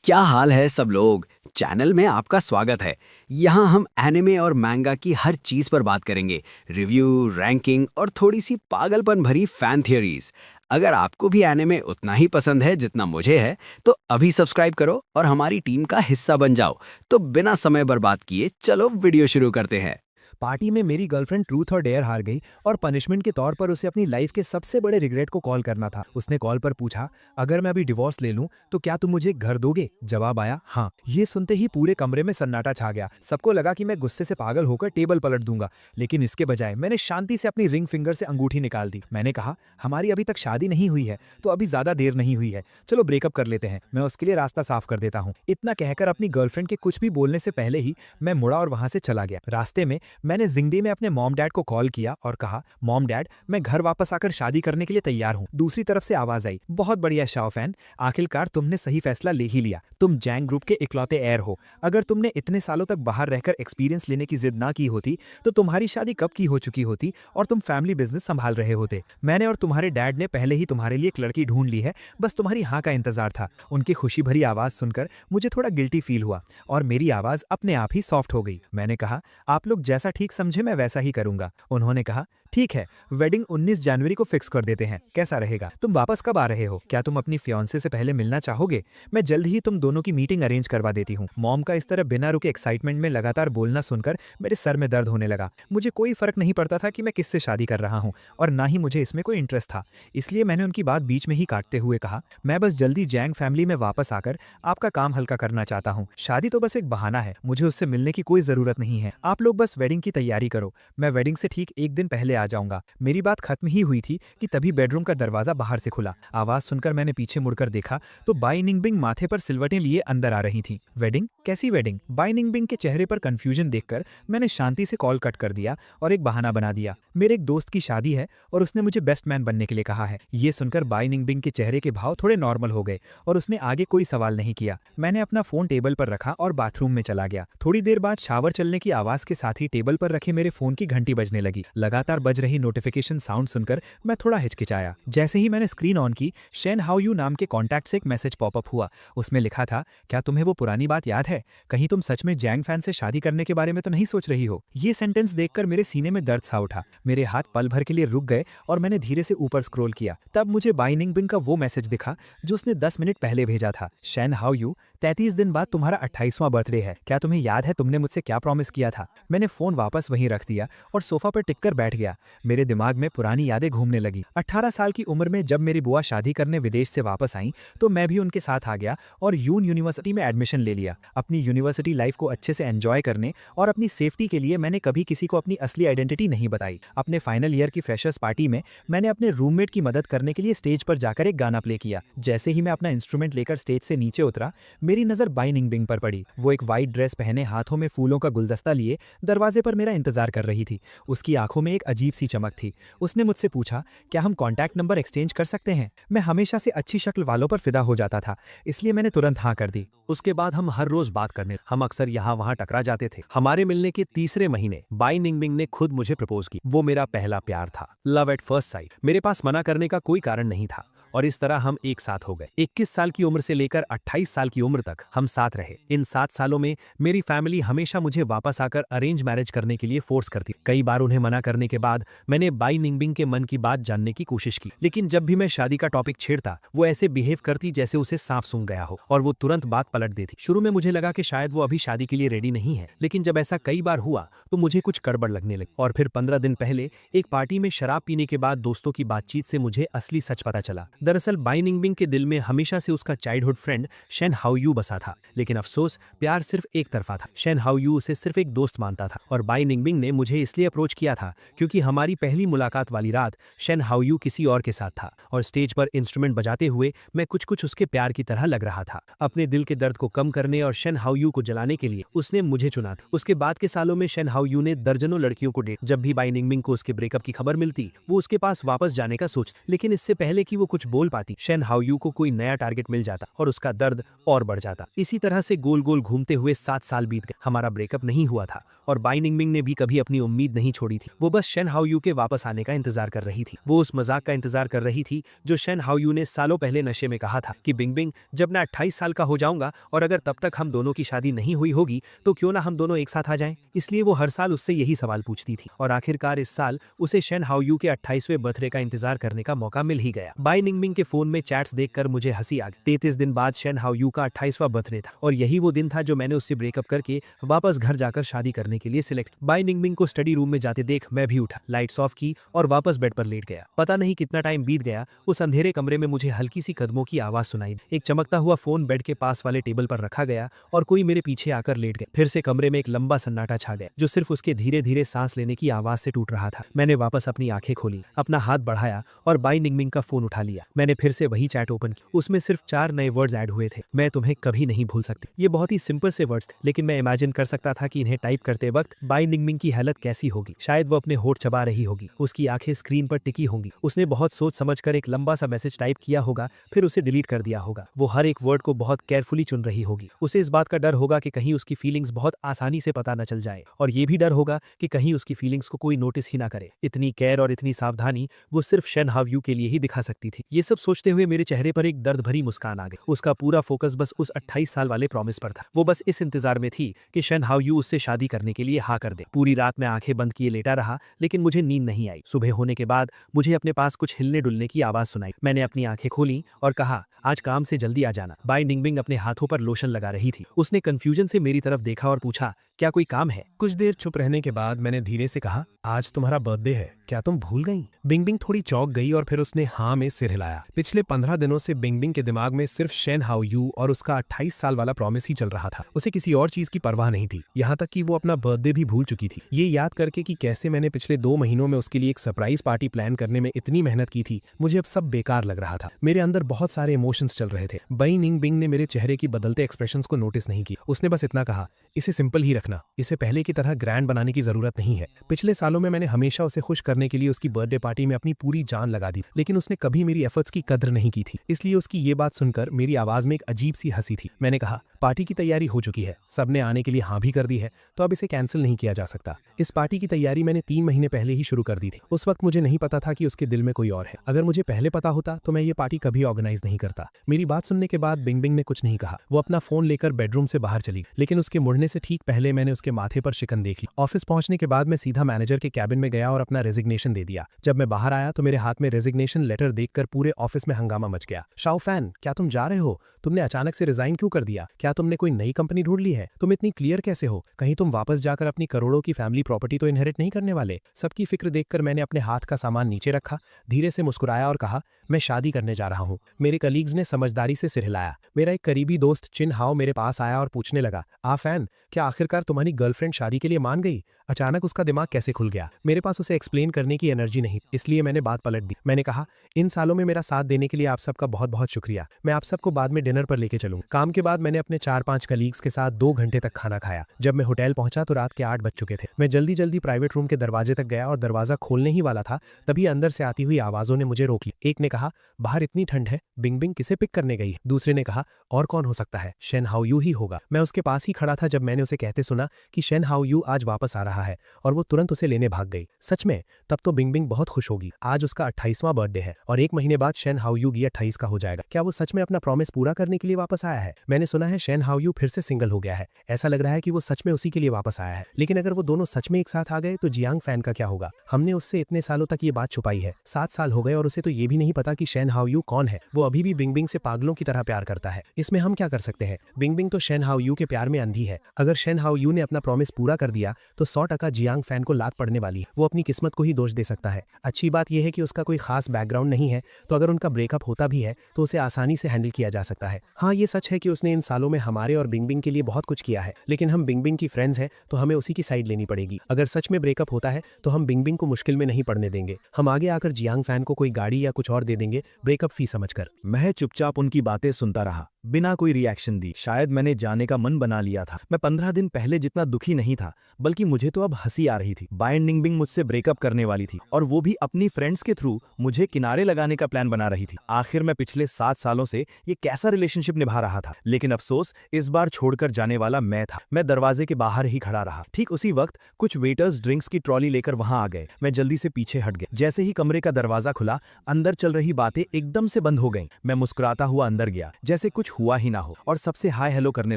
क्या हाल है सब लोग। चैनल में आपका स्वागत है। यहाँ हम एनिमे और मैंगा की हर चीज पर बात करेंगे। रिव्यू, रैंकिंग और थोड़ी सी पागलपन भरी फैन थियरीज। अगर आपको भी एनिमे उतना ही पसंद है जितना मुझे है, तो अभी सब्सक्राइब करो और हमारी टीम का हिस्सा बन जाओ। तो बिना समय बर्बाद किए चलो वीडियो शुरू करते हैं। पार्टी में मेरी गर्लफ्रेंड ट्रूथ और डेयर हार गई और पनिशमेंट के तौर पर उसे अपनी लाइफ के सबसे बड़े रिग्रेट को कॉल करना था। उसने कॉल पर पूछा, अगर मैं अभी डिवोर्स ले लूं तो क्या तुम मुझे एक घर दोगे? जवाब आया, हाँ। ये सुनते ही पूरे कमरे में सन्नाटा छा गया। सबको लगा कि मैं गुस्से से पागल होकर टेबल पलट दूंगा, लेकिन इसके बजाय मैंने शांति से अपनी रिंग फिंगर से अंगूठी निकाल दी। मैंने कहा, हमारी अभी तक शादी नहीं हुई है, तो अभी ज्यादा देर नहीं हुई है, चलो ब्रेकअप कर लेते हैं, मैं उसके लिए रास्ता साफ कर देता हूँ। इतना कहकर अपनी गर्लफ्रेंड के कुछ भी बोलने से पहले ही मैं मुड़ा और वहां से चला गया। रास्ते में मैंने जिंदगी में अपने मॉम डैड को कॉल किया और कहा, मॉम डैड, मैं घर वापस आकर शादी करने के लिए तैयार हूँ। दूसरी तरफ से आवाज आई, बहुत बढ़िया शाओ फैन, आखिरकार तुमने सही फैसला ले ही लिया। तुम जैंग ग्रुप के इकलौते एयर हो। अगर तुमने इतने सालों तक बाहर रहकर एक्सपीरियंस लेने की जिद ना की होती तो तुम्हारी शादी कब की हो चुकी होती और तुम फैमिली बिजनेस संभाल रहे होते। मैंने और तुम्हारे डैड ने पहले ही तुम्हारे लिए एक लड़की ढूंढ ली है, बस तुम्हारी हाँ का इंतजार था। उनकी खुशी भरी आवाज सुनकर मुझे थोड़ा गिल्टी फील हुआ और मेरी आवाज अपने आप ही सॉफ्ट हो गई। मैंने कहा, आप लोग जैसा ठीक समझे मैं वैसा ही करूंगा। उन्होंने कहा, ठीक है, वेडिंग 19 जनवरी को फिक्स कर देते हैं, कैसा रहेगा? तुम वापस कब आ रहे हो? क्या तुम अपनी फियांसे से पहले मिलना चाहोगे? मैं जल्द ही तुम दोनों की मीटिंग अरेंज करवा देती हूँ। मॉम का इस तरह बिना रुके एक्साइटमेंट में लगातार बोलना सुनकर मेरे सर में दर्द होने लगा। मुझे कोई फर्क नहीं पड़ता था कि मैं किससे शादी कर रहा हूँ और ना ही मुझे इसमें कोई इंटरेस्ट था। इसलिए मैंने उनकी बात बीच में ही काटते हुए कहा, मैं बस जल्दी जैंग फैमिली में वापस आकर आपका काम हल्का करना चाहता हूँ। शादी तो बस एक बहाना है, मुझे उससे मिलने की कोई जरूरत नहीं है। आप लोग बस वेडिंग की तैयारी करो, मैं वेडिंग से ठीक एक दिन पहले आ जाऊंगा। मेरी बात खत्म ही हुई थी कि तभी बेडरूम का दरवाजा बाहर से खुला। आवाज सुनकर मैंने पीछे मुड़कर देखा तो बाई निंगबिंग माथे पर सिलवटें लिए अंदर आ रही थी। वेडिंग? कैसी वेडिंग? बाई निंगबिंग के चेहरे पर कंफ्यूजन देखकर मैंने शांति से कॉल कट कर दिया और एक बहाना बना दिया, मेरे एक दोस्त की शादी है और उसने मुझे बेस्ट मैन बनने के लिए कहा है। ये सुनकर बाई निंगबिंग के चेहरे के भाव थोड़े नॉर्मल हो गए और उसने आगे कोई सवाल नहीं किया। मैंने अपना फोन टेबल पर रखा और बाथरूम में चला गया। थोड़ी देर बाद शावर चलने की आवाज के साथ ही टेबल पर रखे मेरे फोन की घंटी बजने लगी। लगातार बज रही नोटिफिकेशन साउंड सुनकर मैं थोड़ा हिचकिचाया। जैसे ही मैंने स्क्रीन ऑन की, शेन हाउ यू नाम के कॉन्टैक्ट से एक मैसेज पॉपअप हुआ। उसमें लिखा था, क्या तुम्हें वो पुरानी बात याद है? कहीं तुम सच में जैंग फैन से शादी करने के बारे में तो नहीं सोच रही हो? ये सेंटेंस देखकर मेरे सीने में दर्द सा उठा। मेरे हाथ पल भर के लिए रुक गए और मैंने धीरे से ऊपर स्क्रॉल किया। तब मुझे बाई निंगबिंग का वो मैसेज दिखा जो उसने 10 मिनट पहले भेजा था। शेन हाउ यू, 33 दिन बाद तुम्हारा 28वां बर्थडे है। क्या तुम्हें याद है तुमने मुझसे क्या प्रॉमिस किया था? मैंने फोन वापस वहीं रख दिया और सोफा पर टिककर बैठ गया। मेरे दिमाग में पुरानी यादें घूमने लगी। 18 साल की उम्र में जब मेरी बुआ शादी करने विदेश से वापस आई तो मैं भी उनके साथ आ गया और यून यूनिवर्सिटी में एडमिशन ले लिया। अपनी यूनिवर्सिटी लाइफ को अच्छे से एंजॉय करने और अपनी सेफ्टी के लिए मैंने कभी किसी को अपनी असली आइडेंटिटी नहीं बताई। अपने फाइनल ईयर की फ्रेशर्स पार्टी में मैंने अपने रूममेट की मदद करने के लिए स्टेज पर जाकर एक गाना प्ले किया। जैसे ही मैं अपना इंस्ट्रूमेंट लेकर स्टेज से नीचे उतरा, मेरी नजर बाई निंगबिंग पर पड़ी। वो एक वाइट ड्रेस पहने, हाथों में फूलों का गुलदस्ता लिए दरवाजे पर मेरा इंतजार कर रही थी। उसकी आंखों में एक अजीब सी चमक थी। उसने मुझसे पूछा, क्या हम कॉन्टैक्ट नंबर एक्सचेंज कर सकते हैं? मैं हमेशा से अच्छी शक्ल वालों पर फिदा हो जाता था, इसलिए मैंने तुरंत हाँ कर दी। उसके बाद हम हर रोज बात करने, हम अक्सर यहाँ वहाँ टकरा जाते थे। हमारे मिलने के तीसरे महीने बाई निंगबिंग ने खुद मुझे प्रपोज की। वो मेरा पहला प्यार था, लव एट फर्स्ट साइट। मेरे पास मना करने का कोई कारण नहीं था और इस तरह हम एक साथ हो गए। 21 साल की उम्र से लेकर 28 साल की उम्र तक हम साथ रहे। इन 7 सालों में मेरी फैमिली हमेशा मुझे वापस आकर अरेंज मैरिज करने के लिए फोर्स करती। कई बार उन्हें मना करने के बाद मैंने बाई निंगबिंग के मन की बात जानने की कोशिश की, लेकिन जब भी मैं शादी का टॉपिक छेड़ता वो ऐसे बिहेव करती जैसे उसे सांप सूंघ गया हो और वो तुरंत बात पलट देती। शुरू में मुझे लगा कि शायद वो अभी शादी के लिए रेडी नहीं है, लेकिन जब ऐसा कई बार हुआ तो मुझे कुछ गड़बड़ लगने लगी। और फिर 15 दिन पहले एक पार्टी में शराब पीने के बाद दोस्तों की बातचीत से मुझे असली सच पता चला। दरअसल बाई निंगबिंग के दिल में हमेशा से उसका childhood friend Shane how you बसा था, लेकिन अफसोस प्यार सिर्फ एक तरफा था। शेन हाउ यू उसे सिर्फ एक दोस्त मानता था और बाई निंगबिंग ने मुझे इसलिए अप्रोच किया था क्योंकि हमारी पहली मुलाकात वाली रात शेन हाउ यू किसी और के साथ था और स्टेज पर इंस्ट्रूमेंट बजाते हुए मैं कुछ उसके प्यार की तरह लग रहा था। अपने दिल के दर्द को कम करने और शेन हाउ यू को जलाने के लिए उसने मुझे चुना था। उसके बाद के सालों में शेन हाउ यू ने दर्जनों लड़कियों को डेट। जब भी बाई निंगबिंग को उसके ब्रेकअप की खबर मिलती वो उसके पास वापस जाने का सोचती, लेकिन इससे पहले कि वो कुछ बोल पाती, शेन हाओयू को कोई नया टारगेट मिल जाता और उसका दर्द और बढ़ जाता। इसी तरह से गोल गोल घूमते हुए 7 साल बीत गए। हमारा ब्रेकअप नहीं हुआ था और बाई निंगमिंग ने भी कभी अपनी उम्मीद नहीं छोड़ी थी। वो बस शेन हाओयू के वापस आने का इंतजार कर रही थी। वो उस मजाक का इंतजार कर रही थी जो शेन हाओयू ने सालों पहले नशे में कहा था कि बिंगबिंग, जब मैं 28 साल का हो जाऊंगा और अगर तब तक हम दोनों की शादी नहीं हुई होगी तो क्यों ना हम दोनों एक साथ आ जाएं। इसलिए वो हर साल उससे यही सवाल पूछती थी और आखिरकार इस साल उसे शेन हाओयू के 28वें बर्थडे का इंतजार करने का मौका मिल ही गया। बाई निंगमिंग के फोन में चैट्स देखकर मुझे हंसी आ गई। 33 दिन बाद शेन हाओयू का 28वां बर्थडे था और यही वो दिन था जो मैंने उससे ब्रेकअप करके वापस घर जाकर शादी करने के लिए सिलेक्ट। बाई निंगमिंग को स्टडी रूम में जाते देख मैं भी उठा, लाइट्स ऑफ की और वापस बेड पर लेट गया। पता नहीं कितना टाइम बीत गया, उस अंधेरे कमरे में मुझे हल्की सी कदमों की आवाज सुनाई। एक चमकता हुआ फोन बेड के पास वाले टेबल पर रखा गया और कोई मेरे पीछे आकर लेट गया। फिर से कमरे में एक लंबा सन्नाटा छा गया जो सिर्फ उसके धीरे धीरे सांस लेने की आवाज से टूट रहा था। मैंने वापस अपनी आंखें खोली, अपना हाथ बढ़ाया और बाई निंगमिंग का फोन उठा लिया। मैंने फिर से वही चैट ओपन की। उसमें सिर्फ 4 नए वर्ड्स ऐड हुए थे, मैं तुम्हें कभी नहीं भूल सकती। ये बहुत ही सिंपल से वर्ड्स थे, लेकिन मैं इमेजिन कर सकता था कि इन्हें टाइप करते वक्त बाई निंगमिंग की हालत कैसी होगी। शायद वो अपने होठ चबा रही होगी, उसकी आंखें स्क्रीन पर टिकी होंगी। उसने बहुत सोच समझकर एक लंबा सा मैसेज टाइप किया होगा, फिर उसे डिलीट कर दिया होगा। वो हर एक वर्ड को बहुत केयरफुली चुन रही होगी। उसे इस बात का डर होगा कि कहीं उसकी फीलिंग्स बहुत आसानी से पता न चल जाए और ये भी डर होगा कि कहीं उसकी फीलिंग्स को कोई नोटिस ही ना करे। इतनी केयर और इतनी सावधानी वो सिर्फ शेन हाओयू के लिए ही दिखा सकती थी। ये सब सोचते हुए मेरे चेहरे पर एक दर्द भरी मुस्कान आ गई। उसका पूरा फोकस बस उस 28 साल वाले प्रॉमिस पर था। वो बस इस इंतजार में थी कि शेन हाओयू उससे शादी करने के लिए हाँ कर दे। पूरी रात मैं आंखें बंद किए लेटा रहा, लेकिन मुझे नींद नहीं आई। सुबह होने के बाद मुझे अपने पास कुछ हिलने डुलने की आवाज सुनाई। मैंने अपनी आंखें खोली और कहा, आज काम से जल्दी आ जाना। बाई निंगमिंग अपने हाथों पर लोशन लगा रही थी। उसने कंफ्यूजन से मेरी तरफ देखा और पूछा, क्या कोई काम है? कुछ देर चुप रहने के बाद मैंने धीरे से कहा, आज तुम्हारा बर्थडे है, क्या तुम भूल गई? बिंगबिंग थोड़ी चौंक गई और फिर उसने हाँ में सिर हिलाया। पिछले 15 दिनों से बिंगबिंग के दिमाग में सिर्फ शेन हाओयू और उसका 28 साल वाला प्रॉमिस ही चल रहा था। उसे किसी और चीज की परवाह नहीं थी, यहाँ तक कि वो अपना बर्थडे भी भूल चुकी थी। ये याद करके कि कैसे मैंने पिछले 2 महीनों में उसके लिए एक सरप्राइज पार्टी प्लान करने में इतनी मेहनत की थी, मुझे अब सब बेकार लग रहा था। मेरे अंदर बहुत सारे इमोशंस चल रहे थे। बाई निंगबिंग ने मेरे चेहरे की बदलते एक्सप्रेशंस को नोटिस नहीं किया। उसने बस इतना कहा, इसे सिंपल ही रखना, इसे पहले की तरह ग्रैंड बनाने की जरूरत नहीं है। पिछले सालों में मैंने हमेशा उसे खुश करने के लिए उसकी बर्थडे पार्टी में अपनी पूरी जान लगा दी, लेकिन उसने कभी मेरी एफर्ट्स की कदर नहीं की थी। इसलिए उसकी ये बात सुनकर मेरी आवाज में एक अजीब सी हंसी थी। मैंने कहा, पार्टी की तैयारी हो चुकी है, सबने आने के लिए हाँ भी कर दी है, तो अब इसे कैंसिल नहीं किया जा सकता। इस पार्टी की तैयारी मैंने 3 महीने पहले ही शुरू कर दी थी। उस वक्त मुझे नहीं पता था कि उसके दिल में कोई और है। अगर मुझे पहले पता होता तो मैं ये पार्टी कभी ऑर्गेनाइज नहीं करता। मेरी बात सुनने के बाद बिंगबिंग ने कुछ नहीं कहा। वो अपना फोन लेकर बेडरूम से बाहर चली, लेकिन उसके मुड़ने से ठीक पहले मैंने उसके माथे पर शिकन देख ली। ऑफिस पहुंचने के बाद मैं सीधा मैनेजर के कैबिन में गया और अपना रेजिग्नेशन दे दिया। जब मैं बाहर आया तो मेरे हाथ में रेजिग्नेशन लेटर देखकर पूरे ऑफिस में हंगामा मच गया। शाओ फैन, क्या तुम जा रहे हो? तुमने अचानक से रिजाइन क्यों कर दिया? क्या तुमने कोई नई कंपनी ढूंढ ली है? तुम इतनी क्लियर कैसे हो? कहीं तुम वापस जाकर अपनी करोड़ों की फैमिली प्रॉपर्टी तो इनहेरिट नहीं करने वाले? सबकी फिक्र देखकर मैंने अपने हाथ का सामान नीचे रखा, धीरे से मुस्कुराया और कहा, मैं शादी करने जा रहा हूँ। मेरे कलीग्स ने समझदारी से सिर हिलाया। मेरा एक करीबी दोस्त चिन हाओ मेरे पास आया और पूछने लगा, फैन, क्या आखिरकार तुम्हारी गर्लफ्रेंड शादी के लिए मान गई? अचानक उसका दिमाग कैसे खुल गया? मेरे पास उसे एक्सप्लेन करने की एनर्जी नहीं, इसलिए मैंने बात पलट दी। मैंने कहा, इन सालों में मेरा साथ देने के लिए आप सबका बहुत बहुत शुक्रिया। मैं आप सबको बाद में डिनर पर लेके चलूंगा। काम के बाद मैंने अपने 4-5 कलीग्स के साथ 2 घंटे तक खाना खाया। जब मैं होटल पहुंचा तो रात के 8 बज चुके थे। मैं जल्दी जल्दी प्राइवेट रूम के दरवाजे तक गया और दरवाजा खोलने ही वाला था, तभी अंदर से आती हुई आवाजों ने मुझे रोक लिया। एक ने कहा, बाहर इतनी ठंड है, बिंगबिंग किसे पिक करने गई है? दूसरे ने कहा, और कौन हो सकता है? शेन हाओयू ही होगा। मैं उसके पास ही खड़ा था जब मैंने उसे कहते सुना कि शेन हाओयू आज वापस आ रहा है और वो तुरंत उसे लेने भाग गई। सच में? तब तो बिंगबिंग बहुत खुश होगी। आज उसका 28वां बर्थडे है और 1 महीने बाद शेन हाओयू भी 28 का हो जाएगा। क्या वो सच में अपना प्रॉमिस पूरा करने के लिए वापस आया है? मैंने सुना है शेन हाओयू फिर से सिंगल हो गया है। ऐसा लग रहा है कि वो सच में उसी के लिए वापस आया है। लेकिन अगर वो दोनों सच में एक साथ आ गए तो जियांग फैन का क्या होगा? हमने उससे इतने सालों तक ये बात छुपाई है। 7 साल हो गए और उसे तो ये भी नहीं पता कि शेन हाओयू कौन है। वो अभी भी बिंगबिंग से पागलों की तरह प्यार करता है। इसमें हम क्या कर सकते हैं? बिंगबिंग तो शेन हाओयू के प्यार में अंधी है। अगर शेन हाओयू ने अपना प्रॉमिस पूरा कर दिया तो 100% जियांग फैन को लात पड़ने वाली है। वो अपनी किस्मत को ही दोष दे सकता है। अच्छी बात यह है कि उसका कोई खास बैकग्राउंड नहीं है, तो अगर उनका ब्रेकअप होता भी है तो उसे आसानी से हैंडल किया जा सकता है। हाँ, ये सच है कि उसने इन सालों में हमारे और बिंगबिंग के लिए बहुत कुछ किया है, लेकिन हम बिंगबिंग की फ्रेंड्स हैं तो हमें उसी की साइड लेनी पड़ेगी। अगर सच में ब्रेकअप होता है तो हम बिंगबिंग को मुश्किल में नहीं पड़ने देंगे। हम आगे आकर जियांग फैन को कोई गाड़ी या कुछ और दे देंगे ब्रेकअप फी समझकर। मैं चुपचाप उनकी बातें सुनता रहा। बिना कोई रिएक्शन दी। शायद मैंने जाने का मन बना लिया था। मैं 15 दिन पहले जितना दुखी नहीं था, बल्कि मुझे तो अब हंसी आ रही थी। बाय निंगबिंग मुझसे ब्रेकअप करने वाली थी और वो भी अपनी फ्रेंड्स के थ्रू मुझे किनारे लगाने का प्लान बना रही थी। आखिर मैं पिछले 7 सालों से ये कैसा रिलेशनशिप निभा रहा था, लेकिन अफसोस इस बार छोड़कर जाने वाला मैं था। मैं दरवाजे के बाहर ही खड़ा रहा। ठीक उसी वक्त कुछ वेटर्स ड्रिंक्स की ट्रॉली लेकर वहां आ गए। मैं जल्दी से पीछे हट गया। जैसे ही कमरे का दरवाजा खुला, अंदर चल रही बातें एकदम से बंद हो गईं। मैं मुस्कुराता हुआ अंदर गया, जैसे कुछ हुआ ही ना हो, और सबसे हाय हेलो करने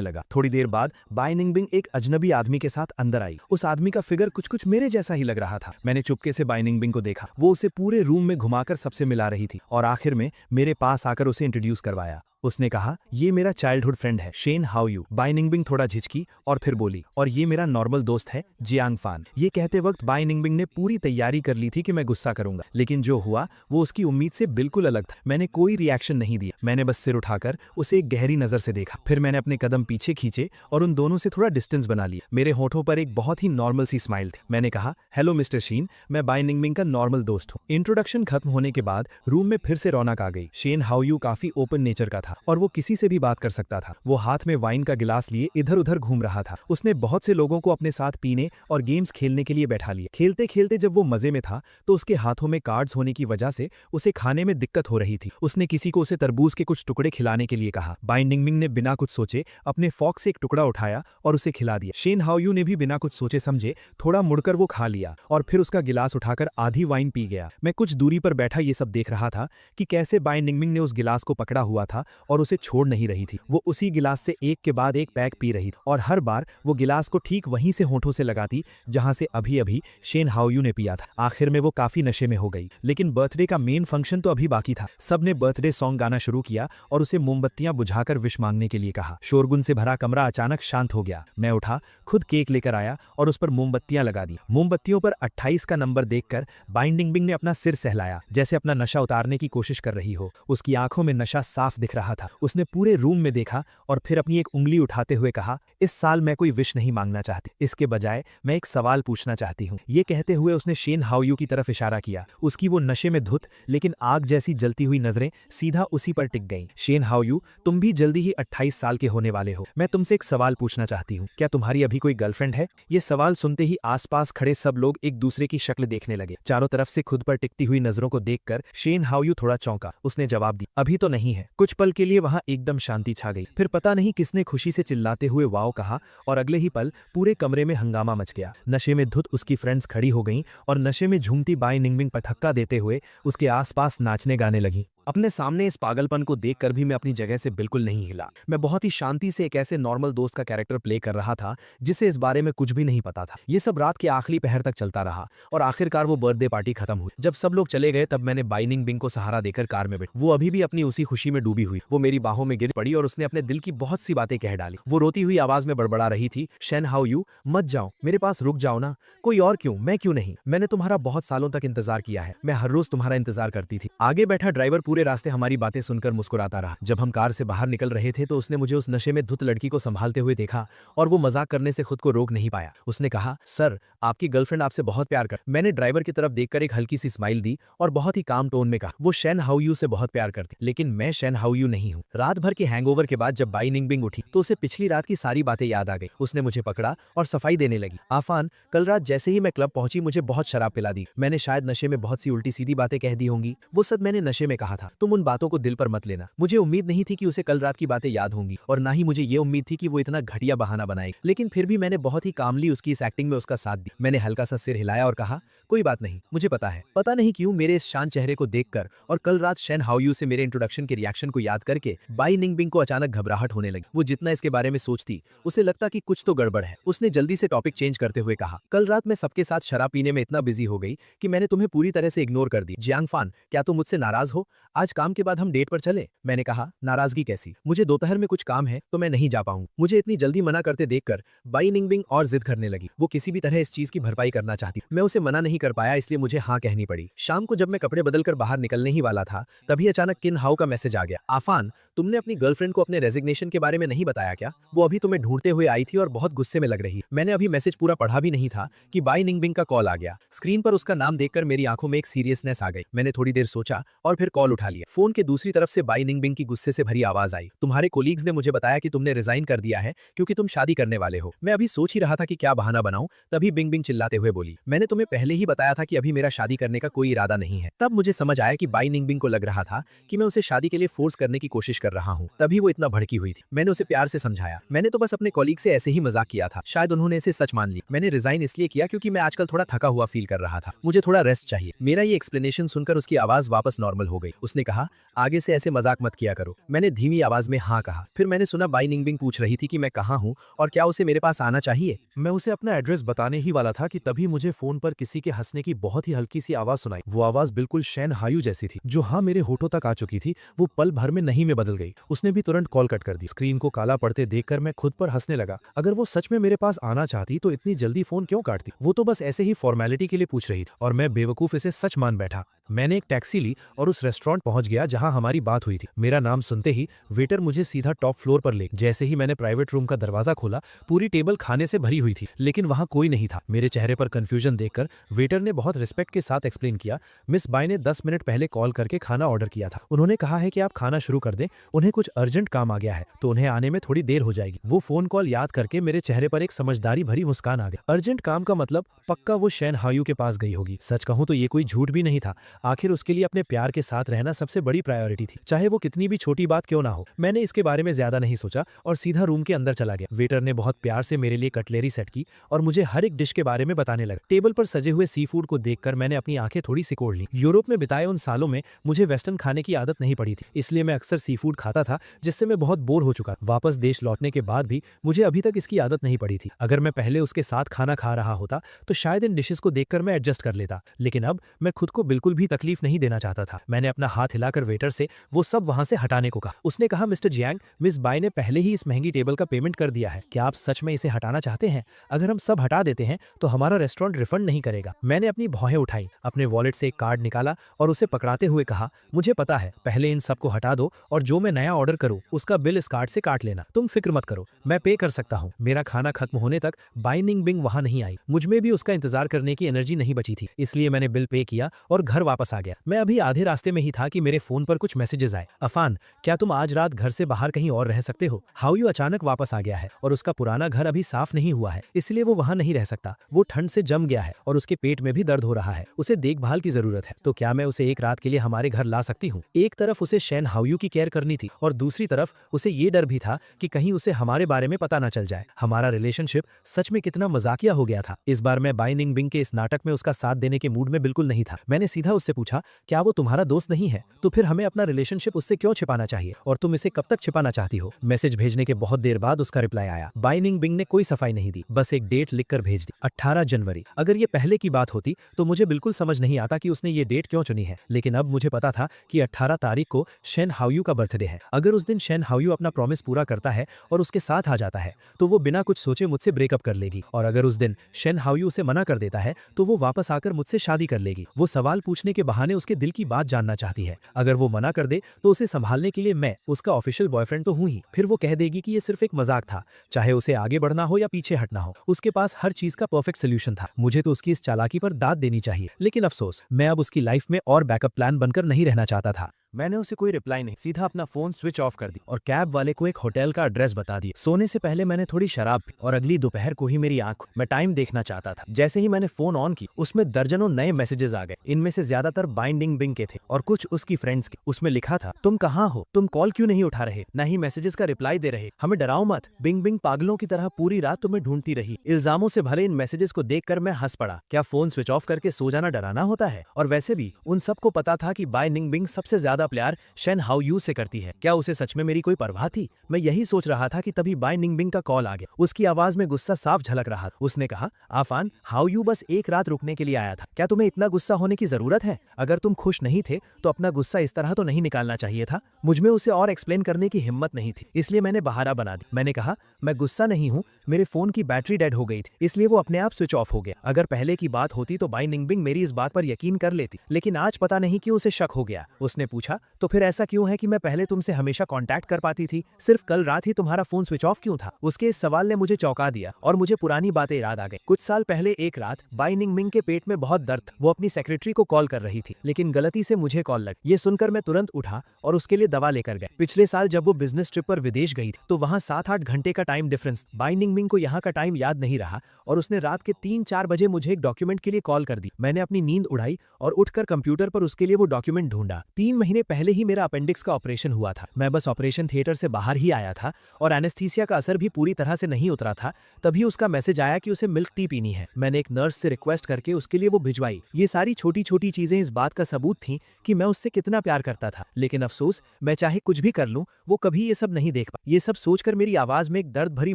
लगा। थोड़ी देर बाद बाय निंगबिंग एक अजनबी आदमी के साथ अंदर आई। उस आदमी का फिगर कुछ मेरे जैसा ही लग रहा था। मैंने चुपके से बाय निंगबिंग को देखा। वो उसे पूरे रूम में घुमाकर सबसे मिला रही थी और आखिर में मेरे पास आकर उसे इंट्रोड्यूस करवाया। उसने कहा, ये मेरा चाइल्डहुड फ्रेंड है, शेन हाउ यू। बाय निंगबिंग थोड़ा झिझकी और फिर बोली, और ये मेरा नॉर्मल दोस्त है, जियांग फान। ये कहते वक्त बाय निंगबिंग ने पूरी तैयारी कर ली थी कि मैं गुस्सा करूंगा, लेकिन जो हुआ वो उसकी उम्मीद से बिल्कुल अलग था। मैंने कोई रिएक्शन नहीं दिया। मैंने बस सिर उठाकर उसे एक गहरी नजर से देखा। फिर मैंने अपने कदम पीछे खींचे और उन दोनों से थोड़ा डिस्टेंस बना लिया। मेरे होठों पर एक बहुत ही नॉर्मल सी स्माइल थी। मैंने कहा, हेलो मिस्टर शीन, मैं बाय निंगबिंग का नॉर्मल दोस्त हूँ। इंट्रोडक्शन खत्म होने के बाद रूम में फिर से रौनक आ गई। शेन हाउ यू काफी ओपन नेचर का था और वो किसी से भी बात कर सकता था। वो हाथ में वाइन का गिलास लिए इधर उधर घूम रहा था। उसने बहुत से लोगों को अपने साथ पीने और गेम्स खेलने के लिए बैठा लिया। खेलते खेलते जब वो मजे में था तो उसके हाथों में कार्ड्स होने की वजह से उसे खाने में दिक्कत हो रही थी। उसने किसी को उसे तरबूज के कुछ टुकड़े खिलाने के लिए कहा। बाय निंगबिंग ने बिना कुछ सोचे अपने फॉक से एक टुकड़ा उठाया और उसे खिला दिया। शेन हाउ यू ने भी बिना कुछ सोचे समझे थोड़ा मुड़कर वो खा लिया और फिर उसका गिलास उठाकर आधी वाइन पी गया। मैं कुछ दूरी पर बैठा ये सब देख रहा था कि कैसे बाय निंगबिंग ने उस गिलास को पकड़ा हुआ था और उसे छोड़ नहीं रही थी। वो उसी गिलास से एक के बाद एक पैक पी रही थी और हर बार वो गिलास को ठीक वहीं से होठों से लगाती जहां से अभी अभी शेन हाउ यू ने पिया था। आखिर में वो काफी नशे में हो गई, लेकिन बर्थडे का मेन फंक्शन तो अभी बाकी था। सबने बर्थडे सॉन्ग गाना शुरू किया और उसे मोमबत्तियां बुझाकर विश मांगने के लिए कहा। शोरगुल से भरा कमरा अचानक शांत हो गया। मैं उठा, खुद केक लेकर आया और उस पर मोमबत्तियां लगा दी। मोमबत्तियों पर 28 का नंबर देखकर बाय निंगबिंग ने अपना सिर सहलाया, जैसे अपना नशा उतारने की कोशिश कर रही हो। उसकी आंखों में नशा साफ दिख रहा था। उसने पूरे रूम में देखा और फिर अपनी एक उंगली उठाते हुए कहा, इस साल मैं कोई विश नहीं मांगना चाहती, इसके बजाय मैं एक सवाल पूछना चाहती हूँ। ये कहते हुए उसने शेन हाउ यू की तरफ इशारा किया। उसकी वो नशे में धुत लेकिन आग जैसी जलती हुई नजरें सीधा उसी पर टिक गईं। शेन हाउ यू, तुम भी जल्दी ही 28 साल के होने वाले हो। मैं तुमसे एक सवाल पूछना चाहती हूँ, क्या तुम्हारी अभी कोई गर्लफ्रेंड है? ये सवाल सुनते ही आसपास खड़े सब लोग एक दूसरे की शक्ल देखने लगे। चारों तरफ से खुद पर टिकती हुई नजरों को देखकर शेन हाउ यू थोड़ा चौंका। उसने जवाब दिया, अभी तो नहीं है। कुछ पल के लिए वहां एकदम शांति छा गई। फिर पता नहीं किसने खुशी से चिल्लाते हुए वाओ कहा और अगले ही पल पूरे कमरे में हंगामा मच गया। नशे में धुत उसकी फ्रेंड्स खड़ी हो गईं और नशे में झूमती बाय निंगबिंग पटक्का देते हुए उसके आसपास नाचने गाने लगी। अपने सामने इस पागलपन को देखकर भी मैं अपनी जगह से बिल्कुल नहीं हिला। मैं बहुत ही शांति से एक ऐसे नॉर्मल दोस्त का कैरेक्टर प्ले कर रहा था जिसे इस बारे में कुछ भी नहीं पता था। ये सब रात के आखिरी पहर तक चलता रहा और आखिरकार वो बर्थडे पार्टी खत्म हुई। जब सब लोग चले गए तब मैंने बाय निंगबिंग को सहारा देकर कार में बैठी। वो अभी भी अपनी उसी खुशी में डूबी हुई। वो मेरी बाहों में गिर पड़ी और उसने अपने दिल की बहुत सी बातें कह डाली। वो रोती हुई आवाज में बड़बड़ा रही थी, शेन हाउ यू, मत जाओ, मेरे पास रुक जाओ ना। कोई और क्यों, मैं क्यों नहीं? मैंने तुम्हारा बहुत सालों तक इंतजार किया है। मैं हर रोज तुम्हारा इंतजार करती थी। आगे बैठा ड्राइवर पूरे रास्ते हमारी बातें सुनकर मुस्कुराता रहा। जब हम कार से बाहर निकल रहे थे तो उसने मुझे उस नशे में धुत लड़की को संभालते हुए देखा और वो मजाक करने से खुद को रोक नहीं पाया। उसने कहा, सर, आपकी गर्लफ्रेंड आपसे बहुत प्यार कर। मैंने ड्राइवर की तरफ देखकर एक हल्की सी स्माइल दी और बहुत ही काम टोन में कहा, वो शेन हाउ यू से बहुत प्यार करती, लेकिन मैं शेन हाउ यू नहीं हूँ। रात भर के हैंगओवर के बाद जब बाय निंगबिंग उठी तो उसे पिछली रात की सारी बातें याद आ गई। उसने मुझे पकड़ा और सफाई देने लगी। आफान, कल रात जैसे ही मैं क्लब पहुंची मुझे बहुत शराब पिला दी। मैंने शायद नशे में बहुत सी उल्टी सीधी बातें कह दी होंगी। वो सब मैंने नशे में कहा था। तुम उन बातों को दिल पर मत लेना। मुझे उम्मीद नहीं थी कि उसे कल रात की बातें याद होंगी और ना ही मुझे ये उम्मीद थी कि वो इतना घटिया बहाना बनाएगी, लेकिन फिर भी मैंने बहुत ही कामली उसकी इस एक्टिंग में उसका साथ दिया। मैंने हल्का सा सिर हिलाया और कहा, कोई बात नहीं, मुझे पता है। पता नहीं क्यों मेरे इस शांत चेहरे को देखकर और कल रात शेन हाउ यू से मेरे इंट्रोडक्शन के रिएक्शन को याद करके बाय निंगबिंग को अचानक घबराहट होने लगी। वो जितना इसके बारे में सोचती उसे लगता कि कुछ तो गड़बड़ है। उसने जल्दी से टॉपिक चेंज करते हुए कहा, कल रात मैं सबके साथ शराब पीने में इतना बिजी हो गई कि मैंने तुम्हें पूरी तरह से इग्नोर कर दी। जियांग फान, क्या तुम मुझसे नाराज हो? आज काम के बाद हम डेट पर चले? मैंने कहा, नाराजगी कैसी? मुझे दोपहर में कुछ काम है तो मैं नहीं जा पाऊंगा। मुझे इतनी जल्दी मना करते देखकर बाय निंगबिंग और जिद करने लगी। वो किसी भी तरह इस चीज की भरपाई करना चाहती। मैं उसे मना नहीं कर पाया, इसलिए मुझे हाँ कहनी पड़ी। शाम को जब मैं कपड़े बदलकर बाहर निकलने ही वाला था तभी अचानक किन हाउ का मैसेज आ गया, आफान, तुमने अपनी गर्लफ्रेंड को अपने रेजिग्नेशन के बारे में नहीं बताया क्या? वो अभी तुम्हें ढूंढते हुए आई थी और बहुत गुस्से में लग रही है। मैंने अभी मैसेज पूरा पढ़ा भी नहीं था कि बाई निंगबिंग का कॉल आ गया। स्क्रीन पर उसका नाम देखकर मेरी आंखों में एक सीरियसनेस आ गई। मैंने थोड़ी देर सोचा और फिर कॉल उठा लिया। फोन के दूसरी तरफ से बाई निंगबिंग की गुस्से से भरी आवाज आई। तुम्हारे कोलीग्स ने मुझे बताया कि तुमने रिजाइन कर दिया है क्योंकि तुम शादी करने वाले हो। मैं अभी सोच ही रहा था कि क्या बहाना बनाऊं, तभी बिंग बिंग चिल्लाते हुए बोली, मैंने तुम्हें पहले ही बताया था कि अभी मेरा शादी करने का कोई इरादा नहीं है। तब मुझे समझ आया कि बाई निंगबिंग को लग रहा था कि मैं उसे शादी के लिए फोर्स करने की कोशिश कर रहा हूँ, तभी वो इतना भड़की हुई थी। मैंने उसे प्यार से समझाया, मैंने तो बस अपने कॉलीग से ऐसे ही मजाक किया था, शायद उन्होंने इसे सच मान ली। मैंने रिजाइन इसलिए किया क्योंकि मैं आजकल थोड़ा थका हुआ फील कर रहा था, मुझे थोड़ा रेस्ट चाहिए। मेरा ये एक्सप्लेनेशन सुनकर उसकी आवाज वापस नॉर्मल हो गई। उसने कहा, आगे से ऐसे मजाक मत किया करो। मैंने धीमी आवाज में हाँ कहा। फिर मैंने सुना बाई निंगबिंग पूछ रही थी कि मैं कहाँ हूँ और क्या उसे मेरे पास आना चाहिए। मैं उसे अपना एड्रेस बताने ही वाला था कि तभी मुझे फोन पर किसी के हंसने की बहुत ही हल्की सी आवाज सुनाई। वो आवाज बिल्कुल शैन हायू जैसी थी, जो हाँ मेरे होठों तक आ चुकी थी। वो पल भर में नहीं में बदल गई। उसने भी तुरंत कॉल कट कर दी। स्क्रीन को काला पड़ते देखकर मैं खुद पर हंसने लगा। अगर वो सच में मेरे पास आना चाहती तो इतनी जल्दी फोन क्यों काटती? वो तो बस ऐसे ही फॉर्मेलिटी के लिए पूछ रही थी और मैं बेवकूफ इसे सच मान बैठा। मैंने एक टैक्सी ली और उस रेस्टोरेंट पहुंच गया जहां हमारी बात हुई थी। मेरा नाम सुनते ही वेटर मुझे सीधा टॉप फ्लोर पर ले। जैसे ही मैंने प्राइवेट रूम का दरवाजा खोला, पूरी टेबल खाने से भरी हुई थी, लेकिन वहां कोई नहीं था। मेरे चेहरे पर कंफ्यूजन देखकर वेटर ने बहुत रिस्पेक्ट के साथ एक्सप्लेन किया, मिस बाई ने 10 मिनट पहले कॉल करके खाना ऑर्डर किया था। उन्होंने कहा है कि आप खाना शुरू कर दें, उन्हें कुछ अर्जेंट काम आ गया है तो उन्हें आने में थोड़ी देर हो जाएगी। वो फोन कॉल याद करके मेरे चेहरे पर एक समझदारी भरी मुस्कान आ गई। अर्जेंट काम का मतलब पक्का वो शैन हायू के पास गई होगी। सच कहूं तो ये कोई झूठ भी नहीं था। आखिर उसके लिए अपने प्यार के साथ रहना सबसे बड़ी प्रायोरिटी थी, चाहे वो कितनी भी छोटी बात क्यों ना हो। मैंने इसके बारे में ज्यादा नहीं सोचा और सीधा रूम के अंदर चला गया। वेटर ने बहुत प्यार से मेरे लिए कटलेरी सेट की और मुझे हर एक डिश के बारे में बताने लगा। टेबल पर सजे हुए सी फूड को देखकर मैंने अपनी आंखें थोड़ी सिकोड़ ली। यूरोप में बिताए उन सालों में मुझे वेस्टर्न खाने की आदत नहीं पड़ी थी, इसलिए मैं अक्सर सी फूड खाता था, जिससे मैं बहुत बोर हो चुका। वापस देश लौटने के बाद भी मुझे अभी तक इसकी आदत नहीं पड़ी थी। अगर मैं पहले उसके साथ खाना खा रहा होता तो शायद इन डिशेस को देखकर मैं एडजस्ट कर लेता, लेकिन अब मैं खुद को बिल्कुल भी तकलीफ नहीं देना चाहता था। मैंने अपना हाथ हिलाकर वेटर से वो सब वहां से हटाने को कहा। उसने कहा, मिस्टर जियांग, मिस बाई ने पहले ही इस महंगी टेबल का पेमेंट कर दिया है। क्या आप सच में इसे हटाना चाहते हैं? अगर हम सब हटा देते हैं तो हमारा रेस्टोरेंट रिफंड नहीं करेगा। मैंने अपनी भौहें उठाई, अपने वॉलेट से एक कार्ड निकाला और उसे पकड़ाते हुए कहा, मुझे पता है, पहले इन सबको हटा दो और जो मैं नया ऑर्डर करूं उसका बिल इस कार्ड से काट लेना। तुम फिक्र मत करो, मैं पे कर सकता हूं। मेरा खाना खत्म होने तक बाई निंगबिंग वहां नहीं आई। मुझमें भी उसका इंतजार करने की एनर्जी नहीं बची थी, इसलिए मैंने बिल पे किया और घर वापस आ गया। मैं अभी आधे रास्ते में ही था कि मेरे फोन पर कुछ मैसेजेस आए। अफान, क्या तुम आज रात घर से बाहर कहीं और रह सकते हो? हायू अचानक वापस आ गया है और उसका पुराना घर अभी साफ नहीं हुआ है, इसलिए वो वहां नहीं रह सकता। वो ठंड से जम गया है और उसके पेट में भी दर्द हो रहा है। उसे देखभाल की जरूरत है, तो क्या मैं उसे एक रात के लिए हमारे घर ला सकती हूँ? एक तरफ उसे शैन हायू की केयर करनी थी और दूसरी तरफ उसे ये डर भी था कि कहीं उसे हमारे बारे में पता न चल जाए। हमारा रिलेशनशिप सच में कितना मजाकिया हो गया था। इस बार मैं बाई निंगबिंग के इस नाटक में उसका साथ देने के मूड में बिल्कुल नहीं था। मैंने सीधा उससे पूछा, क्या वो तुम्हारा दोस्त नहीं है? तो फिर हमें अपना रिलेशनशिप उससे क्यों छिपाना चाहिए और तुम इसे कब तक छिपाना चाहती हो? मैसेज भेजने के बहुत देर बाद उसका रिप्लाई आया। बाई निंगबिंग ने कोई सफाई नहीं दी, बस एक डेट लिखकर भेज दी, 18 जनवरी। अगर ये पहले की बात होती तो मुझे बिल्कुल समझ नहीं आता कि उसने ये डेट क्यों चुनी है, लेकिन अब मुझे पता था कि 18 तारीख को शैन हायू का बर्थडे है। अगर उस दिन शैन हायू अपना प्रॉमिस पूरा करता है और उसके साथ आ जाता है तो वो बिना कुछ सोचे मुझसे ब्रेकअप कर लेगी, और अगर उस दिन शैन हायू उसे मना कर देता है तो वो वापस आकर मुझसे शादी कर लेगी। वो सवाल पूछने के बहाने उसके दिल की बात जानना चाहती है। अगर वो मना कर दे तो उसे संभालने के लिए मैं उसका ऑफिशियल बॉयफ्रेंड तो हूं ही। फिर वो कह देगी कि ये सिर्फ एक मजाक था, चाहे उसे आगे बढ़ना हो या पीछे हटना हो, उसके पास हर चीज का परफेक्ट सोल्यूशन था। मुझे तो उसकी इस चालाकी पर दाद देनी चाहिए, लेकिन अफसोस, मैं अब उसकी लाइफ में और बैकअप प्लान बनकर नहीं रहना चाहता था। मैंने उसे कोई रिप्लाई नहीं, सीधा अपना फोन स्विच ऑफ कर दी और कैब वाले को एक होटल का एड्रेस बता दिया। सोने से पहले मैंने थोड़ी शराब पी और अगली दोपहर को ही मेरी आंख, मैं टाइम देखना चाहता था। जैसे ही मैंने फोन ऑन की, उसमें दर्जनों नए मैसेजेस आ गए। इनमें से ज्यादातर बाई निंगबिंग के थे और कुछ उसकी फ्रेंड्स के। उसमें लिखा था, तुम कहाँ हो? तुम कॉल क्यों नहीं उठा रहे, न ही मैसेजेस का रिप्लाई दे रहे? हमें डराओ मत, बिंग बिंग पागलों की तरह पूरी रात तुम्हें ढूंढती रही। इल्जामों से भरे इन मैसेजेस को देखकर मैं हंस पड़ा। क्या फोन स्विच ऑफ करके सो जाना डराना होता है? और वैसे भी उन सबको पता था कि बाई निंगबिंग सबसे ज्यादा प्यार शैन हायू से करती है। क्या उसे सच में मेरी कोई परवाह थी? मैं यही सोच रहा था कि तभी बाई निंगबिंग का कॉल आ गया। उसकी आवाज में गुस्सा साफ झलक रहा था। उसने कहा, आफान, हायू बस एक रात रुकने के लिए आया था, क्या तुम्हें इतना गुस्सा होने की जरूरत है? अगर तुम खुश नहीं थे तो अपना गुस्सा इस तरह तो नहीं निकालना चाहिए था। मुझमें उसे और एक्सप्लेन करने की हिम्मत नहीं थी, इसलिए मैंने बहाना बना दी। मैंने कहा, मैं गुस्सा नहीं हूँ, मेरे फोन की बैटरी डेड हो गई थी, इसलिए वो अपने आप स्विच ऑफ हो गया। अगर पहले की बात होती तो बाई निंगबिंग मेरी इस बात पर यकीन कर लेती, लेकिन आज पता नहीं क्यों उसे शक हो गया। उसने पूछा, पूछा, तो फिर ऐसा क्यों है कि मैं पहले तुमसे हमेशा कांटेक्ट कर पाती थी, सिर्फ कल रात ही तुम्हारा फोन स्विच ऑफ क्यों था? उसके इस सवाल ने मुझे चौंका दिया और मुझे पुरानी बातें याद आ गई। कुछ साल पहले एक रात बाई निंगमिंग के पेट में बहुत दर्द था। वो अपनी सेक्रेटरी को कॉल कर रही थी, लेकिन गलती से मुझे कॉल लगी। ये सुनकर मैं तुरंत उठा और उसके लिए दवा लेकर गया। पिछले साल जब वो बिजनेस ट्रिप पर विदेश गई थी तो वहाँ 7-8 घंटे का टाइम डिफरेंस। बाई निंगमिंग को यहाँ का टाइम याद नहीं रहा और उसने रात के 3-4 बजे मुझे एक डॉक्यूमेंट के लिए कॉल कर दी। मैंने अपनी नींद उड़ाई और उठकर कंप्यूटर पर उसके लिए वो डॉक्यूमेंट ढूंढा। 3 महीने पहले ही मेरा अपेंडिक्स का ऑपरेशन हुआ था। मैं बस ऑपरेशन थिएटर से बाहर ही आया था और एनेस्थीसिया का असर भी पूरी तरह से नहीं उतरा था। तभी उसका मैसेज आया कि उसे मिल्क टी पीनी है। मैंने एक नर्स से रिक्वेस्ट करके उसके लिए वो भिजवाई। ये सारी छोटी छोटी चीजें इस बात का सबूत थीं कि मैं उससे कितना प्यार करता था। लेकिन अफसोस, मैं चाहे कुछ भी कर लूं, वो कभी ये सब नहीं देख पाया। ये सब सोचकर मेरी आवाज में एक दर्द भरी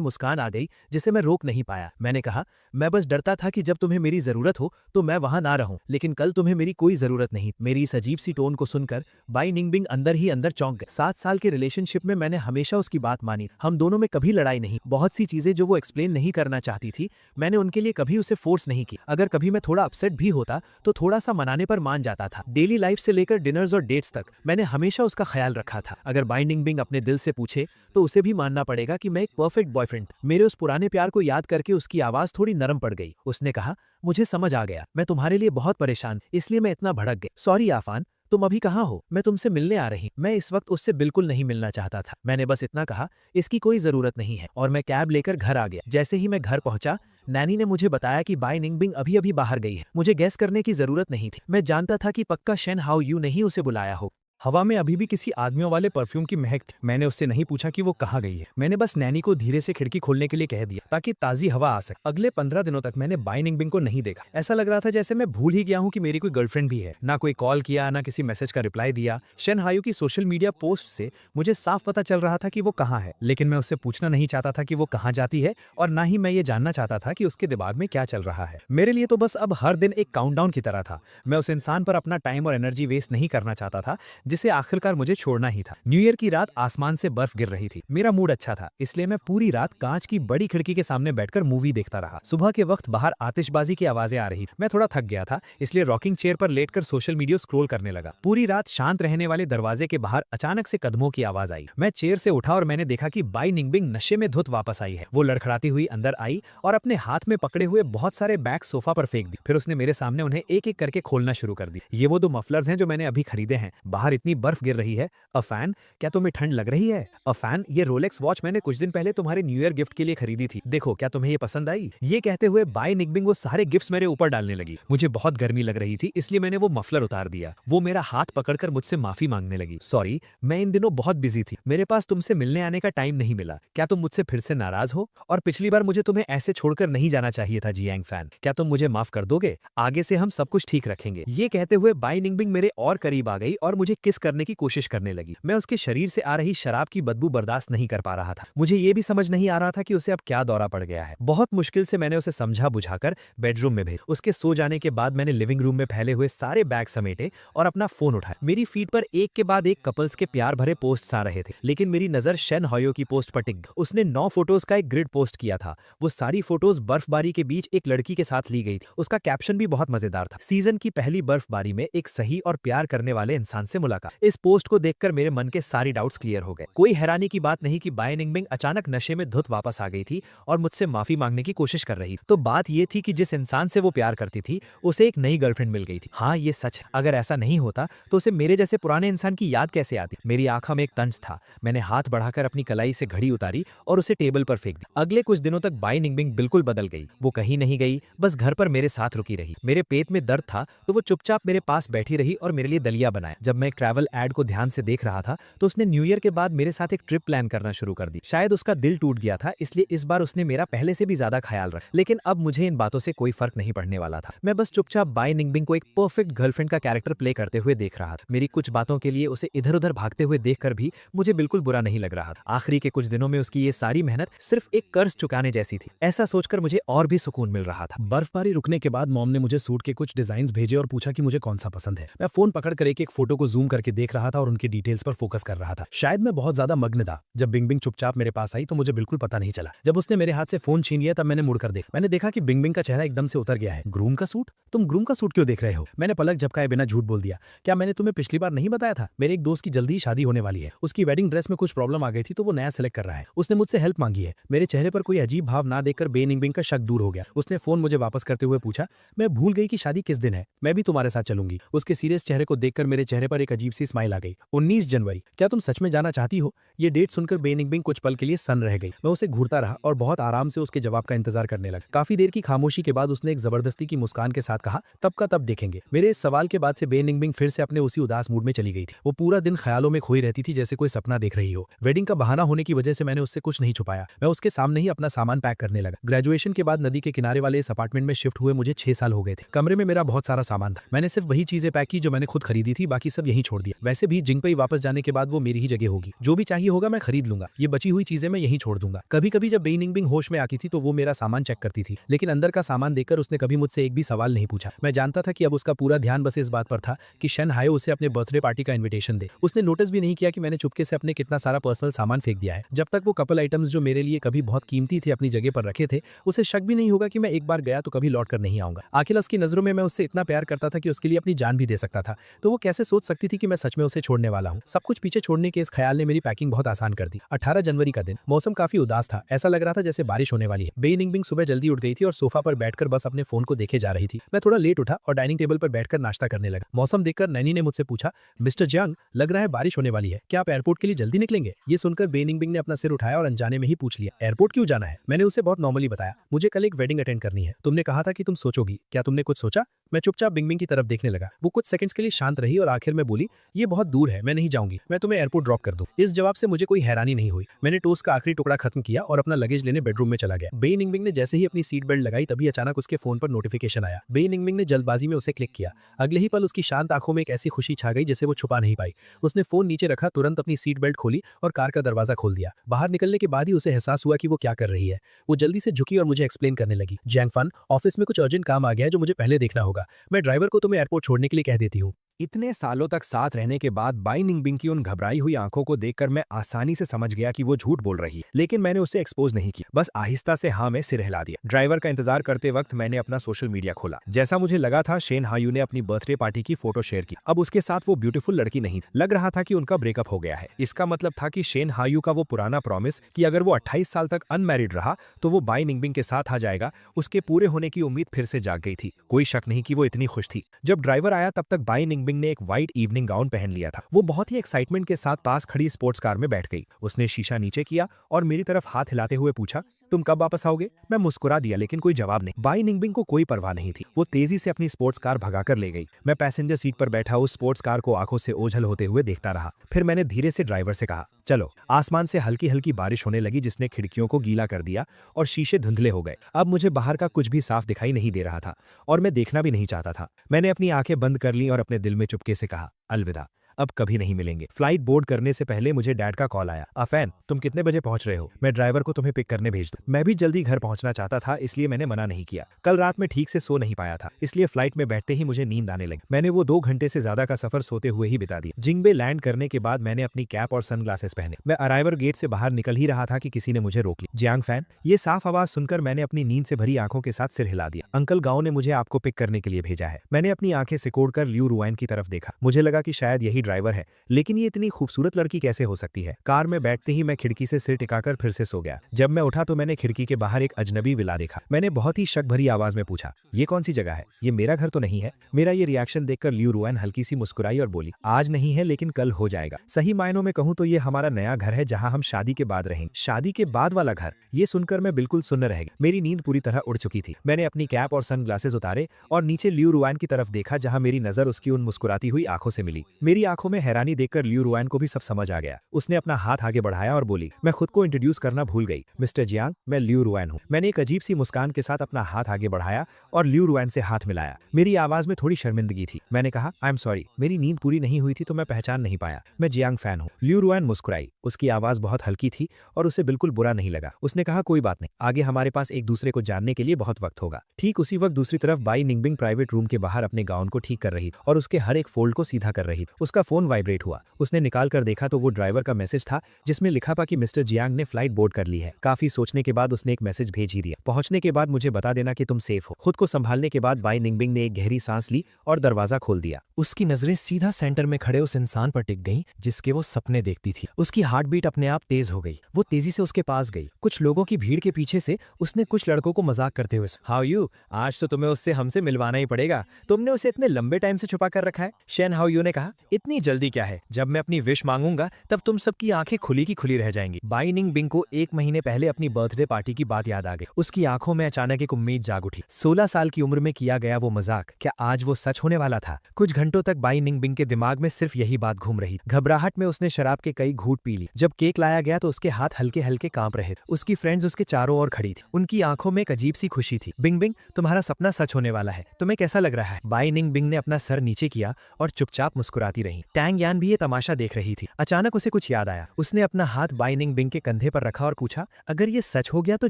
मुस्कान आ गई जिसे मैं रोक नहीं पाया। मैंने कहा, मैं बस डरता था कि जब तुम्हें मेरी जरूरत हो तो मैं वहां ना रहूं, लेकिन कल तुम्हें मेरी कोई जरूरत नहीं। मेरी इस अजीब सी टोन को सुनकर बाई निंगबिंग अंदर ही अंदर चौंक गए। 7 साल के रिलेशनशिप में मैंने हमेशा उसकी बात मानी। हम दोनों में कभी लड़ाई नहीं। बहुत सी चीजें जो वो एक्सप्लेन नहीं करना चाहती थी, मैंने उनके लिए कभी उसे फोर्स नहीं की। अगर कभी मैं थोड़ा अपसेट भी होता तो थोड़ा सा मनाने पर मान जाता था। डेली लाइफ से लेकर डिनर्स और डेट्स तक मैंने हमेशा उसका ख्याल रखा था। अगर बाई निंगबिंग अपने दिल से पूछे तो उसे भी मानना पड़ेगा कि मैं एक परफेक्ट बॉयफ्रेंड। मेरे उस पुराने प्यार को याद करके उसकी आवाज थोड़ी नरम पड़ गई। उसने कहा, मुझे समझ आ गया, मैं तुम्हारे लिए बहुत परेशान, इसलिए मैं इतना भड़क गई। सॉरी आफान, तुम अभी कहाँ हो? मैं तुमसे मिलने आ रही। मैं इस वक्त उससे बिल्कुल नहीं मिलना चाहता था। मैंने बस इतना कहा, इसकी कोई जरूरत नहीं है, और मैं कैब लेकर घर आ गया। जैसे ही मैं घर पहुंचा, नैनी ने मुझे बताया कि बाई निंगबिंग अभी अभी बाहर गई है। मुझे गैस करने की जरूरत नहीं थी। मैं जानता था कि पक्का शेन हाओ यू ने ही उसे बुलाया हो। हवा में अभी भी किसी आदमियों वाले परफ्यूम की महक थी। मैंने उससे नहीं पूछा कि वो कहाँ गई है। मैंने बस नैनी को धीरे से खिड़की खोलने के लिए कह दिया ताकि ताजी हवा आ सके। अगले 15 दिनों तक मैंने बाई निंगबिंग को नहीं देखा। ऐसा लग रहा था जैसे मैं भूल ही गया हूँ कि मेरी कोई गर्लफ्रेंड भी है। ना कोई कॉल किया, ना किसी मैसेज का रिप्लाई दिया। शेन हायू की सोशल मीडिया पोस्ट से मुझे साफ पता चल रहा था कि वो कहाँ है, लेकिन मैं उससे पूछना नहीं चाहता था कि वो कहाँ जाती है, और ना ही मैं ये जानना चाहता था कि उसके दिमाग में क्या चल रहा है। मेरे लिए तो बस अब हर दिन एक काउंटडाउन की तरह था। मैं उस इंसान पर अपना टाइम और एनर्जी वेस्ट नहीं करना चाहता था जिसे आखिरकार मुझे छोड़ना ही था। न्यू ईयर की रात आसमान से बर्फ गिर रही थी। मेरा मूड अच्छा था, इसलिए मैं पूरी रात कांच की बड़ी खिड़की के सामने बैठकर मूवी देखता रहा। सुबह के वक्त बाहर आतिशबाजी की आवाजें आ रही थी। मैं थोड़ा थक गया था, इसलिए रॉकिंग चेयर पर लेटकर सोशल मीडिया स्क्रॉल करने लगा। पूरी रात शांत रहने वाले दरवाजे के बाहर अचानक से कदमों की आवाज आई। मैं चेयर से उठा और मैंने देखा कि बाई निंगबिंग नशे में धुत वापस आई है। वो लड़खड़ाती हुई अंदर आई और अपने हाथ में पकड़े हुए बहुत सारे बैग सोफा पर फेंक दी। फिर उसने मेरे सामने उन्हें एक एक करके खोलना शुरू कर दी। ये वो 2 मफलर्स हैं जो मैंने अभी खरीदे हैं। बाहर इतनी बर्फ गिर रही है। अ फैन, क्या तुम्हें ठंड लग रही है? अ फैन, ये रोलेक्स वॉच मैंने कुछ दिन पहले तुम्हारे न्यू ईयर गिफ्ट के लिए खरीदी थी। देखो, क्या तुम्हें ये पसंद आई? ये कहते हुए बाई निंगबिंग वो सारे गिफ्ट्स मेरे ऊपर डालने लगी। मुझे बहुत गर्मी लग रही थी, इसलिए मैंने वो मफलर उतार दिया। वो मेरा हाथ पकड़कर मुझसे माफी मांगने लगी। सॉरी, मैं इन दिनों बहुत बिजी थी, मेरे पास तुमसे मिलने आने का टाइम नहीं मिला। क्या तुम मुझसे फिर से नाराज हो? और पिछली बार मुझे तुम्हें ऐसे छोड़कर नहीं जाना चाहिए था जियांग फैन। क्या तुम मुझे माफ कर दोगे? आगे से हम सब कुछ ठीक रखेंगे। ये कहते हुए बाई निंगबिंग मेरे और करीब आ गई और मुझे किस करने की कोशिश करने लगी। मैं उसके शरीर से आ रही शराब की बदबू बर्दाश्त नहीं कर पा रहा था। मुझे ये भी समझ नहीं आ रहा था कि उसे अब क्या दौरा पड़ गया है। बहुत मुश्किल से मैंने उसे समझा बुझाकर बेडरूम में भेजा। उसके सो जाने के बाद मैंने लिविंग रूम में फैले हुए सारे बैग समेटे और अपना फोन उठाया। मेरी फीड पर एक के बाद एक कपल्स के प्यार भरे पोस्ट्स आ रहे थे, लेकिन मेरी नजर शेन हायो की पोस्ट पर टिक गई। उसने 9 फोटोज का एक ग्रिड पोस्ट किया था। वो सारी फोटोज बर्फबारी के बीच एक लड़की के साथ ली गई थी। उसका कैप्शन भी बहुत मजेदार था, सीजन की पहली बर्फबारी में एक सही और प्यार करने वाले इंसान से मुलाकात। इस पोस्ट को देखकर मेरे मन के सारी डाउट्स क्लियर हो गए। कोई हैरानी की बात नहीं कि बाई निंगबिंग अचानक नशे में धुत वापस आ गई थी और मुझसे माफी मांगने की कोशिश कर रही थी। तो बात ये थी कि जिस इंसान से वो प्यार करती थी उसे एक नई गर्लफ्रेंड मिल गई थी। हाँ, ये सच है। अगर ऐसा नहीं होता तो उसे मेरे जैसे पुराने इंसान की याद कैसे आती? मेरी आंखों में एक तंज था। मैंने हाथ बढ़ाकर अपनी कलाई से घड़ी उतारी और उसे टेबल पर फेंक दी। अगले कुछ दिनों तक बाई निंगबिंग बिल्कुल बदल गई। वो कहीं नहीं गई, बस घर पर मेरे साथ रुकी रही। मेरे पेट में दर्द था तो वो चुपचाप मेरे पास बैठी रही और मेरे लिए दलिया बनाया। जब मैं एक ट्रैवल एड को ध्यान से देख रहा था तो उसने न्यू ईयर के बाद मेरे साथ एक ट्रिप प्लान करना शुरू कर दी। शायद उसका दिल टूट गया था, इसलिए इस बार उसने मेरा पहले से भी ज्यादा ख्याल रखा। लेकिन अब मुझे इन बातों से कोई फर्क नहीं पड़ने वाला था। मैं बस चुपचाप बाई निंगबिंग को एक परफेक्ट गर्लफ्रेंड का कैरेक्टर प्ले करते हुए देख रहा था। मेरी कुछ बातों के लिए उसे इधर उधर भागते हुए देखकर भी मुझे बिल्कुल बुरा नहीं लग रहा था। आखिरी के कुछ दिनों में उसकी ये सारी मेहनत सिर्फ एक कर्ज चुकाने जैसी थी। ऐसा सोचकर मुझे और भी सुकून मिल रहा था। बर्फबारी रुकने के बाद मॉम ने मुझे सूट के कुछ डिजाइन भेजे और पूछा कि मुझे कौन सा पसंद है। मैं फोन पकड़कर एक एक फोटो को जूम जूम करके देख रहा था और उनके डिटेल्स पर फोकस कर रहा था। शायद मैं बहुत ज्यादा मग्न था। जब बिंग चुपचाप मेरे पास आई तो मुझे बिल्कुल पता नहीं चला। जब उसने मेरे हाथ से फोन छीन लिया तब मैंने मुड़कर देखा। मैंने देखा कि बिंग का चेहरा एकदम से उतर गया है। ग्रूम का सूट? तुम ग्रूम का सूट क्यों देख रहे हो? मैंने पलक झपकाए बिना झूठ बोल दिया। क्या मैंने तुम्हें पिछली बार नहीं बताया था? मेरे एक दोस्त की जल्दी ही शादी होने वाली है। उसकी वेडिंग ड्रेस में कुछ प्रॉब्लम आ गई थी तो वो नया सेलेक्ट कर रहा है। उसने मुझसे हेल्प मांगी है। मेरे चेहरे पर कोई अजीब भाव ना देखकर बे निंगबिंग का शक दूर हो गया। उसने फोन मुझे वापस करते हुए पूछा, मैं भूल गई कि शादी किस दिन है। मैं भी तुम्हारे साथ चलूंगी। उसके सीरियस चेहरे को देखकर मेरे चेहरे पर एक अजीब सी स्माइल आ गई। 19 जनवरी, क्या तुम सच में जाना चाहती हो? ये डेट सुनकर बे निंगबिंग कुछ पल के लिए सन्न रह गई। मैं उसे घूरता रहा और बहुत आराम से उसके जवाब का इंतजार करने लगा। काफी देर की खामोशी के बाद उसने एक जबरदस्ती की मुस्कान के साथ कहा, तब का तब देखेंगे। मेरे इस सवाल के बाद से बे निंगबिंग फिर से अपने उसी उदास मूड में चली गई थी। वो पूरा दिन ख्यालों में खोई रहती थी जैसे कोई सपना देख रही हो। वेडिंग का बहाना होने की वजह से मैंने उससे कुछ नहीं छुपाया। मैं उसके सामने ही अपना सामान पैक करने लगा। ग्रेजुएशन के बाद नदी के किनारे वाले इस अपार्टमेंट में शिफ्ट हुए मुझे 6 साल हो गए थे। कमरे में मेरा बहुत सारा सामान था। मैंने सिर्फ वही चीजें पैक की जो मैंने खुद खरीदी थी, बाकी सब यहीं छोड़ दिया। वैसे भी जिंगपई वापस जाने के बाद वो मेरी ही जगह होगी। जो भी चाहिए होगा मैं खरीद लूंगा। ये बची हुई चीजें मैं यहीं छोड़ दूंगा। कभी कभी जब बे निंगबिंग होश में आती थी तो वो मेरा सामान चेक करती थी, लेकिन अंदर का सामान देखकर उसने कभी मुझसे एक भी सवाल नहीं पूछा। मैं जानता था कि अब उसका पूरा ध्यान बस इस बात पर था कि शन हायो उसे अपने बर्थडे पार्टी का इन्विटेशन दे। उसने नोटिस भी नहीं किया कि मैंने चुपके से अपने कितना सारा पर्सनल सामान फेंक दिया है। जब तक वो कपल आइटम्स जो मेरे लिए कभी बहुत कीमती थे अपनी जगह पर रखे थे, उसे शक भी नहीं होगा कि मैं एक बार गया तो कभी लौट कर नहीं आऊंगा। आखिर उसकी नजरों में मैं उससे इतना प्यार करता था कि उसके लिए अपनी जान भी दे सकता था। तो वो कैसे सोच सकती थी कि मैं सच में उसे छोड़ने वाला हूँ? सब कुछ पीछे छोड़ने के इस ख्याल ने मेरी पैकिंग बहुत आसान कर दी। 18 जनवरी का दिन, मौसम काफी उदास था। ऐसा लग रहा था जैसे बारिश होने वाली है। बे निंगबिंग सुबह जल्दी उठ गई थी और सोफा पर बैठकर बस अपने फोन को देखे जा रही थी। मैं थोड़ा लेट उठा और डाइनिंग टेबल पर बैठकर नाश्ता करने लगा। मौसम देखकर नैनी ने मुझसे पूछा, मिस्टर जियांग, लग रहा है बारिश होने वाली है, क्या आप एयरपोर्ट के लिए जल्दी निकलेंगे? ये सुनकर बे निंगबिंग ने अपना सिर उठाया और अनजाने में ही पूछ लिया, एयरपोर्ट क्यों जाना है? मैंने उसे बहुत नॉर्मली बताया, मुझे कल एक वेडिंग अटेंड करनी है। तुमने कहा था कि तुम सोचोगी, क्या तुमने कुछ सोचा? मैं चुपचाप बिंगबिंग की तरफ देखने लगा। वो कुछ सेकंड्स के लिए शांत रही और आखिर में बोली, ये बहुत दूर है, मैं नहीं जाऊंगी, मैं तुम्हें एयरपोर्ट ड्रॉप कर दूं। इस जवाब से मुझे कोई हैरानी नहीं हुई। मैंने टोस्ट का आखिरी टुकड़ा खत्म किया और अपना लगेज लेने बेडरूम में चला गया। बे निंगबिंग ने जैसे ही अपनी सीट बेल्ट लगाई तभी अचानक उसके फोन पर नोटिफिकेशन आया। बे निंगबिंग ने जल्दबाजी में उसे क्लिक किया। अगले ही पल उसकी शांत आंखों में एक ऐसी खुशी छा गई जिसे वो छुपा नहीं पाई। उसने फोन नीचे रखा, तुरंत अपनी सीट बेल्ट खोली और कार का दरवाजा खोल दिया। बाहर निकलने के बाद ही उसे एहसास हुआ कि वो क्या कर रही है। वो जल्दी से झुकी और मुझे एक्सप्लेन करने लगी, जियांग फन, ऑफिस में कुछ अर्जेंट काम आ गया है जो मुझे पहले देखना होगा। मैं ड्राइवर को तुम्हें एयरपोर्ट छोड़ने के लिए कह देती हूँ। इतने सालों तक साथ रहने के बाद बाई निंगबिंग की उन घबराई हुई आंखों को देखकर मैं आसानी से समझ गया कि वो झूठ बोल रही है, लेकिन मैंने उसे एक्सपोज नहीं किया। बस आहिस्ता से हाँ में सिर हिला दिया। ड्राइवर का इंतजार करते वक्त मैंने अपना सोशल मीडिया खोला। जैसा मुझे लगा था, शेन हायू ने अपनी बर्थडे पार्टी की फोटो शेयर की। अब उसके साथ वो ब्यूटीफुल लड़की नहीं, लग रहा था कि उनका ब्रेकअप हो गया है। इसका मतलब था कि शेन हायू का वो पुराना प्रॉमिस कि अगर वो 28 साल तक अनमैरिड रहा तो वो बाई निंगबिंग के साथ आ जाएगा, उसके पूरे होने की उम्मीद फिर से जाग गई थी। कोई शक नहीं कि वो इतनी खुश थी। जब ड्राइवर आया तब तक बाई निंगबिंग ने एक व्हाइट इवनिंग गाउन पहन लिया था। वो बहुत ही एक्साइटमेंट के साथ पास खड़ी स्पोर्ट्स कार में बैठ गई। उसने शीशा नीचे किया और मेरी तरफ हाथ हिलाते हुए पूछा, तुम कब वापस आओगे? मैं मुस्कुरा दिया लेकिन कोई जवाब नहीं। बाई निंगबिंग को कोई परवाह नहीं थी। वो तेजी से अपनी स्पोर्ट्स कार भगाकर ले गई। मैं पैसेंजर सीट पर बैठा उस स्पोर्ट्स कार को आंखों से ओझल होते हुए देखता रहा। फिर मैंने धीरे से ड्राइवर से कहा, चलो। आसमान से हल्की हल्की बारिश होने लगी जिसने खिड़कियों को गीला कर दिया और शीशे धुंधले हो गए। अब मुझे बाहर का कुछ भी साफ दिखाई नहीं दे रहा था और मैं देखना भी नहीं चाहता था। मैंने अपनी आंखें बंद कर ली और अपने दिल में चुपके से कहा, अलविदा, अब कभी नहीं मिलेंगे। फ्लाइट बोर्ड करने से पहले मुझे डैड का कॉल आया, अफैन तुम कितने बजे पहुंच रहे हो? मैं ड्राइवर को तुम्हें पिक करने भेज दूं। मैं भी जल्दी घर पहुंचना चाहता था, इसलिए मैंने मना नहीं किया। कल रात में ठीक से सो नहीं पाया था, इसलिए फ्लाइट में बैठते ही मुझे नींद आने लगी। मैंने वो 2 घंटे से ज्यादा का सफर सोते हुए ही बिता दिया। जिंगबे लैंड करने के बाद मैंने अपनी कैप और सनग्लासेस पहने। मैं अराइवर गेट से बाहर निकल ही रहा था कि किसी ने मुझे रोक लिया। जियांग फैन, ये साफ आवाज सुनकर मैंने अपनी नींद से भरी आंखों के साथ सिर हिला दिया। अंकल गांव ने मुझे आपको पिक करने के लिए भेजा है। मैंने अपनी आंखें सिकोड़कर लियू रुआन की तरफ देखा। मुझे लगा कि शायद यही ड्राइवर है, लेकिन ये इतनी खूबसूरत लड़की कैसे हो सकती है? कार में बैठते ही मैं खिड़की से सिर टिकाकर फिर से सो गया। जब मैं उठा तो मैंने खिड़की के बाहर एक अजनबी विला देखा। मैंने बहुत ही शक भरी आवाज में पूछा, ये कौन सी जगह है? ये मेरा घर तो नहीं है? मेरा ये रिएक्शन देखकर लियू रुआन हल्की सी मुस्कुराई और बोली, आज नहीं है लेकिन कल हो जाएगा। सही मायनों में कहूं तो ये हमारा नया घर है जहां हम शादी के बाद रहेंगे। शादी के बाद वाला घर? ये सुनकर मैं बिल्कुल सुन्न रह गया। मेरी नींद पूरी तरह उड़ चुकी थी। मैंने अपनी कैप और सनग्लासेस उतारे और नीचे लियू रुआन की तरफ देखा जहां मेरी नजर उसकी उन मुस्कुराती हुई आंखों से मिली। मेरी आंखों में हैरानी देखकर लियू रुआन को भी सब समझ आ गया। उसने अपना हाथ आगे बढ़ाया और बोली, मैं खुद को इंट्रोड्यूस करना भूल गई, मिस्टर जियांग, मैं लियू रुआन हूँ। मैंने एक अजीब सी मुस्कान के साथ अपना हाथ आगे बढ़ाया और लियू रुआन से हाथ मिलाया। मेरी आवाज में थोड़ी शर्मिंदगी थी। मैंने कहा, आई एम सॉरी, मेरी नींद पूरी नहीं हुई थी तो मैं पहचान नहीं पाया। मैं जियांग फैन हूँ। लियू रुआन मुस्कुराई। उसकी आवाज बहुत हल्की थी और उसे बिल्कुल बुरा नहीं लगा। उसने कहा, कोई बात नहीं, आगे हमारे पास एक दूसरे को जानने के लिए बहुत वक्त होगा। ठीक उसी वक्त दूसरी तरफ बाई निंगबिंग प्राइवेट रूम के बाहर अपने गाउन को ठीक कर रही और उसके हर एक फोल्ड को सीधा कर रही। उसका फोन वाइब्रेट हुआ। उसने निकाल कर देखा तो वो ड्राइवर का मैसेज था जिसमें लिखा था कि मिस्टर जियांग ने फ्लाइट बोर्ड कर ली है। काफी सोचने के बाद उसने एक मैसेज भेज ही दिया, पहुंचने के बाद मुझे बता देना कि तुम सेफ हो। खुद को संभालने के बाद बाई निंगबिंग ने एक गहरी सांस ली और दरवाजा खोल दिया। उसकी नजरें सीधा सेंटर में खड़े उस इंसान पर टिक गईं जिसके वो सपने देखती थी। उसकी हार्ट बीट अपने आप तेज हो गई। वो तेजी से उसके पास गई। कुछ लोगों की भीड़ के पीछे से उसने कुछ लड़कों को मजाक करते हुए, हाउ यू, आज तो तुम्हें उससे हमसे मिलवाना ही पड़ेगा, तुमने उसे इतने लंबे टाइम से छुपा कर रखा है। शेन हाउ यू ने कहा, इतनी जल्दी क्या है, जब मैं अपनी विश मांगूंगा तब तुम सबकी आंखें खुली की खुली रह जाएंगी। बाई निंगबिंग को 1 महीने पहले अपनी बर्थडे पार्टी की बात याद आ गई। उसकी आंखों में अचानक एक उम्मीद जाग उठी। 16 साल की उम्र में किया गया वो मजाक क्या आज वो सच होने वाला था? कुछ घंटों तक बाई निंगबिंग के दिमाग में सिर्फ यही बात घूम रही। घबराहट में उसने शराब के कई घूंट पी ली। जब केक लाया गया तो उसके हाथ हल्के हल्के कांप रहे थे। उसकी फ्रेंड्स उसके चारों ओर खड़ी थी। उनकी आंखों में एक अजीब सी खुशी थी। बिंग बिंग, तुम्हारा सपना सच होने वाला है, तुम्हें कैसा लग रहा है? बाई निंगबिंग ने अपना सर नीचे किया और चुपचाप मुस्कुराती रही। टैंग यान भी ये तमाशा देख रही थी। अचानक उसे कुछ याद आया। उसने अपना हाथ बाई निंगबिंग के कंधे पर रखा और पूछा, अगर ये सच हो गया तो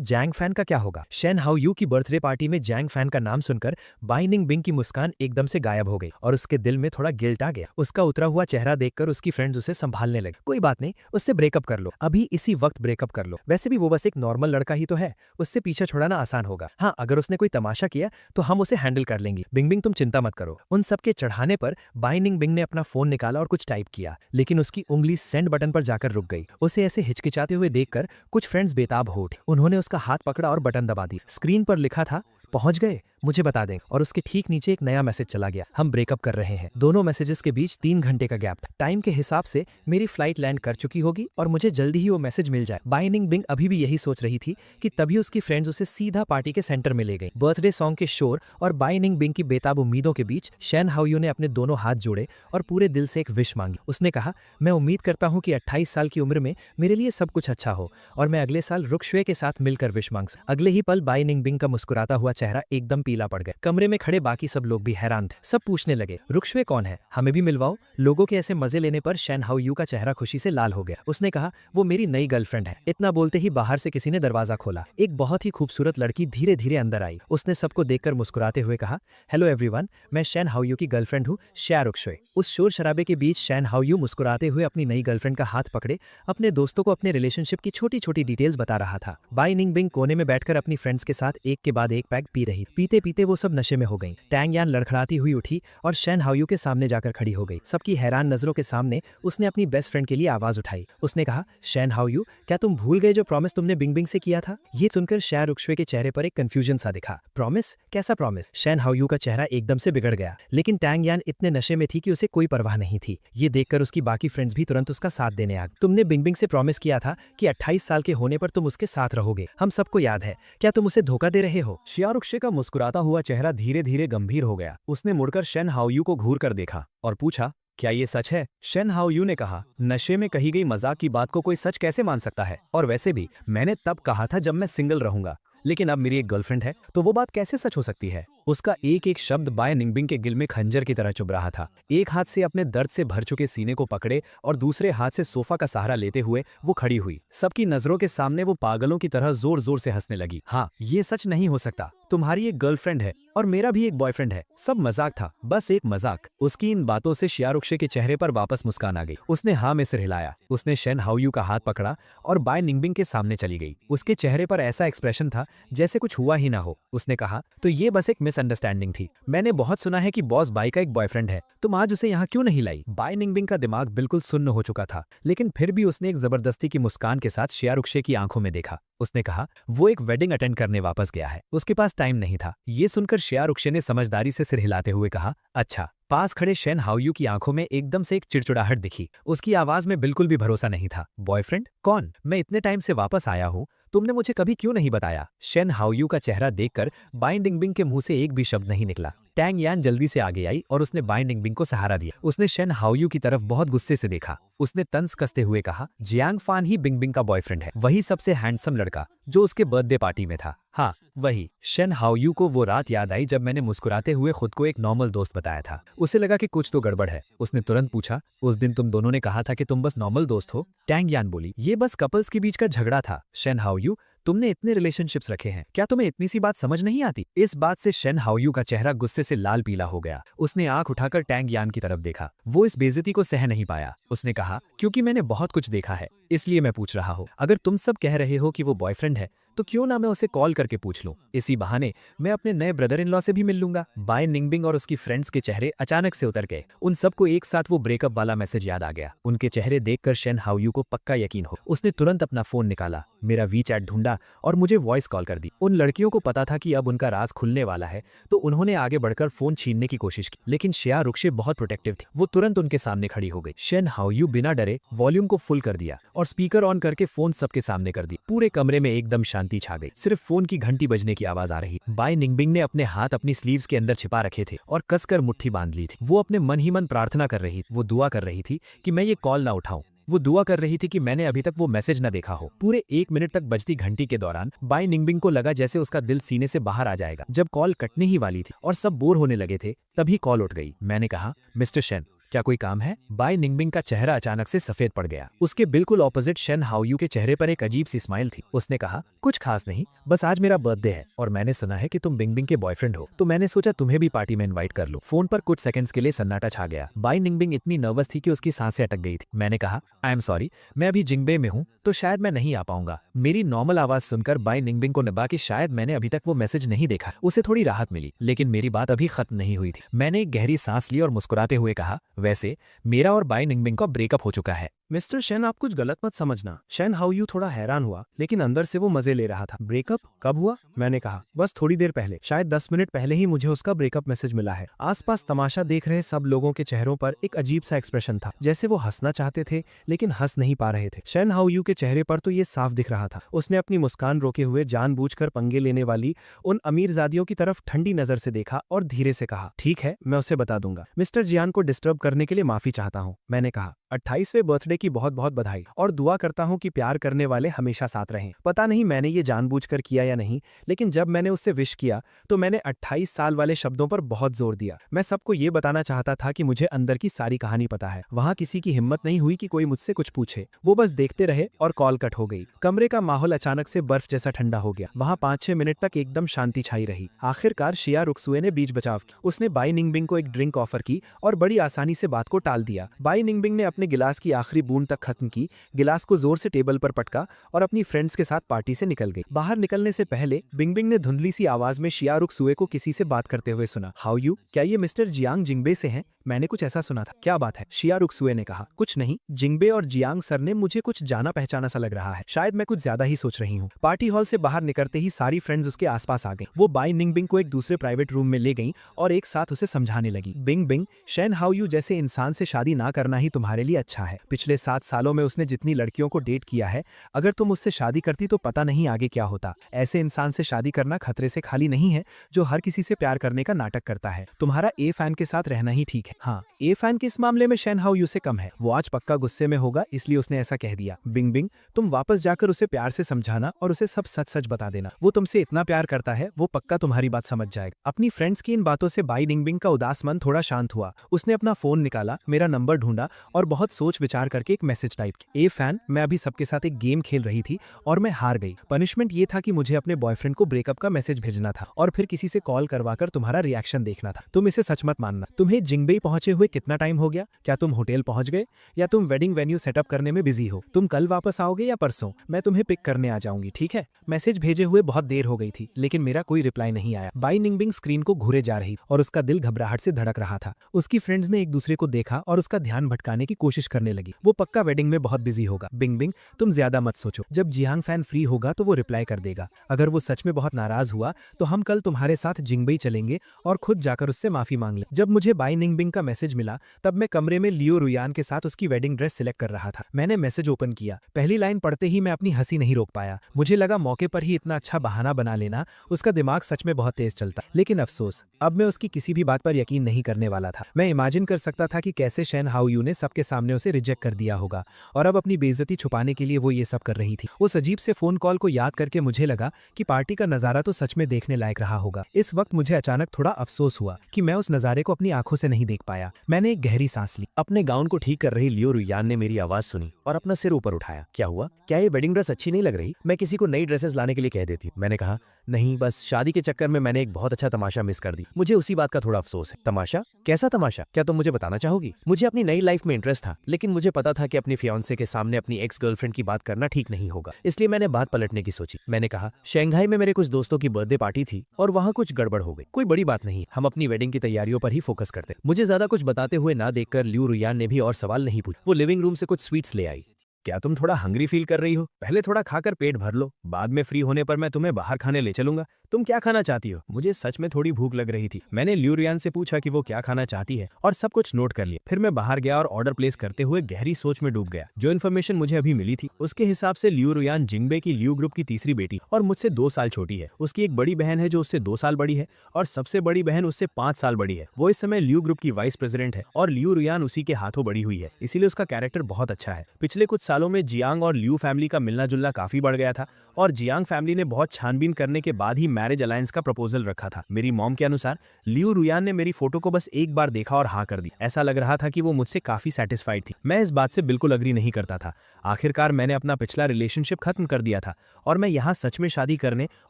जैंग फैन का क्या होगा? शेन हाउ यू की बर्थडे पार्टी में जैंग फैन का नाम सुनकर बाई निंगबिंग की मुस्कान एकदम से गायब हो गई और उसके दिल में थोड़ा गिल्ट आ गया। उसका उतरा हुआ चेहरा देखकर उसकी फ्रेंड्स उसे संभालने लगे। कोई बात नहीं, उससे ब्रेकअप कर लो, अभी इसी वक्त ब्रेकअप कर लो, वैसे भी वो बस एक नॉर्मल लड़का ही तो है, उससे पीछा छुड़ाना आसान होगा। हाँ, अगर उसने कोई तमाशा किया तो हम उसे हैंडल कर लेंगे। बिंग बिंग, तुम चिंता मत करो। उन सबके चढ़ाने पर बाई निंगबिंग ने अपना फोन निकाला और कुछ टाइप किया, लेकिन उसकी उंगली सेंड बटन पर जाकर रुक गई। उसे ऐसे हिचकिचाते हुए देखकर कुछ फ्रेंड्स बेताब हो उठे। उन्होंने उसका हाथ पकड़ा और बटन दबा दी। स्क्रीन पर लिखा था, पहुंच गए, मुझे बता दें, और उसके ठीक नीचे एक नया मैसेज चला गया, हम ब्रेकअप कर रहे हैं। दोनों मैसेजेस के बीच 3 घंटे का गैप था। टाइम के हिसाब से मेरी फ्लाइट लैंड कर चुकी होगी और मुझे जल्दी ही वो मैसेज मिल जाए। बाई निंगबिंग अभी भी यही सोच रही थी कि तभी उसकी फ्रेंड्स उसे सीधा पार्टी के सेंटर में ले गई। बर्थडे सॉन्ग के शोर और बाई निंगबिंग की बेताब उम्मीदों के बीच शेन हाउ यू ने अपने दोनों हाथ जोड़े और पूरे दिल से एक विश मांगी। उसने कहा, मैं उम्मीद करता हूँ कि 28 साल की उम्र में मेरे लिए सब कुछ अच्छा हो और मैं अगले साल रुक्शवे के साथ मिलकर विश मांग सकूं। अगले ही पल बाई निंगबिंग का मुस्कुराता हुआ चेहरा एकदम पीला पड़ गया। कमरे में खड़े बाकी सब लोग भी हैरान थे। सब पूछने लगे, रुक्शवे कौन है, हमें भी मिलवाओ। लोगों के ऐसे मजे लेने पर शेन हाउ यू का चेहरा खुशी से लाल हो गया। उसने कहा, वो मेरी नई गर्लफ्रेंड है। इतना बोलते ही बाहर से किसी ने दरवाजा खोला। एक बहुत ही खूबसूरत लड़की धीरे धीरे अंदर आई। उसने सबको देखकर मुस्कुराते हुए कहा, हेलो एवरीवन, मैं शेन हाउ यू की गर्लफ्रेंड हूँ, शेया रुक्शवे। उस शोर शराबे के बीच शेन हाउ यू मुस्कुराते हुए अपनी नई गर्लफ्रेंड का हाथ पकड़े अपने दोस्तों को अपने रिलेशनशिप की छोटी छोटी डिटेल्स बता रहा था। बाई निंगबिंग कोने में बैठकर अपनी फ्रेंड्स के साथ एक के बाद एक पैग पी रही। पीते पीते वो सब नशे में हो गई। टैंग यान लड़खड़ाती हुई उठी और शेन हाउ यू के सामने जाकर खड़ी हो गई। सबकी हैरान नजरों के सामने उसने अपनी बेस्ट फ्रेंड के लिए आवाज उठाई। उसने कहा, शेन हाउ यू, क्या तुम भूल गए जो प्रॉमिस तुमने बिंग बिंग से किया था? ये सुनकर शेया रुक्शवे के चेहरे पर एक कंफ्यूजन सा दिखा। प्रॉमिस? कैसा प्रॉमिस? शेन हाउ यू का चेहरा एकदम से बिगड़ गया, लेकिन टैंग यान इतने नशे में थी कि उसे कोई परवाह नहीं थी। ये देखकर उसकी बाकी फ्रेंड्स भी तुरंत उसका साथ देने आ गए। तुमने बिंग बिंग से प्रॉमिस किया था कि 28 साल के होने पर तुम उसके साथ रहोगे, हम सबको याद है, क्या तुम उसे धोखा दे रहे हो? शेया रुक्शवे का मुस्कुराता हुआ चेहरा धीरे धीरे गंभीर हो गया। उसने मुड़कर शेन हाउ यू को घूर कर देखा और पूछा, क्या ये सच है? शेन हाउ यू ने कहा, नशे में कही गई मजाक की बात को कोई सच कैसे मान सकता है? और वैसे भी मैंने तब कहा था जब मैं सिंगल रहूंगा, लेकिन अब मेरी एक गर्लफ्रेंड है, तो वो बात कैसे सच हो सकती है? उसका एक एक शब्द बाय निंगबिंग के गिल में खंजर की तरह चुभ रहा था। एक हाथ से अपने दर्द से भर चुके सीने को पकड़े और दूसरे हाथ से सोफा का सहारा लेते हुए वो खड़ी हुई। सबकी नजरों के सामने वो पागलों की तरह जोर जोर से हंसने लगी। हाँ, ये सच नहीं हो सकता, तुम्हारी एक गर्लफ्रेंड है और मेरा भी एक बॉयफ्रेंड है, सब मजाक था, बस एक मजाक। उसकी इन बातों से शेया रुक्शवे के चेहरे पर वापस मुस्कान आ गई। उसने हाँ में सिर हिलाया। उसने शेन हाउ यू का हाथ पकड़ा और बाय निंगबिंग के सामने चली गई। उसके चेहरे पर ऐसा एक्सप्रेशन था जैसे कुछ हुआ ही ना हो। उसने कहा, तो ये बस एक मिसअंडरस्टैंडिंग थी, मैंने बहुत सुना है कि बॉस बाई का एक बॉयफ्रेंड है, तुम आज उसे यहाँ क्यों नहीं लाई? बाय निंगबिंग का दिमाग बिल्कुल सुन्न हो चुका था, लेकिन फिर भी उसने एक जबरदस्ती की मुस्कान के साथ शेया रुक्शवे की आंखों में देखा। उसने कहा, वो एक वेडिंग अटेंड करने वापस गया है, उसके पास टाइम नहीं था। ये सुनकर शेया रुक्शवे ने समझदारी से सिर हिलाते हुए कहा, अच्छा। पास खड़े शेन हाउ यू की आंखों में एकदम से एक चिड़चिड़ाहट दिखी। उसकी आवाज में बिल्कुल भी भरोसा नहीं था। बॉयफ्रेंड? कौन? मैं इतने टाइम से वापस आया हूँ, तुमने मुझे कभी क्यों नहीं बताया? शेन हाउ यू का चेहरा देखकर बाय निंगबिंग के मुंह से एक भी शब्द नहीं निकला। टैंग यान जल्दी से आगे आई और उसने बाय निंगबिंग को सहारा दिया। उसने शेन हाउ यू की तरफ बहुत गुस्से से देखा। उसने तंज कसते हुए कहा, जियांग फान ही बिंग बिंग का बॉयफ्रेंड है, वही सबसे हैंडसम लड़का जो उसके बर्थडे पार्टी में था। हाँ वही। शेन हाउ यू को वो रात याद आई जब मैंने मुस्कुराते हुए खुद को एक नॉर्मल दोस्त बताया था। उसे लगा कि कुछ तो गड़बड़ है। उसने तुरंत पूछा, उस दिन तुम दोनों ने कहा था कि तुम बस नॉर्मल दोस्त हो? टैंग यान बोली, ये बस कपल्स के बीच का झगड़ा था। शेन हाउ यू, तुमने इतने रिलेशनशिप्स रखे हैं, क्या तुम्हें इतनी सी बात समझ नहीं आती? इस बात से शेन हाओयू का चेहरा गुस्से से लाल पीला हो गया। उसने आंख उठाकर टैंग यान की तरफ देखा। वो इस बेइज्जती को सह नहीं पाया। उसने कहा, क्योंकि मैंने बहुत कुछ देखा है, इसलिए मैं पूछ रहा हूँ। अगर तुम सब कह रहे हो कि वो बॉयफ्रेंड है, तो क्यों ना मैं उसे कॉल करके पूछ लूं। इसी बहाने मैं अपने नए ब्रदर इन लॉ से भी मिल लूंगा। बाय निंगबिंग और उसकी फ्रेंड्स के चेहरे अचानक से उतर गए। उन सबको एक साथ वो ब्रेकअप वाला मैसेज याद आ गया। उनके चेहरे देखकर शेन हाओयू को पक्का यकीन हो। उसने तुरंत अपना फोन निकाला, मेरा वीचैट ढूंढा और मुझे वॉइस कॉल कर दी। उन लड़कियों को पता था कि अब उनका राज खुलने वाला है, तो उन्होंने आगे बढ़कर फोन छीनने की कोशिश की, लेकिन शिया रुक्शे बहुत प्रोटेक्टिव थी। वो तुरंत उनके सामने खड़ी हो गई। शेन हाओयू बिना डरे वॉल्यूम को फुल कर दिया और स्पीकर ऑन करके फोन सबके सामने कर दी। पूरे कमरे में एकदम शांति छा गई। सिर्फ फोन की घंटी बजने की आवाज आ रही। बाय निंगबिंग ने अपने हाथ अपनी स्लीव्स के अंदर छिपा रखे थे और कसकर मुट्ठी बांध ली थी। वो अपने मन ही मन प्रार्थना कर रही थी। वो दुआ कर रही थी कि मैं ये कॉल ना उठाऊं। वो दुआ कर रही थी कि मैंने अभी तक वो मैसेज न देखा हो। पूरे 1 मिनट तक बजती घंटी के दौरान बाय निंगबिंग को लगा जैसे उसका दिल सीने से बाहर आ जाएगा। जब कॉल कटने ही वाली थी और सब बोर होने लगे थे, तभी कॉल उठ गई। मैंने कहा, मिस्टर शेन, क्या कोई काम है? बाय निंगबिंग का चेहरा अचानक से सफेद पड़ गया। उसके बिल्कुल ऑपोजिट शेन हाओयू के चेहरे पर एक अजीब सी स्माइल थी। उसने कहा, कुछ खास नहीं, बस आज मेरा बर्थडे है और मैंने सुना है कि तुम बिंगबिंग के बॉयफ्रेंड हो, तो मैंने सोचा तुम्हें भी पार्टी में इनवाइट कर लूं। फोन पर कुछ सेकंड्स के लिए सन्नाटा छा गया। बाय निंगबिंग इतनी नर्वस थी कि उसकी सांसें अटक गई थी। मैंने कहा, आई एम सॉरी, मैं अभी जिंगबे में हूँ, तो शायद मैं नहीं आ पाऊंगा। मेरी नॉर्मल आवाज सुनकर बाय निंगबिंग को लगा कि शायद मैंने अभी तक वो मैसेज नहीं देखा। उसे थोड़ी राहत मिली, लेकिन मेरी बात अभी खत्म नहीं हुई थी। मैंने एक गहरी सांस ली और मुस्कुराते हुए कहा, वैसे मेरा और बाय निंगबिंग का ब्रेकअप हो चुका है। मिस्टर शेन, आप कुछ गलत मत समझना। शेन हाओयू थोड़ा हैरान हुआ, लेकिन अंदर से वो मजे ले रहा था। ब्रेकअप कब हुआ? मैंने कहा, बस थोड़ी देर पहले, शायद 10 मिनट पहले ही मुझे उसका ब्रेकअप मैसेज मिला है। आसपास तमाशा देख रहे सब लोगों के चेहरों पर एक अजीब सा एक्सप्रेशन था, जैसे वो हंसना चाहते थे लेकिन हंस नहीं पा रहे थे। शेन हाओयू के चेहरे पर तो ये साफ दिख रहा था। उसने अपनी मुस्कान रोके हुए जानबूझकर पंगे लेने वाली उन अमीरजादियों की तरफ ठंडी नजर से देखा और धीरे से कहा, ठीक है, मैं उसे बता दूंगा। मिस्टर जियान को डिस्टर्ब करने के लिए माफी चाहता हूँ। मैंने कहा, 28वें बर्थडे की बहुत बहुत बधाई और दुआ करता हूँ कि प्यार करने वाले हमेशा साथ रहें। पता नहीं मैंने ये जानबूझकर किया या नहीं, लेकिन जब मैंने उससे विश किया तो मैंने 28 साल वाले शब्दों पर बहुत जोर दिया। मैं सबको ये बताना चाहता था कि मुझे अंदर की सारी कहानी पता है। वहाँ किसी की हिम्मत नहीं हुई कि कोई मुझसे कुछ पूछे। वो बस देखते रहे और कॉल कट हो गई। कमरे का माहौल अचानक से बर्फ जैसा ठंडा हो गया। वहाँ 5-6 मिनट तक एकदम शांति छाई रही। आखिरकार शिया रुक्सुए ने बीच बचाव की। उसने बाय निंगबिंग को एक ड्रिंक ऑफर की और बड़ी आसानी से बात को टाल दिया। बाय निंगबिंग ने अपने गिलास की आखिरी बूंद तक खत्म की, गिलास को जोर से टेबल पर पटका और अपनी फ्रेंड्स के साथ पार्टी से निकल गई। बाहर निकलने से पहले बिंगबिंग ने धुंधली सी आवाज में शिया रुक्सुए को किसी से बात करते हुए सुना, हाउ यू, क्या ये मिस्टर जियांग जिंगबे से हैं? मैंने कुछ ऐसा सुना था, क्या बात है? शिया रुक्सुए ने कहा, कुछ नहीं, जिंगबे और जियांग सर ने मुझे कुछ जाना पहचाना सा लग रहा है। शायद मैं कुछ ज्यादा ही सोच रही हूँ। पार्टी हॉल से बाहर निकलते ही सारी फ्रेंड्स उसके आसपास आ गईं। वो बाय निंगबिंग को एक दूसरे प्राइवेट रूम में ले गईं और एक साथ उसे समझाने लगी, बिंग, शेन हाओयू जैसे इंसान से शादी ना करना ही तुम्हारे लिए अच्छा है। पिछले 7 सालों में उसने जितनी लड़कियों को डेट किया है, अगर तुम उससे शादी करती तो पता नहीं आगे क्या होता। ऐसे इंसान से शादी करना खतरे से खाली नहीं है जो हर किसी से प्यार करने का नाटक करता है। तुम्हारा ए फैन के साथ रहना ही ठीक है। हाँ, ए फैन के इस मामले में शेन हाओयू से कम है। वो आज पक्का गुस्से में होगा, इसलिए उसने ऐसा कह दिया। बिंग, तुम वापस जाकर उसे प्यार से समझाना और उसे सब सच सच बता देना। वो तुमसे इतना प्यार करता है, वो पक्का तुम्हारी बात समझ जाएगा। अपनी फ्रेंड्स की इन बातों से बाय निंगबिंग का उदास मन थोड़ा शांत हुआ। उसने अपना फोन निकाला, मेरा नंबर ढूंढा और बहुत सोच विचार करके एक मैसेज टाइप किया, ए फैन, मैं अभी सबके साथ एक गेम खेल रही थी और मैं हार गई। पनिशमेंट ये था कि मुझे अपने बॉयफ्रेंड को ब्रेकअप का मैसेज भेजना था और फिर किसी से कॉल करवाकर तुम्हारा रिएक्शन देखना था। तुम इसे सच मत मानना। तुम्हें जिंगबे पहुंचे हुए कितना टाइम हो गया? क्या तुम होटल पहुंच गए या तुम वेडिंग वेन्यू सेटअप करने में बिजी हो? तुम कल वापस आओगे या परसों? मैं तुम्हें पिक करने आ जाऊंगी, ठीक है? मैसेज भेजे हुए बहुत देर हो गई थी, लेकिन मेरा कोई रिप्लाई नहीं आया। बाय निंगबिंग स्क्रीन को घूरे जा रही और उसका दिल घबराहट से धड़क रहा था। उसकी फ्रेंड्स ने एक दूसरे को देखा और उसका ध्यान भटकाने की कोशिश करने लगी। वो पक्का वेडिंग में बहुत बिजी होगा। बिंग, तुम ज्यादा मत सोचो। जब जियांग फैन फ्री होगा तो वो रिप्लाई कर देगा। अगर वो सच में बहुत नाराज हुआ तो हम कल तुम्हारे साथ जिंगबे चलेंगे और खुद जाकर उससे माफी मांग ले। जब मुझे बाय निंगबिंग का मैसेज मिला तब मैं कमरे में लियो रुयान के साथ उसकी वेडिंग ड्रेस सिलेक्ट कर रहा था। मैंने मैसेज ओपन किया। पहली लाइन पढ़ते ही मैं अपनी हंसी नहीं रोक पाया। मुझे लगा मौके पर ही इतना अच्छा बहाना बना लेना, उसका दिमाग सच में बहुत तेज चलता। लेकिन अफसोस, अब मैं उसकी किसी भी बात पर यकीन नहीं करने वाला था। मैं इमेजिन कर सकता था कि कैसे शेन हाओयू ने सबके सामने उसे रिजेक्ट कर दिया होगा और अब अपनी बेइज्जती छुपाने के लिए वो ये सब कर रही थी। उस अजीब से फोन कॉल को याद करके मुझे लगा कि पार्टी का नजारा तो सच में देखने लायक रहा होगा। इस वक्त मुझे अचानक थोड़ा अफसोस हुआ कि मैं उस नजारे को अपनी आंखों से नहीं देख देख पाया। मैंने एक गहरी सांस ली। अपने गाउन को ठीक कर रही लियो रुयान ने मेरी आवाज सुनी और अपना सिर ऊपर उठाया। क्या हुआ? क्या ये वेडिंग ड्रेस अच्छी नहीं लग रही? मैं किसी को नई ड्रेसेस लाने के लिए कह देती हूँ। मैंने कहा, नहीं, बस शादी के चक्कर में मैंने एक बहुत अच्छा तमाशा मिस कर दी। मुझे उसी बात का थोड़ा अफसोस है। तमाशा? कैसा तमाशा? क्या तुम मुझे बताना चाहोगी? मुझे अपनी नई लाइफ में इंटरेस्ट था, लेकिन मुझे पता था कि अपनी फियांसे के सामने अपनी एक्स गर्लफ्रेंड की बात करना ठीक नहीं होगा, इसलिए मैंने बात पलटने की सोची। मैंने कहा, शंघाई में मेरे कुछ दोस्तों की बर्थडे पार्टी थी और वहाँ कुछ गड़बड़ हो गई। कोई बड़ी बात नहीं, हम अपनी वेडिंग की तैयारियों पर ही फोकस करते। मुझे ज्यादा कुछ बताते हुए ना देखकर लियू रुयान ने भी और सवाल नहीं पूछा। वो लिविंग रूम से कुछ स्वीट्स ले आई। क्या तुम थोड़ा हंग्री फील कर रही हो? पहले थोड़ा खाकर पेट भर लो, बाद में फ्री होने पर मैं तुम्हें बाहर खाने ले चलूंगा। तुम क्या खाना चाहती हो? मुझे सच में थोड़ी भूख लग रही थी। मैंने लियू रुयान से पूछा कि वो क्या खाना चाहती है और सब कुछ नोट कर लिया। फिर मैं बाहर गया और ऑर्डर प्लेस करते हुए गहरी सोच में डूब गया। जो इन्फॉर्मेशन मुझे अभी मिली थी उसके हिसाब से लियू रुयान जिंगबे की लियू ग्रुप की तीसरी बेटी और मुझसे 2 साल छोटी है। उसकी एक बड़ी बहन है जो उससे 2 साल बड़ी है और सबसे बड़ी बहन उससे 5 साल बड़ी है। वो इस समय लियू ग्रुप की वाइस प्रेसिडेंट है और लियू रुयान उसी के हाथों बड़ी हुई है, इसीलिए उसका कैरेक्टर बहुत अच्छा है। पिछले कुछ सालों में जियांग और लियू फैमिली का मिलना जुलना काफी बढ़ गया था और जियांग फैमिली ने बहुत छानबीन करने के बाद ही मैरिज अलायंस का प्रपोजल रखा था। मेरी मॉम के अनुसार लियू रुयान ने मेरी फोटो को बस एक बार देखा और हाँ कर दी। ऐसा लग रहा था कि वो मुझसे काफी सेटिस्फाइड थी। मैं इस बात से बिल्कुल अग्री नहीं करता था। आखिरकार मैंने अपना पिछला रिलेशनशिप खत्म कर दिया था और मैं यहाँ सच में शादी करने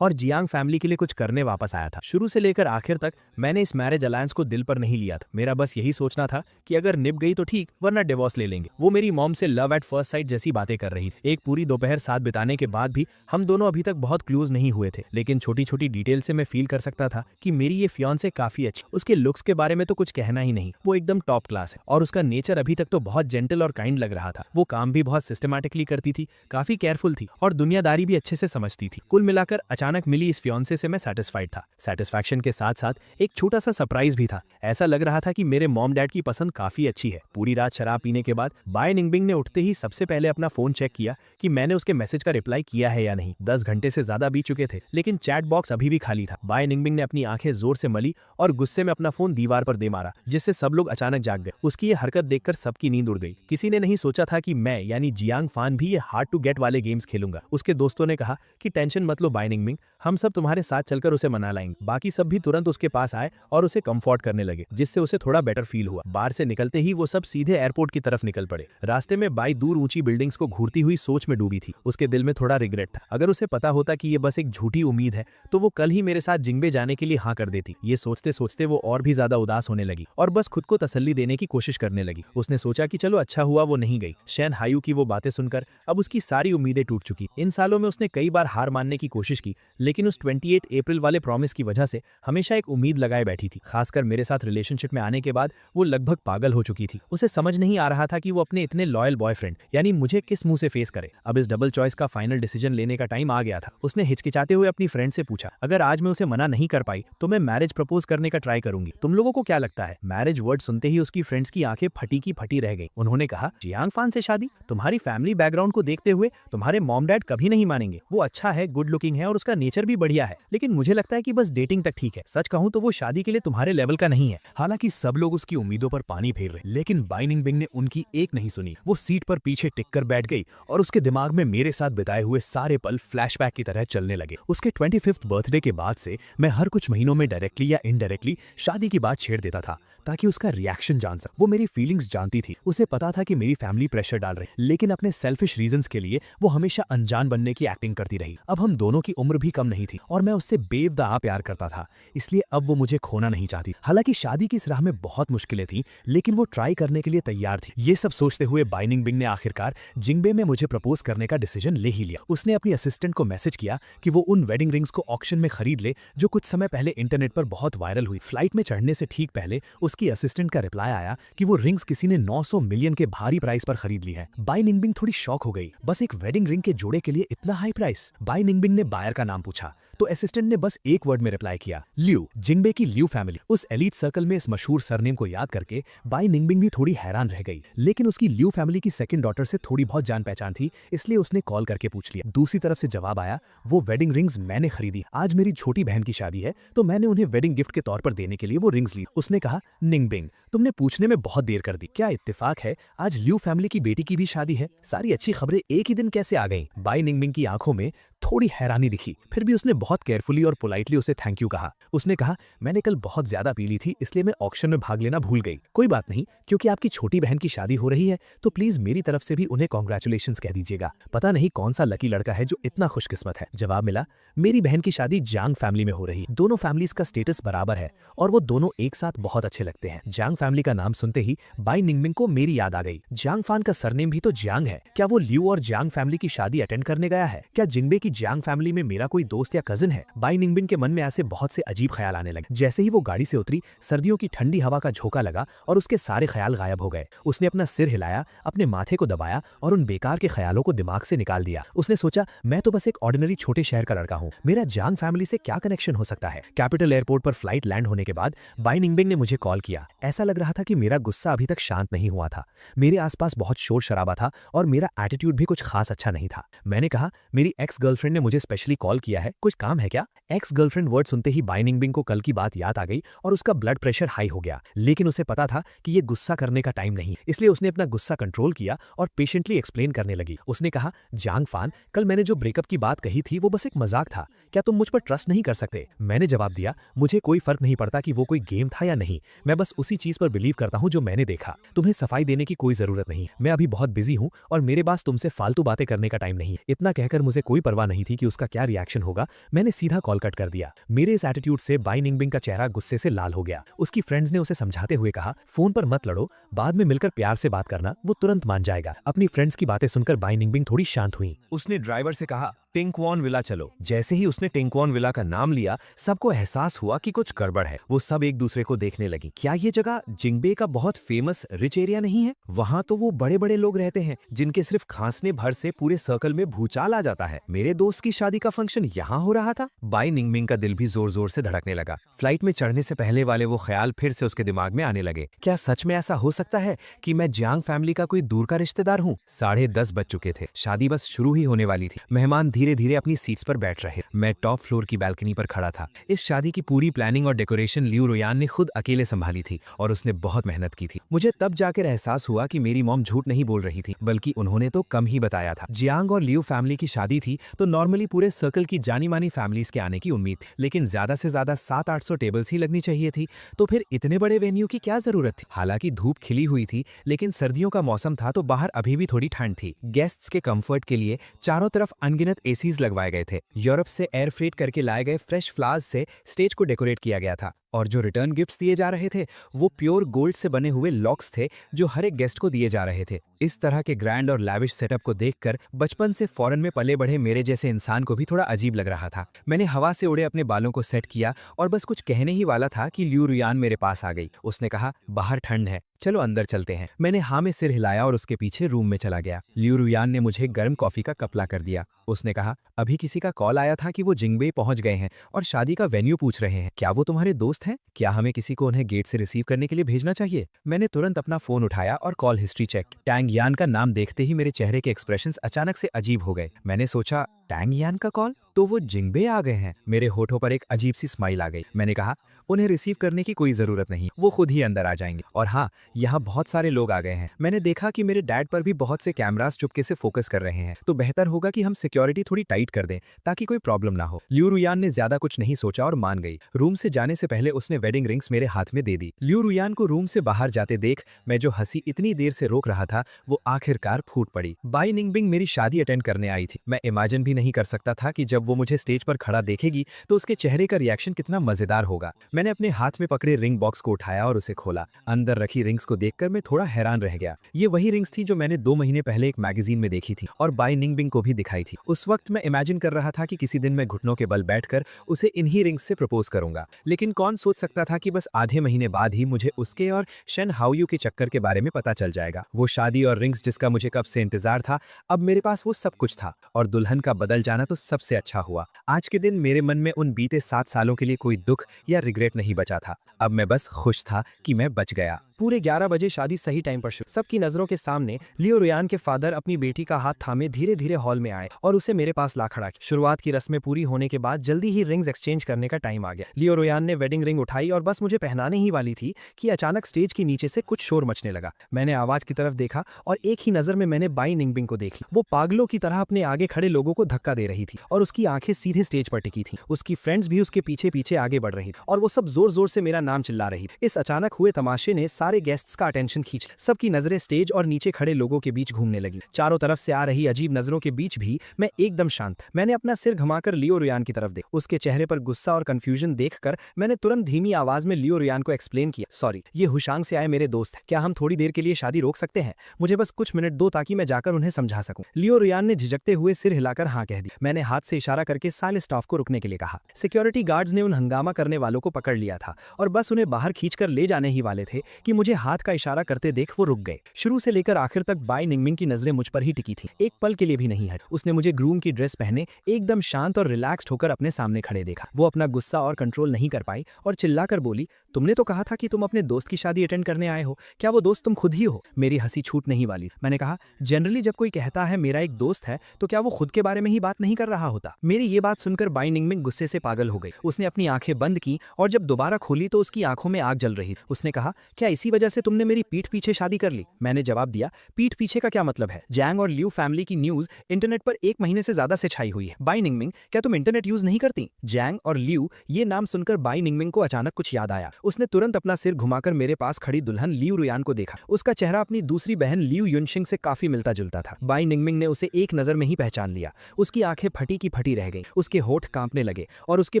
और जियांग फैमिली के लिए कुछ करने वापस आया था। शुरू से लेकर आखिर तक मैंने इस मैरिज अलायंस को दिल पर नहीं लिया था। मेरा बस यही सोचना था कि अगर निभ गई तो ठीक, वरना डिवोर्स ले लेंगे। वो मेरी मॉम से लव एट फर्स्ट साइट जैसी बातें कर रही थी। एक पूरी दोपहर साथ बिताने के बाद भी हम दोनों अभी तक बहुत क्लोज नहीं हुए थे, लेकिन छोटी छोटी डिटेल से मैं फील कर सकता था कि मेरी ये फियांसे काफी अच्छी। उसके लुक्स के बारे में तो कुछ कहना ही नहीं, वो एकदम टॉप क्लास है और उसका नेचर अभी तक तो बहुत जेंटल और काइंड लग रहा था। वो काम भी बहुत सिस्टमैटिकली करती थी, काफी केयरफुल थी और दुनियादारी भी अच्छे से समझती थी। कुल मिलाकर अचानक मिली इस फियांसे से मैं सेटिस्फाइड था। सेटिस्फैक्शन के साथ साथ एक छोटा सा सरप्राइज भी था। ऐसा लग रहा था कि मेरे मॉम डैड की पसंद काफी अच्छी है। पूरी रात शराब पीने के बाद बाय निंगबिंग ने उठते ही सबसे पहले अपना फोन चेक किया कि मैंने उसके मैसेज का रिप्लाई किया है या नहीं। 10 घंटे से ज्यादा बीत चुके थे, लेकिन चैट बॉक्स अभी भी खाली था। बाय निंगबिंग ने अपनी आंखें जोर से मली और गुस्से में अपना फोन दीवार पर दे मारा, जिससे सब लोग अचानक जाग गए। उसकी ये हरकत देखकर सबकी नींद उड़ गई। किसी ने नहीं सोचा था कि मैं यानी जियांग फान भी ये हार्ड टू गेट वाले गेम्स खेलूंगा। उसके दोस्तों ने कहा कि टेंशन मत लो बाय निंगबिंग, हम सब तुम्हारे साथ चलकर उसे मना लाएंगे। बाकी सब भी तुरंत उसके पास आए और उसे कंफर्ट करने लगे, जिससे उसे थोड़ा बेटर फील हुआ। बार से निकलते ही वो सब सीधे एयरपोर्ट की तरफ निकल पड़े। रास्ते में बाई दूर ऊंची बिल्डिंग्स को घूरती हुई सोच में डूबी थी। उसके दिल में थोड़ा रिग्रेट था। अगर उसे पता होता कि ये बस एक झूठी उम्मीद है तो वो कल ही मेरे साथ जिंगबे जाने के लिए हाँ कर देती। ये सोचते सोचते वो और भी ज्यादा उदास होने लगी और बस खुद को तसल्ली देने की कोशिश करने लगी। उसने सोचा कि चलो अच्छा हुआ वो नहीं गई। शैन हायू की वो बातें सुनकर अब उसकी सारी उम्मीदें टूट चुकी। इन सालों में उसने कई बार हार मानने की कोशिश की, लेकिन उस 28 अप्रैल वाले प्रॉमिस की वजह से हमेशा एक उम्मीद लगाए बैठी थी। खासकर मेरे साथ रिलेशनशिप में आने के बाद वो लगभग पागल हो चुकी थी। उसे समझ नहीं आ रहा था कि वो अपने इतने लॉयल बॉयफ्रेंड यानी मुझे किस मुंह से फेस करे। अब इस डबल चॉइस का फाइनल डिसीजन लेने का टाइम आ गया था। उसने हिचकिचाते हुए अपनी फ्रेंड से पूछा, अगर आज मैं उसे मना नहीं कर पाई तो मैं मैरिज प्रपोज करने का ट्राई करूंगी। तुम लोगों को क्या लगता है? मैरिज वर्ड सुनते ही उसकी फ्रेंड्स की आंखें फटी की फटी रह गई। उन्होंने कहा, जियांग फान से शादी? तुम्हारी फैमिली बैकग्राउंड को देखते हुए तुम्हारे मॉम डैड कभी नहीं मानेंगे। वो अच्छा है, गुड लुकिंग है और उसका नेचर भी बढ़िया है, लेकिन मुझे लगता है कि बस डेटिंग तक ठीक है। सच कहूं तो वो शादी के लिए तुम्हारे लेवल का नहीं है। हालांकि सब लोग उसकी उम्मीदों पर पानी फेर रहे, लेकिन बाय निंगबिंग ने उनकी एक नहीं सुनी। वो सीट पर पीछे टिककर बैठ गई और उसके दिमाग में मेरे साथ बिताए हुए सारे पल फ्लैशबैक की तरह चलने लगे। उसके 25th बर्थडे के बाद से मैं हर कुछ महीनों में डायरेक्टली या इनडायरेक्टली शादी की बात छेड़ देता था ताकि उसका रिएक्शन जान सक। वो मेरी फीलिंग्स जानती थी। उसे पता था कि मेरी फैमिली प्रेशर डाल रही, लेकिन अपने सेल्फिश रीजंस के लिए वो हमेशा अनजान बनने की एक्टिंग करती रही। अब हम दोनों की उम्र भी कम नहीं थी और मैं उससे बेवजह प्यार करता था, इसलिए अब वो मुझे खोना नहीं चाहती। हालांकि शादी की इस राह में बहुत मुश्किलें थी, लेकिन वो ट्राई करने के लिए तैयार थी। ये सब सोचते हुए बाय निंगबिंग ने आखिरकार जिंगबे में मुझे प्रपोज करने का डिसीजन ले ही लिया। उसने अपनी असिस्टेंट को मैसेज किया कि वो उन वेडिंग रिंग्स को ऑक्शन में खरीद ले जो कुछ समय पहले इंटरनेट पर बहुत वायरल हुई। फ्लाइट में चढ़ने से ठीक पहले उसकी असिस्टेंट का रिप्लाई आया कि वो रिंग्स किसी ने 900 मिलियन के भारी प्राइस पर खरीद ली है। बाय निंगबिंग थोड़ी शॉक हो गई। बस एक वेडिंग रिंग के जोड़े के लिए इतना हाई प्राइस? बाय निंगबिंग ने बायर का नाम पूछा तो असिस्टेंट ने बस एक वर्ड में रिप्लाई किया, लियू। जिंगबे की लियू फैमिली। उस एलीट सर्कल में इस मशहूर सरनेम को याद करके बाय निंगबिंग भी थोड़ी हैरान रह गई, लेकिन उसकी लियू फैमिली की सेकंड डॉटर से थोड़ी बहुत जान पहचान थी, इसलिए उसने कॉल करके पूछ लिया। दूसरी तरफ से जवाब आया, वो वेडिंग रिंग्स मैंने खरीदी। आज मेरी छोटी बहन की शादी है तो मैंने उन्हें वेडिंग गिफ्ट के तौर पर देने के लिए वो रिंग्स ली। उसने कहा, निंगबिंग तुमने पूछने में बहुत देर कर दी। क्या इत्तेफाक है, आज लियू फैमिली की बेटी की भी शादी है। सारी अच्छी खबरें एक ही दिन कैसे आ गईं? बाय निंगबिंग की आंखों में थोड़ी हैरानी दिखी, फिर भी उसने बहुत केयरफुली और पोलाइटली उसे थैंक यू कहा। उसने कहा, मैंने कल बहुत ज्यादा पी ली थी, इसलिए मैं ऑक्शन में भाग लेना भूल गई। कोई बात नहीं, क्योंकि आपकी छोटी बहन की शादी हो रही है तो प्लीज मेरी तरफ से भी उन्हें कॉन्ग्रेचुलेशंस कह दीजिएगा। पता नहीं कौन सा लकी लड़का है जो इतना खुशकिस्मत है। जवाब मिला, मेरी बहन की शादी जांग फैमिली में हो रही है। दोनों फैमिलीज का स्टेटस बराबर है और वो दोनों एक साथ बहुत अच्छे लगते हैं। जांग फैमिली का नाम सुनते ही बाई निंगमिंग को मेरी याद आ गई। जांग फान का सरनेम भी तो जांग है। क्या वो लियू और जांग फैमिली की शादी अटेंड करने गया है? क्या जिंगबे की जांग फैमिली में मेरा कोई दोस्त या कजिन है? बाई निंगबिन के मन में ऐसे बहुत से अजीब ख्याल आने लगे। जैसे ही वो गाड़ी से उतरी, सर्दियों की ठंडी हवा का झोंका लगा और उसके सारे ख्याल गायब हो गए। उसने अपना सिर हिलाया, अपने माथे को दबाया और उन बेकार के ख्यालों को दिमाग से निकाल दिया। उसने सोचा, मैं तो बस एक ऑर्डिनरी छोटे शहर का लड़का हूँ, मेरा जांग फैमिली से क्या कनेक्शन हो सकता है? कैपिटल एयरपोर्ट पर फ्लाइट लैंड होने के बाद बाई निंगबिंग ने मुझे कॉल किया। ऐसा लग रहा था कि मेरा गुस्सा अभी तक शांत नहीं हुआ था। मेरे आसपास बहुत शोर शराबा था और मेरा एटीट्यूड भी कुछ खास अच्छा नहीं था। मैंने कहा, मेरी एक्स गर्लफ्रेंड ने मुझे स्पेशली कॉल किया है, कुछ काम है क्या? एक्स गर्लफ्रेंड वर्ड सुनते ही बाई निंगबिंग को कल की बात याद आ गई और उसका ब्लड प्रेशर हाई हो गया। लेकिन उसे पता था कि ये गुस्सा करने का टाइम नहीं, इसलिए उसने अपना गुस्सा कंट्रोल किया और पेशेंटली एक्सप्लेन करने लगी। उसने कहा, जांग फान, कल मैंने जो ब्रेकअप की बात कही थी वो बस एक मजाक था। क्या तुम मुझ पर ट्रस्ट नहीं कर सकते? मैंने जवाब दिया, मुझे कोई फर्क नहीं पड़ता कि वो कोई गेम था या नहीं, मैं बस उसी चीज पर बिलीव करता हूँ जो मैंने देखा। तुम्हें सफाई देने की कोई जरूरत नहीं, मैं अभी बहुत बिजी हूँ और मेरे पास तुमसे फालतू बातें करने का टाइम नहीं। इतना कहकर मुझे कोई परवाह नहीं थी कि उसका क्या रिएक्शन होगा। मैंने सीधा कॉल कट कर दिया। मेरे इस एटीट्यूड से बाई निंगबिंग का चेहरा गुस्से से लाल हो गया। उसकी फ्रेंड्स ने उसे समझाते हुए कहा, फोन पर मत लड़ो, बाद में मिलकर प्यार से बात करना, वो तुरंत मान जाएगा। अपनी फ्रेंड्स की बातें सुनकर बाई निंगबिंग थोड़ी शांत हुई। उसने ड्राइवर से कहा, टिंकवॉन विला चलो। जैसे ही उसने टिंकवॉन विला का नाम लिया, सबको एहसास हुआ कि कुछ गड़बड़ है। वो सब एक दूसरे को देखने लगी। क्या ये जगह जिंगबे का बहुत फेमस रिच एरिया नहीं है? वहां तो वो बड़े बड़े लोग रहते हैं जिनके सिर्फ खांसने भर से पूरे सर्कल में भूचाल आ जाता है। मेरे दोस्त की शादी का फंक्शन यहाँ हो रहा था। बाई निंगमिंग का दिल भी जोर जोर से धड़कने लगा। फ्लाइट में चढ़ने से पहले वाले वो ख्याल फिर से उसके दिमाग में आने लगे। क्या सच में ऐसा हो सकता है कि मैं जियांग फैमिली का कोई दूर का रिश्तेदार हूँ? 10:30 बज चुके थे। शादी बस शुरू ही होने वाली थी। मेहमान धीरे धीरे अपनी सीट्स पर बैठ रहे। मैं टॉप फ्लोर की बैल्कनी पर खड़ा था। इस शादी की पूरी प्लानिंग और डेकोरेशन लियू रुयान ने खुद अकेले संभाली थी और उसने बहुत मेहनत की थी। मुझे तब जाकर एहसास हुआ कि मेरी मॉम झूठ नहीं बोल रही थी, बल्कि उन्होंने तो कम ही बताया था। जियांग और लियू फैमिली की शादी थी तो नॉर्मली पूरे सर्कल की जानी मानी फैमिलीज के आने की उम्मीद थी, लेकिन ज्यादा से ज्यादा 700-800 टेबल्स ही लगनी चाहिए थी। तो फिर इतने बड़े वेन्यू की क्या जरूरत थी? हालांकि धूप खिली हुई थी, लेकिन सर्दियों का मौसम था तो बाहर अभी भी थोड़ी ठंड थी। गेस्ट्स के कंफर्ट के लिए चारों तरफ अनगिनत एसीज लगवाए गए थे। यूरोप से एयर फ्रेट करके लाए गए फ्रेश फ्लावर्स से स्टेज को डेकोरेट किया गया था और जो रिटर्न गिफ्ट्स दिए जा रहे थे वो प्योर गोल्ड से बने हुए लॉक्स थे जो हर एक गेस्ट को दिए जा रहे थे। इस तरह के ग्रैंड और लैविश सेटअप को देखकर बचपन से फॉरेन में पले बढ़े मेरे जैसे इंसान को भी थोड़ा अजीब लग रहा था। मैंने हवा से उड़े अपने बालों को सेट किया और बस कुछ कहने ही वाला था कि लियू रुयान मेरे पास आ गई। उसने कहा, बाहर ठंड है, चलो अंदर चलते हैं। मैंने हाँ में सिर हिलाया और उसके पीछे रूम में चला गया। लियू रुयान ने मुझे गर्म कॉफी का कप ला कर दिया। उसने कहा, अभी किसी का कॉल आया था कि वो जिंगबे पहुंच गए हैं और शादी का वेन्यू पूछ रहे हैं। क्या वो तुम्हारे दोस्त हैं? क्या हमें किसी को उन्हें गेट से रिसीव करने के लिए भेजना चाहिए? मैंने तुरंत अपना फोन उठाया और कॉल हिस्ट्री चेक। टैंग यान का नाम देखते ही मेरे चेहरे के एक्सप्रेशंस अचानक से अजीब हो गए। मैंने सोचा, टैंग यान का कॉल? तो वो जिंगबे आ गए हैं। मेरे होठों पर एक अजीब सी स्माइल आ गई। मैंने कहा, उन्हें रिसीव करने की कोई जरूरत नहीं, वो खुद ही अंदर आ जाएंगे। और हाँ, यहाँ बहुत सारे लोग आ गए हैं। मैंने देखा कि मेरे डैड पर भी बहुत से कैमरास चुपके से फोकस कर रहे हैं, तो बेहतर होगा कि हम सिक्योरिटी थोड़ी टाइट कर दें ताकि कोई प्रॉब्लम ना हो। लियू रुयान ने ज्यादा कुछ नहीं सोचा और मान गई। रूम से जाने से पहले उसने वेडिंग रिंग्स मेरे हाथ में दे दी। लियू रुयान को रूम से बाहर जाते देख मैं जो हंसी इतनी देर से रोक रहा था वो आखिरकार फूट पड़ी। बाई निंगबिंग मेरी शादी अटेंड करने आई थी। मैं इमेजिन भी नहीं कर सकता था कि जब वो मुझे स्टेज पर खड़ा देखेगी तो उसके चेहरे का रिएक्शन कितना मजेदार होगा। मैंने अपने हाथ में पकड़े रिंग बॉक्स को उठाया और उसे खोला। अंदर रखी रिंग्स को देखकर मैं थोड़ा हैरान रह गया। ये वही रिंग्स थी जो मैंने 2 महीने पहले एक मैगजीन में देखी थी और बाई निंगबिंग को भी दिखाई थी। उस वक्त मैं इमेजिन कर रहा था कि किसी दिन मैं घुटनों के बल बैठकर उसे इन्हीं रिंग्स से प्रपोज करूंगा। लेकिन कौन सोच सकता था कि बस आधे महीने बाद ही मुझे उसके और शेन हाओयू के चक्कर के बारे में पता चल जाएगा। वो शादी और रिंग्स जिसका मुझे कब से इंतजार था, अब मेरे पास वो सब कुछ था और दुल्हन का बदल जाना तो सबसे अच्छा हुआ। आज के दिन मेरे मन में उन बीते 7 सालों के लिए कोई दुख या रिग्रेट नहीं बचा था। अब मैं बस खुश था कि मैं बच गया। पूरे 11 बजे शादी सही टाइम पर शुरू। सबकी नजरों के सामने लियो रुयान के फादर अपनी बेटी का हाथ थामे धीरे धीरे हॉल में आए और उसे मेरे पास ला खड़ा किया। शुरुआत की रस्में पूरी होने के बाद जल्दी ही रिंग्स एक्सचेंज करने का टाइम आ गया। लियो रुयान ने वेडिंग रिंग उठाई और बस मुझे पहनाने ही वाली थी कि अचानक स्टेज के नीचे से कुछ शोर मचने लगा। मैंने आवाज की तरफ देखा और एक ही नजर में मैंने बाई निंगबिंग को देख ली। वो पागलों की तरह अपने आगे खड़े लोगों को धक्का दे रही थी और उसकी आंखें सीधे स्टेज पर टिकी थी। उसकी फ्रेंड्स भी उसके पीछे पीछे आगे बढ़ रही थी और वो सब जोर जोर से मेरा नाम चिल्ला रही थी। इस अचानक हुए तमाशे ने सारे गेस्ट्स का अटेंशन खींच। सबकी नजरें स्टेज और नीचे खड़े लोगों के बीच घूमने लगी। चारों तरफ से आ रही अजीब नजरों के बीच भी मैं एकदम शांत। मैंने अपना सिर घुमाकर लियो रुयान की तरफ देखा। उसके चेहरे पर गुस्सा और कंफ्यूजन देखकर मैंने तुरंत धीमी आवाज में लियो रुयान को एक्सप्लेन किया, सॉरी, ये हुशांग से आए मेरे दोस्त हैं। क्या हम थोड़ी देर के लिए शादी रोक सकते हैं? मुझे बस कुछ मिनट दो ताकि मैं जाकर उन्हें समझा सकूं। लियो रुयान ने झिझकते हुए सिर हिलाकर हाँ कह दी। मैंने हाथ से इशारा करके सारे स्टाफ को रुकने के लिए कहा। सिक्योरिटी गार्ड्स ने उन हंगामा करने वालों को पकड़ लिया था और बस उन्हें बाहर खींचकर ले जाने ही वाले थे कि मुझे हाथ का इशारा करते देख वो रुक गए। शुरू से लेकर आखिर तक बाई निंगमिंग की नजरें मुझ पर ही टिकी थी। एक पल के लिए भी नहीं हट। उसने मुझे ग्रूम की ड्रेस पहने एकदम शांत और रिलैक्स्ड होकर अपने सामने खड़े देखा। वो अपना गुस्सा और कंट्रोल नहीं कर पाई और चिल्लाकर बोली, तुमने तो कहा था कि तुम अपने दोस्त की शादी अटेंड करने आए हो, क्या वो दोस्त तुम खुद ही हो? मेरी हंसी छूट नहीं वाली। मैंने कहा, जनरली जब कोई कहता है मेरा एक दोस्त है तो क्या वो खुद के बारे में ही बात नहीं कर रहा होता? मेरी ये बात सुनकर बाई निंगमिंग गुस्से से पागल हो गई। उसने अपनी आंखें बंद की और जब दोबारा खोली तो उसकी आंखों में आग जल रही। उसने कहा, क्या इसी वजह से तुमने मेरी पीठ पीछे शादी कर ली? मैंने जवाब दिया, पीठ पीछे का क्या मतलब है? जैंग और लियू फैमिली की न्यूज इंटरनेट पर 1 महीने से ज्यादा से छाई हुई है। बाई निंगमिंग, क्या तुम इंटरनेट यूज नहीं करती? जैंग और लियू, ये नाम सुनकर बाई निंगमिंग को अचानक कुछ याद आया। उसने तुरंत अपना सिर घुमाकर मेरे पास खड़ी दुल्हन लियू रुयान को देखा। उसका चेहरा अपनी दूसरी बहन लियू युनशिंग से काफी मिलता जुलता था। बाई निंगमिंग ने उसे एक नजर में ही पहचान लिया। उसकी आंखें फटी की फटी रह गईं, उसके होठ कांपने लगे और उसके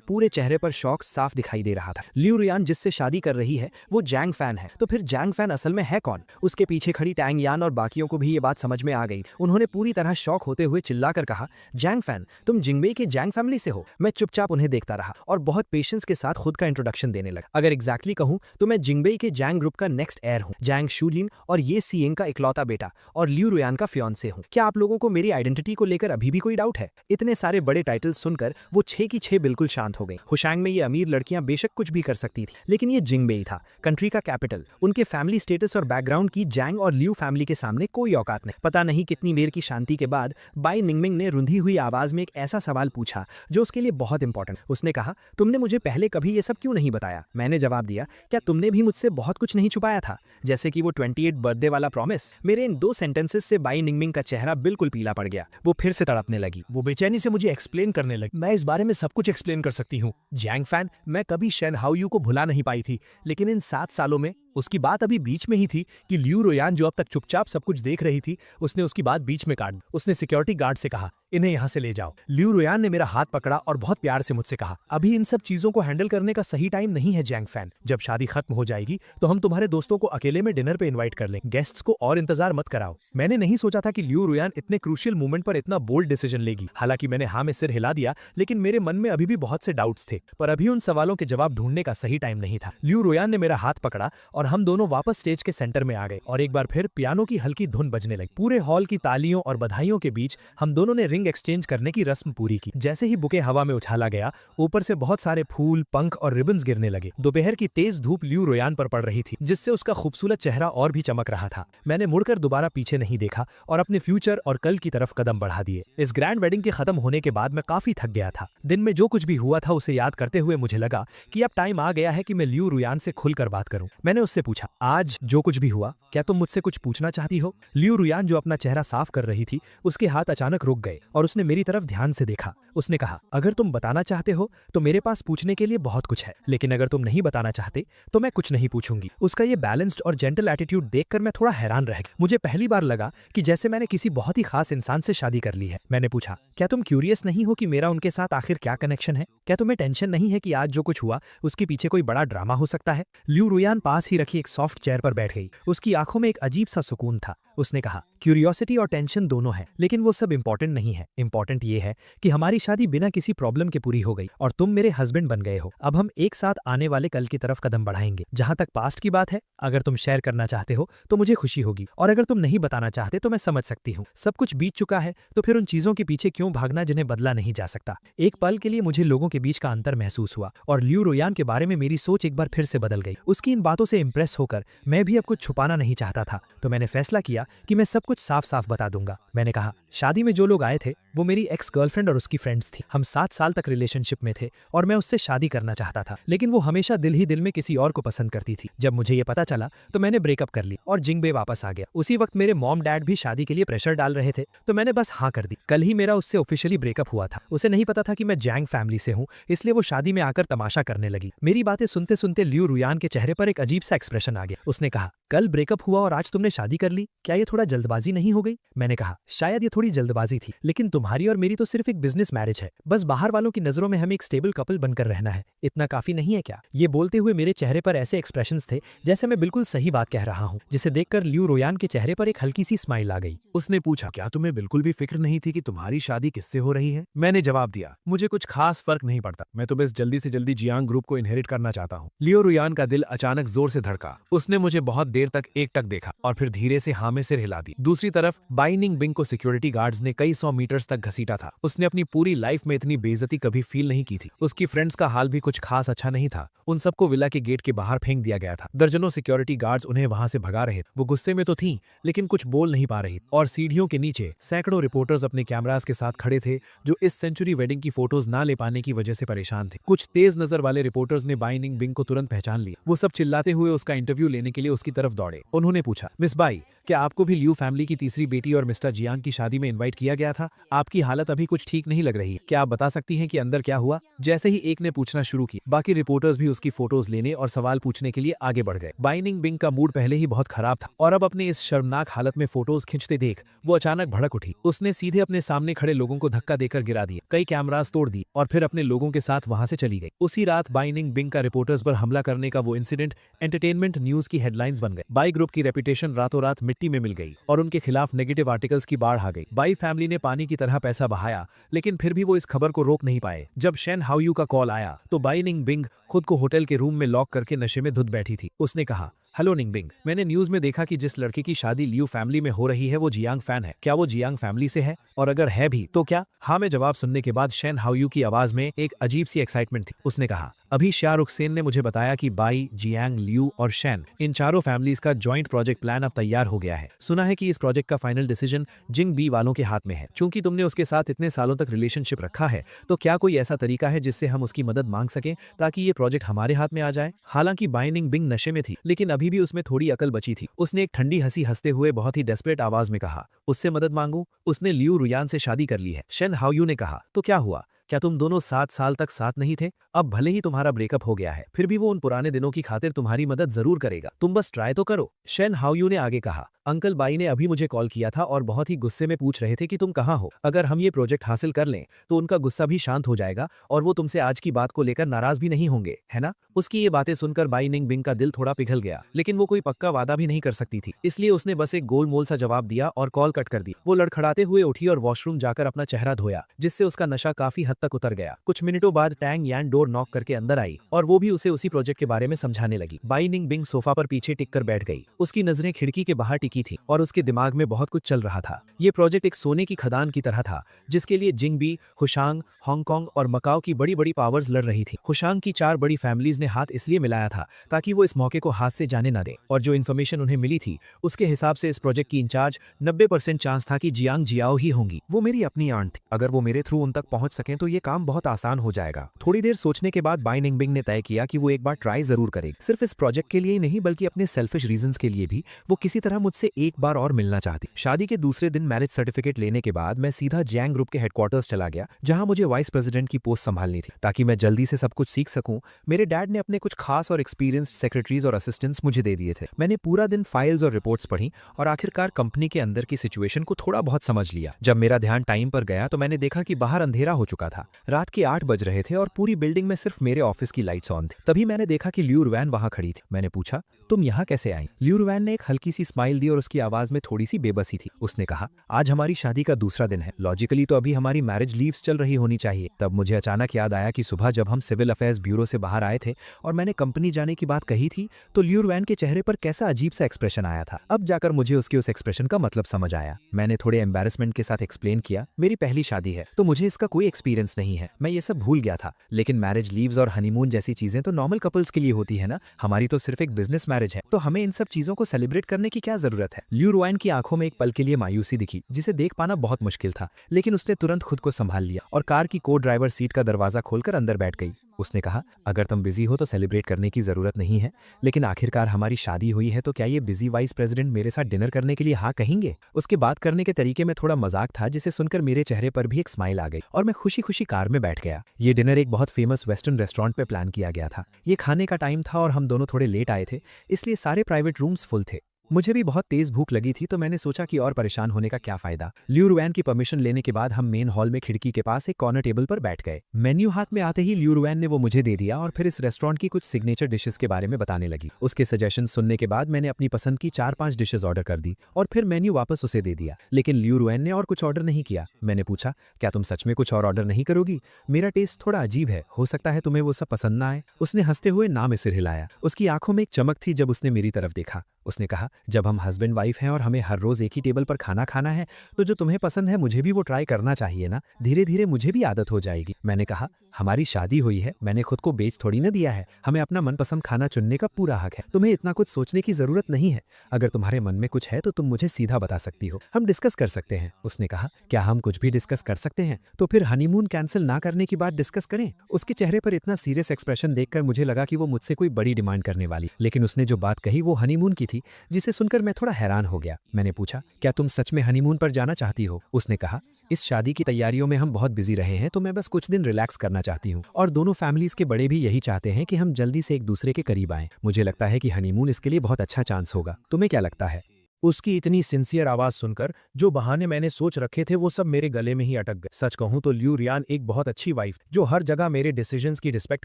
पूरे चेहरे पर शौक साफ दिखाई दे रहा था। लियू रुयान जिससे शादी कर रही है वो जैंग फैन है, तो फिर जैंग फैन असल में है कौन? उसके पीछे खड़ी टैंग यान और बाकियों को भी ये बात समझ में आ गई। उन्होंने पूरी तरह शौक होते हुए चिल्लाकर कहा, जैंग फैन, तुम जिंगबेई के जैंग फैमिली से हो? मैं चुपचाप उन्हें देखता रहा और बहुत पेशेंस के साथ खुद का इंट्रोडक्शन देने लगा। अगर एग्जैक्टली कहूं तो मैं जिंगबेई के जैंग ग्रुप का नेक्स्ट एयर हूं। जैंग शूलिन और ये सियेंग का इकलौता बेटा और लियू रुयान का फियांसे हूं। क्या आप लोगों को मेरी आइडेंटिटी को लेकर अभी भी कोई डाउट है? इतने सारे बड़े टाइटल्स सुनकर वो 6 की 6 बिल्कुल शांत हो गई। हुशांग में ये अमीर लड़कियां बेशक कुछ भी कर सकती थी, लेकिन ये जिंगबेई था, कंट्री का कैपिटल। उनके फैमिली स्टेटस और बैकग्राउंड की जैंग और लियू फैमिली के सामने कोई औकात नहीं। पता नहीं कितनी देर की शांति के बाद बाई निंगमिंग ने रुंधी हुई आवाज में एक ऐसा सवाल पूछा जो उसके लिए बहुत इंपॉर्टेंट। उसने कहा, तुमने मुझे पहले कभी ये सब क्यों नहीं बताया? मैंने जवाब दिया, क्या तुमने भी मुझसे बहुत कुछ नहीं छुपाया था, जैसे कि वो 28 बर्थडे वाला प्रॉमिस? मेरे इन 2 सेंटेंसेस से बाई निंगमिंग का चेहरा बिल्कुल पीला पड़ गया। वो फिर से तड़पने लगी। वो बेचैनी से मुझे एक्सप्लेन करने लगी। मैं इस बारे में सब कुछ एक्सप्लेन कर सकती हूँ जैंग फैन। मैं कभी शेन हाओयू को भुला नहीं पाई थी, लेकिन इन 7 सालों में उसकी बात अभी बीच में ही थी कि लियू रुयान जो अब तक चुपचाप सब कुछ देख रही थी, उसने उसकी बात बीच में काट दी। उसने सिक्योरिटी गार्ड से कहा, इन्हें यहाँ से ले जाओ। लियू रुयान ने मेरा हाथ पकड़ा और बहुत प्यार से मुझसे कहा, अभी इन सब चीजों को हैंडल करने का सही टाइम नहीं है जैंग फैन। जब शादी खत्म हो जाएगी तो हम तुम्हारे दोस्तों को अकेले में डिनर पे इन्वाइट कर लेंगे। गेस्ट्स को और इंतजार मत कराओ। मैंने नहीं सोचा था कि लियू रुयान इतने क्रूशियल मोमेंट पर इतना बोल्ड डिसीजन लेगी। हालांकि मैंने हाँ में सिर हिला दिया, लेकिन मेरे मन में अभी भी बहुत से डाउट्स थे। पर अभी उन सवालों के जवाब ढूंढने का सही टाइम नहीं था। लियू रुयान ने मेरा हाथ पकड़ा और हम दोनों वापस स्टेज के सेंटर में आ गए और एक बार फिर पियानो की हल्की धुन बजने लगी। पूरे हॉल की तालियों और बधाइयों के बीच हम दोनों ने रिंग एक्सचेंज करने की रस्म पूरी की। जैसे ही बुके हवा में उछाला गया, ऊपर से बहुत सारे फूल, पंख और रिबन्स गिरने लगे। दोपहर की तेज धूप लियू रुयान पर पड़ रही थी, जिससे उसका खूबसूरत चेहरा और भी चमक रहा था। मैंने मुड़कर दोबारा पीछे नहीं देखा और अपने फ्यूचर और कल की तरफ कदम बढ़ा दिए। इस ग्रैंड वेडिंग के खत्म होने के बाद मैं काफी थक गया था। दिन में जो कुछ भी हुआ था उसे याद करते हुए मुझे लगा कि अब टाइम आ गया है कि मैं लियू रुयान से खुलकर बात करूं। मैंने उससे पूछा, आज जो कुछ भी हुआ, क्या तुम मुझसे कुछ पूछना चाहती हो? लियू रुयान जो अपना चेहरा साफ कर रही थी, उसके हाथ अचानक रुक गए और उसने मेरी तरफ ध्यान से देखा। उसने कहा, अगर तुम बताना चाहते हो तो मेरे पास पूछने के लिए बहुत कुछ है, लेकिन अगर तुम नहीं बताना चाहते तो मैं कुछ नहीं पूछूंगी। उसका ये बैलेंस्ड और जेंटल एटीट्यूड देखकर मैं थोड़ा हैरान रह गया। मुझे पहली बार लगा कि जैसे मैंने किसी बहुत ही खास इंसान से शादी कर ली है। मैंने पूछा, क्या तुम क्यूरियस नहीं हो कि मेरा उनके साथ आखिर क्या कनेक्शन है? क्या तुम्हें टेंशन नहीं है कि आज जो कुछ हुआ उसके पीछे कोई बड़ा ड्रामा हो सकता है? लियू रुयान पास ही रखी एक सॉफ्ट चेयर पर बैठ गई। उसकी आंखों में एक अजीब सा सुकून था। उसने कहा, क्यूरियोसिटी और टेंशन दोनों है, लेकिन वो सब इम्पोर्टेंट नहीं है। इम्पोर्टेंट ये है कि हमारी शादी बिना किसी प्रॉब्लम के पूरी हो गई और तुम मेरे हस्बैंड बन गए हो। अब हम एक साथ आने वाले कल की तरफ कदम बढ़ाएंगे। जहां तक पास्ट की बात है, अगर तुम शेयर करना चाहते हो तो मुझे खुशी होगी, और अगर तुम नहीं बताना चाहते तो मैं समझ सकती हूँ। सब कुछ बीत चुका है, तो फिर उन चीजों के पीछे क्यों भागना जिन्हें बदला नहीं जा सकता। एक पल के लिए मुझे लोगों के बीच का अंतर महसूस हुआ और लियू रोयान के बारे में मेरी सोच एक बार फिर से बदल गई। उसकी इन बातों से इंप्रेस होकर मैं भी अब कुछ छुपाना नहीं चाहता था, तो मैंने फैसला किया कि मैं सब कुछ साफ साफ बता दूंगा। मैंने कहा, शादी में जो लोग आए थे वो मेरी एक्स गर्लफ्रेंड और उसकी फ्रेंड्स थी। हम 7 साल तक रिलेशनशिप में थे और मैं उससे शादी करना चाहता था, लेकिन वो हमेशा दिल ही दिल में किसी और को पसंद करती थी। जब मुझे ये पता चला तो मैंने ब्रेकअप कर ली और जिंगबे वापस आ गया। उसी वक्त मेरे मॉम डैड भी शादी के लिए प्रेशर डाल रहे थे, तो मैंने बस हाँ कर दी। कल ही मेरा उससे ऑफिशियली ब्रेकअप हुआ था। उसे नहीं पता था कि मैं जैंग फैमिली से हूँ, इसलिए वो शादी में आकर तमाशा करने लगी। मेरी बातें सुनते सुनते लियू रुयान के चेहरे पर एक अजीब सा एक्सप्रेशन आ गया। उसने कहा, कल ब्रेकअप हुआ और आज तुमने शादी कर ली, क्या ये थोड़ा जल्दबाजी नहीं हो गई? मैंने कहा, शायद ये थोड़ी जल्दबाजी थी, लेकिन तुम्हारी और मेरी तो सिर्फ एक बिजनेस मैरिज है। बस बाहर वालों की नजरों में हमें एक स्टेबल कपल बनकर रहना है, इतना काफी नहीं है क्या? ये बोलते हुए मेरे चेहरे पर ऐसे एक्सप्रेशंस थे जैसे मैं बिल्कुल सही बात कह रहा हूँ, जिसे देखकर लियू रोयान के चेहरे पर एक हल्की सी स्माइल आ गई। उसने पूछा, क्या तुम्हें बिल्कुल भी फिक्र नहीं थी कि तुम्हारी शादी किससे हो रही है? मैंने जवाब दिया, मुझे कुछ खास फर्क नहीं पड़ता, मैं तो बस जल्दी से जल्दी जियांग ग्रुप को इनहेरिट करना चाहता हूँ। लियो रुयान का दिल अचानक जोर से धड़का। उसने मुझे बहुत देर तक एकटक देखा और फिर धीरे से हाँ में सिर हिला दी। दूसरी तरफ बाई निंगबिंग को सिक्योरिटी गार्ड्स ने कई 100 मीटर्स तक घसीटा था। उसने अपनी पूरी लाइफ में इतनी बेइज्जती कभी फील नहीं की थी। उसकी फ्रेंड्स का हाल भी कुछ खास अच्छा नहीं था। उन सबको विला के गेट के बाहर फेंक दिया गया था। दर्जनों सिक्योरिटी गार्ड्स उन्हें वहां से भगा रहे थे। वो गुस्से में तो थीं, लेकिन कुछ बोल नहीं पा रही, और सीढ़ियों के नीचे सैकड़ों रिपोर्टर्स अपने कैमरास के साथ खड़े थे, जो इस सेंचुरी वेडिंग की फोटोज ना ले पाने की वजह से परेशान थे। कुछ तेज नजर वाले रिपोर्टर्स ने बाई निंगबिंग को तुरंत पहचान लिया। वो सब चिल्लाते हुए उसका इंटरव्यू लेने के लिए उसकी तरफ दौड़े। उन्होंने पूछा, मिस बाई, क्या आपको भी लियू फैमिली की तीसरी बेटी और मिस्टर जियांग की शादी में इनवाइट किया गया था? आपकी हालत अभी कुछ ठीक नहीं लग रही है, क्या आप बता सकती हैं कि अंदर क्या हुआ? जैसे ही एक ने पूछना शुरू किया, बाकी रिपोर्टर्स भी उसकी फोटोज लेने और सवाल पूछने के लिए आगे बढ़ गए। बाई निंगबिंग का मूड पहले ही बहुत खराब था, और अब अपने इस शर्मनाक हालत में फोटोज खींचते देख वो अचानक भड़क उठी। उसने सीधे अपने सामने खड़े लोगों को धक्का देकर गिरा दिया, कई कैमरास तोड़ दिए और फिर अपने लोगों के साथ वहां से चली गई। उसी रात बाई निंगबिंग का रिपोर्टर्स पर हमला करने का वो इंसिडेंट एंटरटेनमेंट न्यूज की हेडलाइंस बन गए। बाई ग्रुप की रेपुटेशन रातों रात मिट्टी में मिल गई और उनके खिलाफ नेगेटिव आर्टिकल्स की बाढ़ आ गई। बाई फैमिली ने पानी की तरह पैसा बहाया, लेकिन फिर भी वो इस खबर को रोक नहीं पाए। जब शेन हाओयू का कॉल आया तो बाई निंगबिंग खुद को होटल के रूम में लॉक करके नशे में धुत बैठी थी। उसने कहा, हेलो निंगबिंग, मैंने न्यूज में देखा कि जिस लड़के की शादी लियू फैमिली में हो रही है वो जियांग फैन है। क्या वो जियांग फैमिली से है? और अगर है भी तो क्या? हाँ में जवाब सुनने के बाद शेन हाओयू की आवाज में एक अजीब सी एक्साइटमेंट थी। उसने कहा, अभी शाहरुखसेन ने मुझे बताया कि बाई, जियांग, लियू और शेन, इन चारों फैमिलीज का जॉइंट प्रोजेक्ट प्लान अब तैयार हो गया है। सुना है कि इस प्रोजेक्ट का फाइनल डिसीजन जिंग बी वालों के हाथ में है। चूंकि तुमने उसके साथ इतने सालों तक रिलेशनशिप रखा है, तो क्या कोई ऐसा तरीका है जिससे हम उसकी मदद मांग सकें ताकि ये प्रोजेक्ट हमारे हाथ में आ जाए? हालांकि बाई निंगबिंग नशे में थी, लेकिन अभी भी उसमें थोड़ी अकल बची थी। उसने एक ठंडी हंसी हंसते हुए बहुत ही डेस्परेट आवाज में कहा, उससे मदद मांगू? उसने लियू रुयान से शादी कर ली है। शेन हाओयू ने कहा, तो क्या हुआ? क्या तुम दोनों 7 साल तक साथ नहीं थे? अब भले ही तुम्हारा ब्रेकअप हो गया है, फिर भी वो उन पुराने दिनों की खातिर तुम्हारी मदद जरूर करेगा। तुम बस ट्राई तो करो। शेन हाओयू ने आगे कहा, अंकल बाई ने अभी मुझे कॉल किया था और बहुत ही गुस्से में पूछ रहे थे कि तुम कहाँ हो। अगर हम ये प्रोजेक्ट हासिल कर लें तो उनका गुस्सा भी शांत हो जाएगा और वो तुमसे आज की बात को लेकर नाराज भी नहीं होंगे, है ना? उसकी ये बातें सुनकर बाई निंगबिंग का दिल थोड़ा पिघल गया, लेकिन वो कोई पक्का वादा भी नहीं कर सकती थी, इसलिए उसने बस एक गोलमोल सा जवाब दिया और कॉल कट कर दी। वो लड़खड़ाते हुए उठी और वॉशरूम जाकर अपना चेहरा धोया, जिससे उसका नशा काफी हद तक उतर गया। कुछ मिनटों बाद टैंग यान डोर नॉक करके अंदर आई और वो भी उसे उसी प्रोजेक्ट के बारे में समझाने लगी। बाई निंगबिंग सोफा पर पीछे टिक कर बैठ गई। उसकी नजरें खिड़की के बाहर टिकी थी और उसके दिमाग में बहुत कुछ चल रहा था। ये प्रोजेक्ट एक सोने की खदान की तरह था, जिसके लिए जिंगबी, हुशांग, हांगकांग और मकाओ की बड़ी बड़ी पावर्स लड़ रही थी। हुशांग की 4 बड़ी फैमिलीज ने हाथ इसलिए मिलाया था ताकि वो इस मौके को हाथ से जाने ना दे, और जो इन्फॉर्मेशन उन्हें मिली थी उसके हिसाब से इस प्रोजेक्ट की इंचार्ज 90% चांस था कि जियांग जियाओ ही होंगी। वो मेरी अपनी आंट थी, अगर वो मेरे थ्रू उन तक पहुंच सकें तो ये काम बहुत आसान हो जाएगा। थोड़ी देर सोचने के बाद बाई निंगबिंग ने तय किया कि वो एक बार ट्राई जरूर करेगी, सिर्फ इस प्रोजेक्ट के लिए ही नहीं बल्कि अपने सेल्फिश रीजंस के लिए भी। वो किसी तरह मुझसे एक बार और मिलना चाहती। शादी के दूसरे दिन मैरिज सर्टिफिकेट लेने के बाद मैं सीधा जियांग ग्रुप के हेडक्वार्टर्स चला गया, जहां मुझे वाइस प्रेसिडेंट की पोस्ट संभालनी थी, ताकि मैं जल्दी से सब कुछ सीख सकूं। मेरे डैड ने अपने कुछ खास और एक्सपीरियंस्ड सेक्रेटरीज और असिस्टेंट्स मुझे दे दिए थे। मैंने पूरा दिन फाइल्स और रिपोर्ट्स पढ़ी और आखिरकार कंपनी के अंदर की सिचुएशन को थोड़ा बहुत समझ लिया। जब मेरा ध्यान टाइम पर गया तो मैंने देखा कि बाहर अंधेरा हो चुका था। रात के 8 बज रहे थे और पूरी बिल्डिंग में सिर्फ मेरे ऑफिस की लाइट्स ऑन थी। तभी मैंने देखा कि लियू रुयान वहां खड़ी थी। मैंने पूछा, तुम यहाँ कैसे आई? लियू रुआन ने एक हल्की सी स्माइल दी और उसकी आवाज में थोड़ी सी बेबसी थी। उसने कहा, आज हमारी शादी का दूसरा दिन है। लॉजिकली तो अभी हमारी मैरिज लीव्स चल रही होनी चाहिए। तब मुझे अचानक याद आया कि सुबह जब हम सिविल अफेयर्स ब्यूरो से बाहर आए थे और मैंने कंपनी जाने की बात कही थी, तो लियू रुआन के चेहरे पर कैसा अजीब सा एक्सप्रेशन आया था। अब जाकर मुझे उसके उस एक्सप्रेशन का मतलब समझ आया। मैंने थोड़े एम्बैरेसमेंट के साथ एक्सप्लेन किया, मेरी पहली शादी है तो मुझे इसका कोई एक्सपीरियंस नहीं है, मैं ये सब भूल गया था। लेकिन मैरिज लीव्स और हनीमून जैसी चीजें तो नॉर्मल कपल्स के लिए होती है ना, हमारी तो सिर्फ एक बिजनेस मैरिज है, तो हमें इन सब चीजों को सेलिब्रेट करने की क्या जरूरत है? लियू रुआन की आंखों में एक पल के लिए मायूसी दिखी, जिसे देख पाना बहुत मुश्किल था, लेकिन उसने तुरंत खुद को संभाल लिया और कार की को ड्राइवर सीट का दरवाजा खोलकर अंदर बैठ गई। उसने कहा, अगर तुम बिजी हो तो सेलिब्रेट करने की जरूरत नहीं है, लेकिन आखिरकार हमारी शादी हुई है, तो क्या ये बिजी वाइस प्रेसिडेंट मेरे साथ डिनर करने के लिए हाँ कहेंगे? उसके बात करने के तरीके में थोड़ा मजाक था, जिसे सुनकर मेरे चेहरे पर भी एक स्माइल आ गई और मैं खुशी खुशी कार में बैठ गया। ये डिनर एक बहुत फेमस वेस्टर्न रेस्टोरेंट पे प्लान किया गया था। ये खाने का टाइम था और हम दोनों थोड़े लेट आए थे, इसलिए सारे प्राइवेट रूम्स फुल थे। मुझे भी बहुत तेज भूख लगी थी, तो मैंने सोचा कि और परेशान होने का क्या फायदा। लियू रुआन की परमिशन लेने के बाद हम मेन हॉल में खिड़की के पास एक कॉर्नर टेबल पर बैठ गए। मेन्यू हाथ में आते ही लियू रुआन ने वो मुझे दे दिया और फिर इस रेस्टोरेंट की कुछ सिग्नेचर डिशेस के बारे में बताने लगी। उसके सजेशन सुनने के बाद मैंने अपनी पसंद की 4-5 डिशेस ऑर्डर कर दी और फिर मेन्यू वापस उसे दे दिया। लेकिन लियू रुआन ने और कुछ ऑर्डर नहीं किया। मैंने पूछा, क्या तुम सच में कुछ और ऑर्डर नहीं करोगी? मेरा टेस्ट थोड़ा अजीब है, हो सकता है तुम्हें वो सब पसंद ना आए। उसने हंसते हुए ना में सिर हिलाया। उसकी आंखों में एक चमक थी जब उसने मेरी तरफ देखा। उसने कहा, जब हम हस्बैंड वाइफ हैं और हमें हर रोज एक ही टेबल पर खाना खाना है, तो जो तुम्हें पसंद है मुझे भी वो ट्राई करना चाहिए ना, धीरे धीरे मुझे भी आदत हो जाएगी। मैंने कहा, हमारी शादी हुई है, मैंने खुद को बेच थोड़ी ना दिया है, हमें अपना मनपसंद खाना चुनने का पूरा हक है, तुम्हें इतना कुछ सोचने की जरूरत नहीं है। अगर तुम्हारे मन में कुछ है तो तुम मुझे सीधा बता सकती हो, हम डिस्कस कर सकते हैं। उसने कहा, क्या हम कुछ भी डिस्कस कर सकते हैं? तो फिर हनीमून कैंसिल ना करने की बात डिस्कस करें। उसके चेहरे पर इतना सीरियस एक्सप्रेशन देखकर मुझे लगा कि वो मुझसे कोई बड़ी डिमांड करने वाली, लेकिन उसने जो बात कही वो हनीमून की थी, जिसे सुनकर मैं थोड़ा हैरान हो गया। मैंने पूछा, क्या तुम सच में हनीमून पर जाना चाहती हो? उसने कहा, इस शादी की तैयारियों में हम बहुत बिजी रहे हैं, तो मैं बस कुछ दिन रिलैक्स करना चाहती हूँ और दोनों फैमिलीज के बड़े भी यही चाहते हैं कि हम जल्दी से एक दूसरे के करीब आएं। मुझे लगता है कि हनीमून इसके लिए बहुत अच्छा चांस होगा। तुम्हें क्या लगता है? उसकी इतनी सिंसियर आवाज सुनकर जो बहाने मैंने सोच रखे थे वो सब मेरे गले में ही अटक गए। सच कहूं तो लियू रियान एक बहुत अच्छी वाइफ जो हर जगह मेरे डिसीजंस की रिस्पेक्ट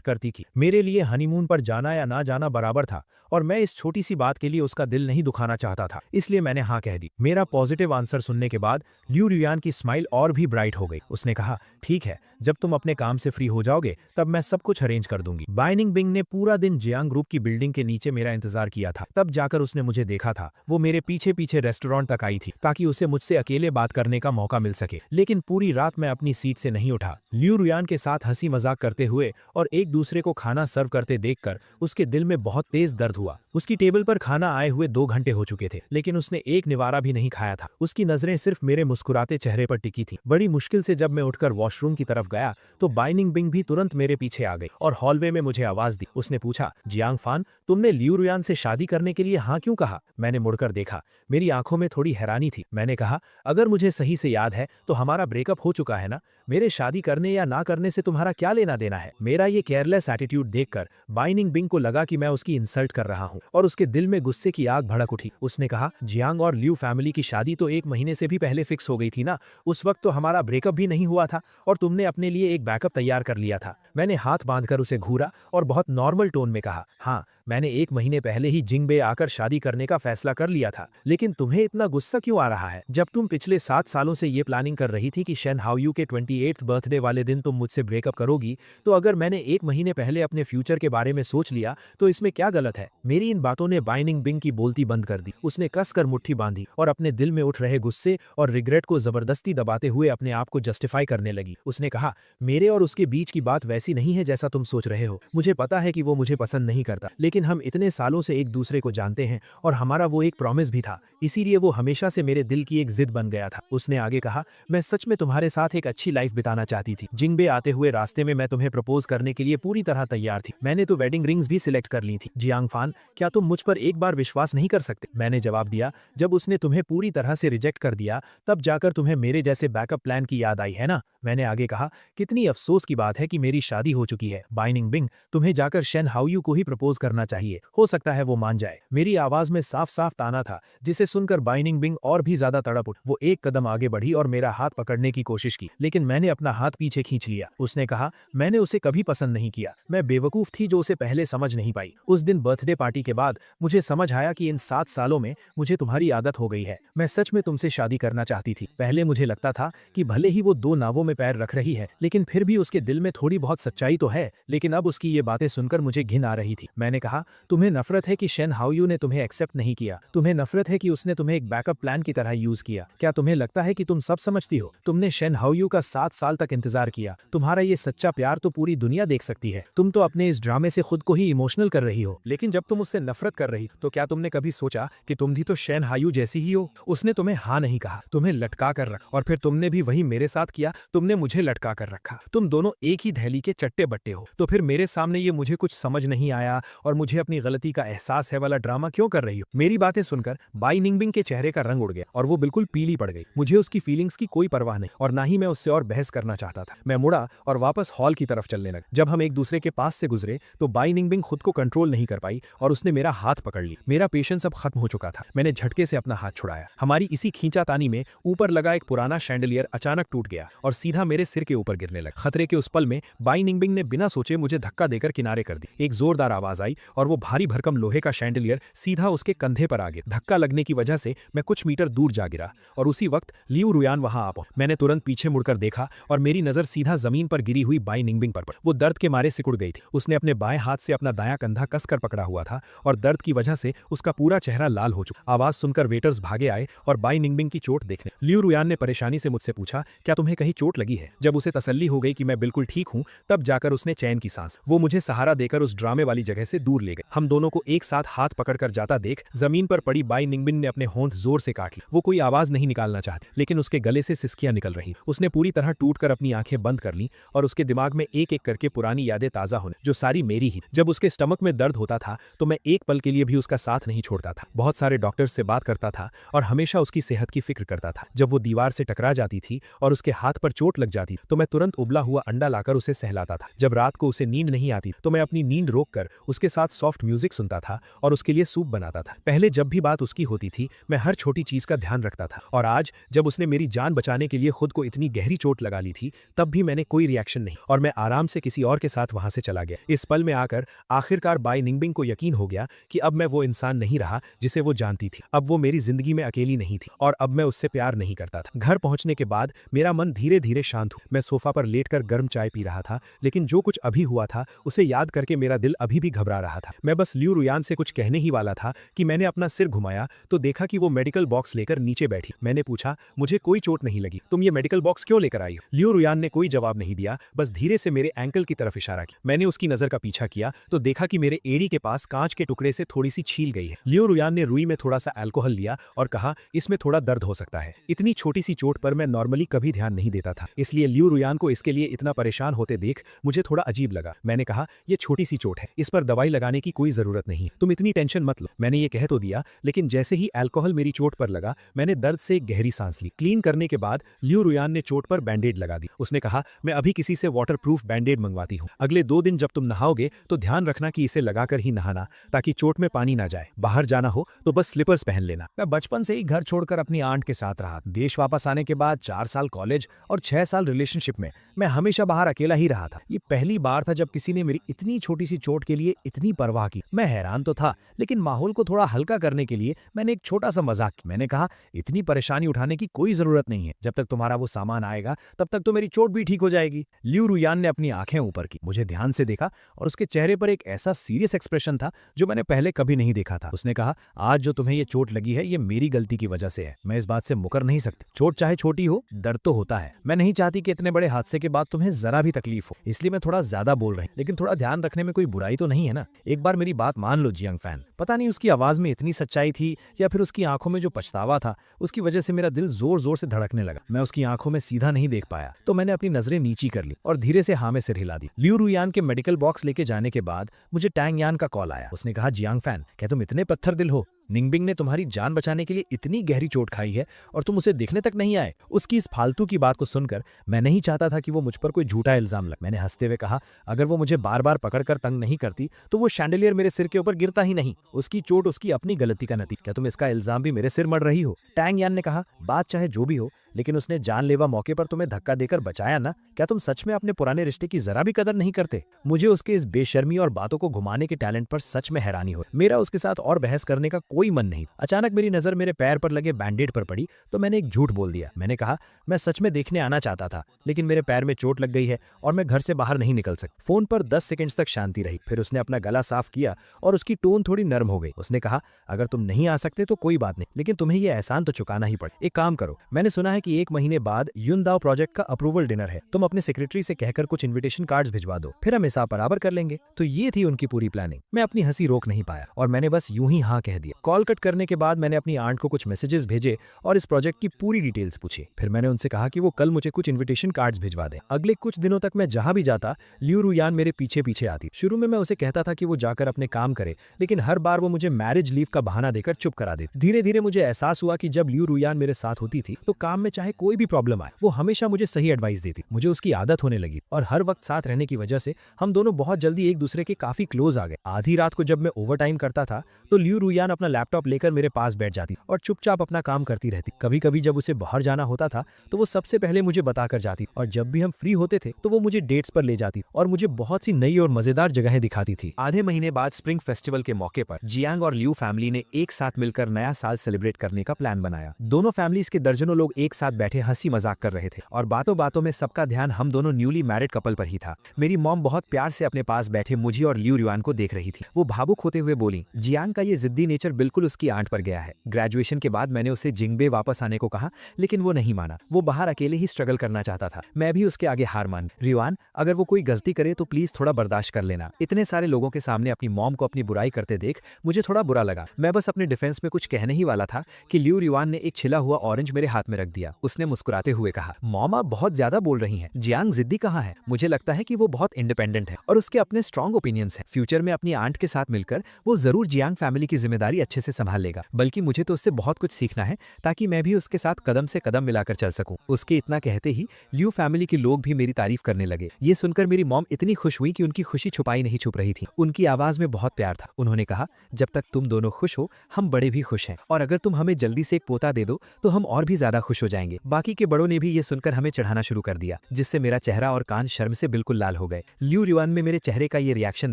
करती थी। मेरे लिए हनीमून पर जाना या ना जाना बराबर था और मैं इस छोटी सी बात के लिए उसका दिल नहीं दुखाना चाहता था, इसलिए मैंने हाँ कह दी। मेरा पॉजिटिव आंसर सुनने के बाद लियू रियान की स्माइल और भी ब्राइट हो गई। उसने कहा, ठीक है, जब तुम अपने काम से फ्री हो जाओगे तब मैं सब कुछ अरेंज कर दूंगी। बाइनिंग बिंग ने पूरा दिन जियांग ग्रुप की बिल्डिंग के नीचे मेरा इंतजार किया था, तब जाकर उसने मुझे देखा था। वो मेरे पीछे पीछे रेस्टोरेंट तक आई थी ताकि उसे मुझसे अकेले बात करने का मौका मिल सके, लेकिन पूरी रात मैं अपनी सीट से नहीं उठा। लियू रियान के साथ हंसी मजाक करते हुए और एक दूसरे को खाना सर्व करते देखकर उसके दिल में बहुत तेज दर्द हुआ। उसकी टेबल पर खाना आए हुए 2 घंटे हो चुके थे, लेकिन उसने एक निवारा भी नहीं खाया था। उसकी नजरें सिर्फ मेरे मुस्कुराते चेहरे पर टिकी थी। बड़ी मुश्किल से जब मैं उठकर वॉशरूम की तरफ गया तो बाइनिंग बिंग भी तुरंत मेरे पीछे आ गई और हॉलवे में मुझे आवाज दी। उसने पूछा, जियांग फान, तुमने लियू रियान से शादी करने के लिए हाँ क्यों कहा? मैंने मुड़कर देखा, मेरी आंखों में थोड़ी हैरानी थी। मैंने कहा, अगर मुझे सही से याद है तो हमारा ब्रेकअप हो चुका है ना, मेरे शादी करने या ना करने से तुम्हारा क्या लेना देना है? मेरा ये केयरलेस एटीट्यूड देखकर बाइनिंग बिंग को लगा कि मैं उसकी इंसल्ट कर रहा हूँ और उसके दिल में गुस्से की आग भड़क उठी। उसने कहा, जियांग और लियू फैमिली की शादी तो 1 महीने से भी पहले फिक्स हो गई थी ना, उस वक्त तो हमारा ब्रेकअप भी नहीं हुआ था और तुमने अपने लिए एक बैकअप तैयार कर लिया था। मैंने हाथ बांधकर उसे घूरा और बहुत नॉर्मल टोन में कहा, हाँ, मैंने 1 महीने पहले ही जिंगबे आकर शादी करने का फैसला कर लिया था, लेकिन तुम्हें इतना गुस्सा क्यों आ रहा है? जब तुम पिछले 7 सालों से ये प्लानिंग कर रही थी कि शेन हाओयू के 28th बर्थडे वाले दिन तुम मुझसे ब्रेकअप करोगी, तो अगर मैंने 1 महीने पहले अपने फ्यूचर के बारे में सोच लिया तो इसमें क्या गलत है? मेरी इन बातों ने बाइनिंग बिंग की बोलती बंद कर दी। उसने कसकर मुट्ठी बांधी और अपने दिल में उठ रहे गुस्से और रिग्रेट को जबरदस्ती दबाते हुए अपने आप को जस्टिफाई करने लगी। उसने कहा, मेरे और उसके बीच की बात वैसी नहीं है जैसा तुम सोच रहे हो। मुझे पता है कि वो मुझे पसंद नहीं करता, लेकिन हम इतने सालों से एक दूसरे को जानते हैं और हमारा वो एक प्रॉमिस भी था, इसीलिए वो हमेशा से मेरे दिल की एक जिद बन गया था। उसने आगे कहा, मैं सच में तुम्हारे साथ एक अच्छी लाइफ बिताना चाहती थी। जिंगबे आते हुए रास्ते में मैं तुम्हें प्रपोज करने के लिए पूरी तरह तैयार थी। मैंने तो वेडिंग रिंग्स भी सिलेक्ट कर ली थी। जियांग फान, क्या तुम मुझ पर एक बार विश्वास नहीं कर सकते? मैंने जवाब दिया, जब उसने तुम्हें पूरी तरह से रिजेक्ट कर दिया तब जाकर तुम्हें मेरे जैसे बैकअप प्लान की याद आई है ना? मैंने आगे कहा, कितनी अफसोस की बात है कि मेरी शादी हो चुकी है। बाई निंगबिंग, तुम्हें जाकर शेन हाओयू को ही प्रपोज करना चाहिए, हो सकता है वो मान जाए। मेरी आवाज में साफ साफ ताना था, जिसे सुनकर बाई निंगबिंग और भी ज्यादा तड़प उठ। वो एक कदम आगे बढ़ी और मेरा हाथ पकड़ने की कोशिश की, लेकिन मैंने अपना हाथ पीछे खींच लिया। उसने कहा, मैंने उसे कभी पसंद नहीं किया। मैं बेवकूफ थी जो उसे पहले समझ नहीं पाई। उस दिन बर्थडे पार्टी के बाद मुझे समझ आया कि इन 7 सालों में मुझे तुम्हारी आदत हो गई है। मैं सच में तुमसे शादी करना चाहती थी। पहले मुझे लगता था कि भले ही वो 2 नावों में पैर रख रही है, लेकिन फिर भी उसके दिल में थोड़ी बहुत सच्चाई तो है। लेकिन अब उसकी ये बातें सुनकर मुझे घिन आ रही थी। मैंने कहा, तुम्हें नफरत है कि शेन हाओयू ने तुम्हें एक्सेप्ट नहीं किया। तुम्हें नफरत है कि उसने तुम्हें एक बैकअप प्लान की तरह यूज किया। क्या तुम्हें लगता है कि तुम सब समझती हो? तुमने शेन हाओयू का 7 साल तक इंतजार किया। तुम्हारा ये सच्चा प्यार तो पूरी दुनिया देख सकती है। तुम तो अपने इस ड्रामे से खुद को ही इमोशनल कर रही हो। लेकिन जब तुम उससे नफरत कर रही तो क्या तुमने कभी सोचा कि तुम भी तो शेन हाओयू जैसी ही हो? उसने तुम्हें हाँ नहीं कहा, तुम्हें लटका कर रखा, और फिर तुमने भी वही मेरे साथ किया। तुमने मुझे लटका कर रखा। तुम दोनों एक ही थैली के चट्टे बट्टे हो। तो फिर मेरे सामने ये मुझे कुछ समझ नहीं आया और मुझे अपनी गलती का एहसास है वाला ड्रामा क्यों कर रही हो? मेरी बातें सुनकर बाई निंगबिंग के चेहरे का रंग उड़ गया और वो बिल्कुल पीली पड़ गई। मुझे उसकी फीलिंग्स की कोई परवाह नहीं और ना ही मैं उससे और बहस करना चाहता था। मैं मुड़ा और वापस हॉल की तरफ चलने लगा। जब हम एक दूसरे के पास से गुजरे तो बाई निंगबिंग खुद को कंट्रोल नहीं कर पाई और उसने मेरा हाथ पकड़ ली। मेरा पेशेंस अब खत्म हो चुका था। मैंने झटके से अपना हाथ छुड़ाया। हमारी इसी खींचातानी में ऊपर लगा एक पुराना शैंडलियर अचानक टूट गया और सीधा मेरे सिर के ऊपर गिरने लगा। खतरे के उस पल में बाई निंगबिंग ने बिना सोचे मुझे धक्का देकर किनारे कर दी। एक जोरदार आवाज आई और वो भारी भरकम लोहे का शैंडलियर सीधा उसके कंधे पर आ गिरा। धक्का लगने की वजह से मैं कुछ मीटर दूर जा गिरा और उसी वक्त लियू रुयान वहां आ पहुंचा। मैंने तुरंत पीछे मुड़कर देखा और मेरी नजर सीधा जमीन पर गिरी हुई बाई निंगबिंग पर पड़ी। वो दर्द के मारे सिकुड़ गई थी। उसने अपने बाएं हाथ से अपना दायां कंधा कसकर पकड़ा हुआ था और दर्द की वजह से उसका पूरा चेहरा लाल हो चुका। आवाज सुनकर वेटर्स भागे आए और बाई निंगबिंग की चोट देखने। लियू रुयान ने परेशानी से मुझसे पूछा, क्या तुम्हें कहीं चोट लगी है? जब उसे तसल्ली हो गई कि मैं बिल्कुल ठीक हूं, तब जाकर उसने चैन की सांस। वो मुझे सहारा देकर उस ड्रामे वाली जगह से दूर ले गए। हम दोनों को एक साथ हाथ पकड़कर जाता देख जमीन पर पड़ी बाई निंगबिंग ने अपने होंठ जोर से काट ली। वो कोई आवाज नहीं निकालना चाहती, लेकिन उसके गले से सिसकियां निकल रही। उसने पूरी तरह टूटकर अपनी आंखें बंद कर ली और उसके दिमाग में एक एक करके पुरानी यादें ताजा होने, जो सारी मेरी ही। जब उसके स्टमक में दर्द होता था तो मैं एक पल के लिए भी उसका साथ नहीं छोड़ता था। बहुत सारे डॉक्टर्स से बात करता था और हमेशा उसकी सेहत की फिक्र करता था। जब वो दीवार से टकरा जाती थी और उसके हाथ पर चोट लग जाती तो मैं तुरंत उबला हुआ अंडा लाकर उसे सहलाता था। जब रात को उसे नींद नहीं आती तो मैं अपनी नींद रोककर उसके साथ सॉफ्ट म्यूजिक सुनता था और उसके लिए सूप बनाता था। पहले जब भी बात उसकी होती थी मैं हर छोटी चीज का ध्यान रखता था और आज जब उसने मेरी जान बचाने के लिए खुद को इतनी गहरी चोट लगा ली थी तब भी मैंने कोई रिएक्शन नहीं और मैं आराम से किसी और के साथ वहां से चला गया। इस पल में आकर आखिरकार बाई निंगबिंग को यकीन हो गया कि अब मैं वो इंसान नहीं रहा जिसे वो जानती थी। अब वो मेरी जिंदगी में अकेली नहीं थी और अब मैं उससे प्यार नहीं करता था। घर पहुंचने के बाद मेरा मन धीरे धीरे शांत हुआ। मैं सोफा पर लेटकर गर्म चाय पी रहा था, लेकिन जो कुछ अभी हुआ था उसे याद करके मेरा दिल अभी भी घबरा रहा था। मैं बस लियू रुयान से कुछ कहने ही वाला था कि मैंने अपना सिर घुमाया तो देखा कि वो मेडिकल बॉक्स लेकर नीचे बैठी। मैंने पूछा, मुझे कोई चोट नहीं लगी, तुम ये मेडिकल बॉक्स क्यों लेकर आई हो? लियू रुयान ने कोई जवाब नहीं दिया, बस धीरे से मेरे एंकल की तरफ इशारा किया। मैंने उसकी नजर का पीछा किया तो देखा कि मेरे एड़ी के पास कांच के टुकड़े से थोड़ी सी छील गई है। लियू रुयान ने रुई में थोड़ा सा अल्कोहल लिया और कहा, इसमें थोड़ा दर्द हो सकता है। इतनी छोटी सी चोट पर मैं नॉर्मली कभी ध्यान नहीं देता था, इसलिए लियू रुयान को इसके लिए इतना परेशान होते देख मुझे थोड़ा अजीब लगा। मैंने कहा, ये छोटी सी चोट है, इस पर दवाई लगाने की कोई जरूरत नहीं, तुम इतनी टेंशन मत लो। मैंने ये कह तो दिया, लेकिन जैसे ही अल्कोहल मेरी चोट पर लगा मैंने दर्द से एक गहरी सांस ली। क्लीन करने के बाद लियू रुयान ने चोट पर बैंडेड लगा दी। उसने कहा, मैं अभी किसी से वाटरप्रूफ बैंडेड मंगवाती हूँ। अगले 2 दिन जब तुम नहाओगे तो ध्यान रखना कि इसे लगाकर ही नहाना ताकि चोट में पानी ना जाए। बाहर जाना हो तो बस स्लीपर्स पहन लेना। मैं बचपन से ही घर छोड़कर अपनी आंट के साथ रहा। देश वापस आने के बाद 4 साल कॉलेज और 6 साल रिलेशनशिप में मैं हमेशा बाहर अकेला ही रहा था। ये पहली बार था जब किसी ने मेरी इतनी छोटी सी चोट के लिए इतनी परवाह की। मैं हैरान तो था, लेकिन माहौल को थोड़ा हल्का करने के लिए मैंने एक छोटा सा मजाक किया। मैंने कहा, इतनी परेशानी उठाने की कोई जरूरत नहीं है, जब तक तुम्हारा वो सामान आएगा तब तक तो मेरी चोट भी ठीक हो जाएगी। लियू रुयान ने अपनी आंखें ऊपर की, मुझे ध्यान से देखा और उसके चेहरे पर एक ऐसा सीरियस एक्सप्रेशन था जो मैंने पहले कभी नहीं देखा था। उसने कहा, आज जो तुम्हें ये चोट लगी है ये मेरी गलती की वजह से है। मैं इस बात से मुकर नहीं सकती। चोट चाहे छोटी हो, दर्द तो होता है। मैं नहीं चाहती कि इतने बड़े हादसे के बाद तुम्हें जरा भी तकलीफ हो, इसलिए मैं थोड़ा ज्यादा बोल रही हूं, लेकिन थोड़ा ध्यान रखने में कोई बुराई तो नहीं है ना। एक बार मेरी बात मान लो जियांग फैन। पता नहीं उसकी आवाज में इतनी सच्चाई थी या फिर उसकी आंखों में जो पछतावा था उसकी वजह से मेरा दिल जोर जोर से धड़कने लगा। मैं उसकी आंखों में सीधा नहीं देख पाया तो मैंने अपनी नजरें नीची कर ली और धीरे से हाँ में सिर हिला दी। लियू रुयान के मेडिकल बॉक्स लेके जाने के बाद मुझे टैंग यान का कॉल आया। उसने कहा, जियांग फैन, क्या तुम इतने पत्थर दिल हो? निंगबिंग ने तुम्हारी जान बचाने के लिए इतनी गहरी चोट खाई है और तुम उसे देखने तक नहीं आए। उसकी इस फालतू की बात को सुनकर मैं नहीं चाहता था कि वो मुझ पर कोई झूठा इल्जाम लगे। मैंने हंसते हुए कहा, अगर वो मुझे बार बार पकड़कर तंग नहीं करती तो वो शैंडलियर मेरे सिर के ऊपर गिरता ही नहीं। उसकी चोट उसकी अपनी गलती का नतीजा। क्या तुम इसका इल्जाम भी मेरे सिर मढ़ रही हो? टैंग यान ने कहा, बात चाहे जो भी हो, लेकिन उसने जानलेवा मौके पर तुम्हें धक्का देकर बचाया ना। क्या तुम सच में अपने पुराने रिश्ते की जरा भी कदर नहीं करते? मुझे उसके इस बेशर्मी और बातों को घुमाने के टैलेंट पर सच में हैरानी हो। मेरा उसके साथ और बहस करने का कोई मन नहीं। अचानक मेरी नजर मेरे पैर पर लगे बैंडेड पर पड़ी तो मैंने एक झूठ बोल दिया। मैंने कहा, मैं सच में देखने आना चाहता था, लेकिन मेरे पैर में चोट लग गई है और मैं घर से बाहर नहीं निकल सकता। फोन पर 10 सेकंड्स तक शांति रही। फिर उसने अपना गला साफ किया और उसकी टोन थोड़ी नर्म हो गई। उसने कहा, अगर तुम नहीं आ सकते तो कोई बात नहीं, लेकिन तुम्हें यह एहसान तो चुकाना ही पड़े। एक काम करो, मैंने सुना है कि 1 महीने बाद युनदाओ प्रोजेक्ट का अप्रूवल डिनर है। तुम अपने सेक्रेटरी से कहकर कुछ इन्विटेशन कार्ड्स भिजवा दो, फिर हम हिसाब बराबर कर लेंगे। तो ये थी उनकी पूरी प्लानिंग। मैं अपनी हंसी रोक नहीं पाया और मैंने बस यूं ही हाँ कह दिया। कॉल कट करने के बाद मैंने अपनी आंट को कुछ मैसेजेस भेजे और इस प्रोजेक्ट की पूरी डिटेल्स पूछी। फिर मैंने उनसे कहा कि वो कल मुझे कुछ इन्विटेशन कार्ड्स भिजवा दें। अगले कुछ दिनों तक मैं जहां भी जाता, लियू रुयान मेरे पीछे पीछे आती। शुरू में मैं उसे कहता था कि वो जाकर अपने काम करे, लेकिन हर बार वो मुझे मैरिज लीव का बहाना देकर चुप करा देती। धीरे धीरे मुझे एहसास हुआ कि जब लियू रुयान मेरे साथ होती थी तो काम में चाहे कोई भी प्रॉब्लम आए, वो हमेशा मुझे सही एडवाइस देती। मुझे उसकी आदत होने लगी और हर वक्त साथ रहने की वजह से हम दोनों बहुत जल्दी एक दूसरे के काफी क्लोज आ गए। आधी रात को जब मैं ओवर टाइम करता था तो लियू रुयान अपना लैपटॉप लेकर मेरे पास बैठ जाती और चुपचाप अपना काम करती रहती। कभी कभी जब उसे बाहर जाना होता था तो वो सबसे पहले मुझे बताकर जाती और जब भी हम फ्री होते थे तो वो मुझे डेट्स पर ले जाती और मुझे बहुत सी नई और मजेदार जगहें दिखाती थी। आधे महीने बाद स्प्रिंग फेस्टिवल के मौके पर जियांग और लियू फैमिली ने एक साथ मिलकर नया साल सेलिब्रेट करने का प्लान बनाया। दोनों फैमिलीज के दर्जनों लोग एक साथ बैठे हंसी मजाक कर रहे थे और बातों बातों में सबका ध्यान हम दोनों न्यूली मैरिड कपल पर ही था। मेरी मॉम बहुत प्यार से अपने पास बैठे मुझे और लियू रुयान को देख रही थी। वो भावुक होते हुए बोली, जियांग का ये जिद्दी नेचर बिल्कुल उसकी आंट पर गया है। ग्रेजुएशन के बाद मैंने उसे जिंगबे वापस आने को कहा, लेकिन वो नहीं माना। वो बाहर अकेले ही स्ट्रगल करना चाहता था। मैं भी उसके आगे हार मान। रुयान, अगर वो कोई गलती करे तो प्लीज थोड़ा बर्दाश्त कर लेना। इतने सारे लोगों के सामने अपनी मॉम को अपनी बुराई करते देख मुझे थोड़ा बुरा लगा। मैं बस अपने डिफेंस में कुछ कहने ही वाला था कि लियू रुयान ने एक छिला हुआ ऑरेंज मेरे हाथ में रख दिया। उसने मुस्कुराते हुए कहा, मॉम आप बहुत ज्यादा बोल रही हैं। जियांग जिद्दी कहाँ है? मुझे लगता है कि वो बहुत इंडिपेंडेंट है और उसके अपने स्ट्रॉन्ग ओपिनियंस हैं। फ्यूचर में अपनी आंट के साथ मिलकर वो जरूर जियांग फैमिली की जिम्मेदारी अच्छे से संभाल लेगा। बल्कि मुझे तो उससे बहुत कुछ सीखना है ताकि मैं भी उसके साथ कदम से कदम मिलाकर चल सकूं। उसके इतना कहते ही लियू फैमिली के लोग भी मेरी तारीफ करने लगे। ये सुनकर मेरी मॉम इतनी खुश हुई कि उनकी खुशी छुपाई नहीं छुप रही थी। उनकी आवाज में बहुत प्यार था। उन्होंने कहा, जब तक तुम दोनों खुश हो हम बड़े भी खुश हैं और अगर तुम हमें जल्दी से एक पोता दे दो तो हम और भी ज्यादा खुश हो जाएंगे। बाकी के बड़ों ने भी ये सुनकर हमें चढ़ाना शुरू कर दिया, जिससे मेरा चेहरा और कान शर्म से बिल्कुल लाल हो गए। लियू रुयान में मेरे चेहरे का ये रिएक्शन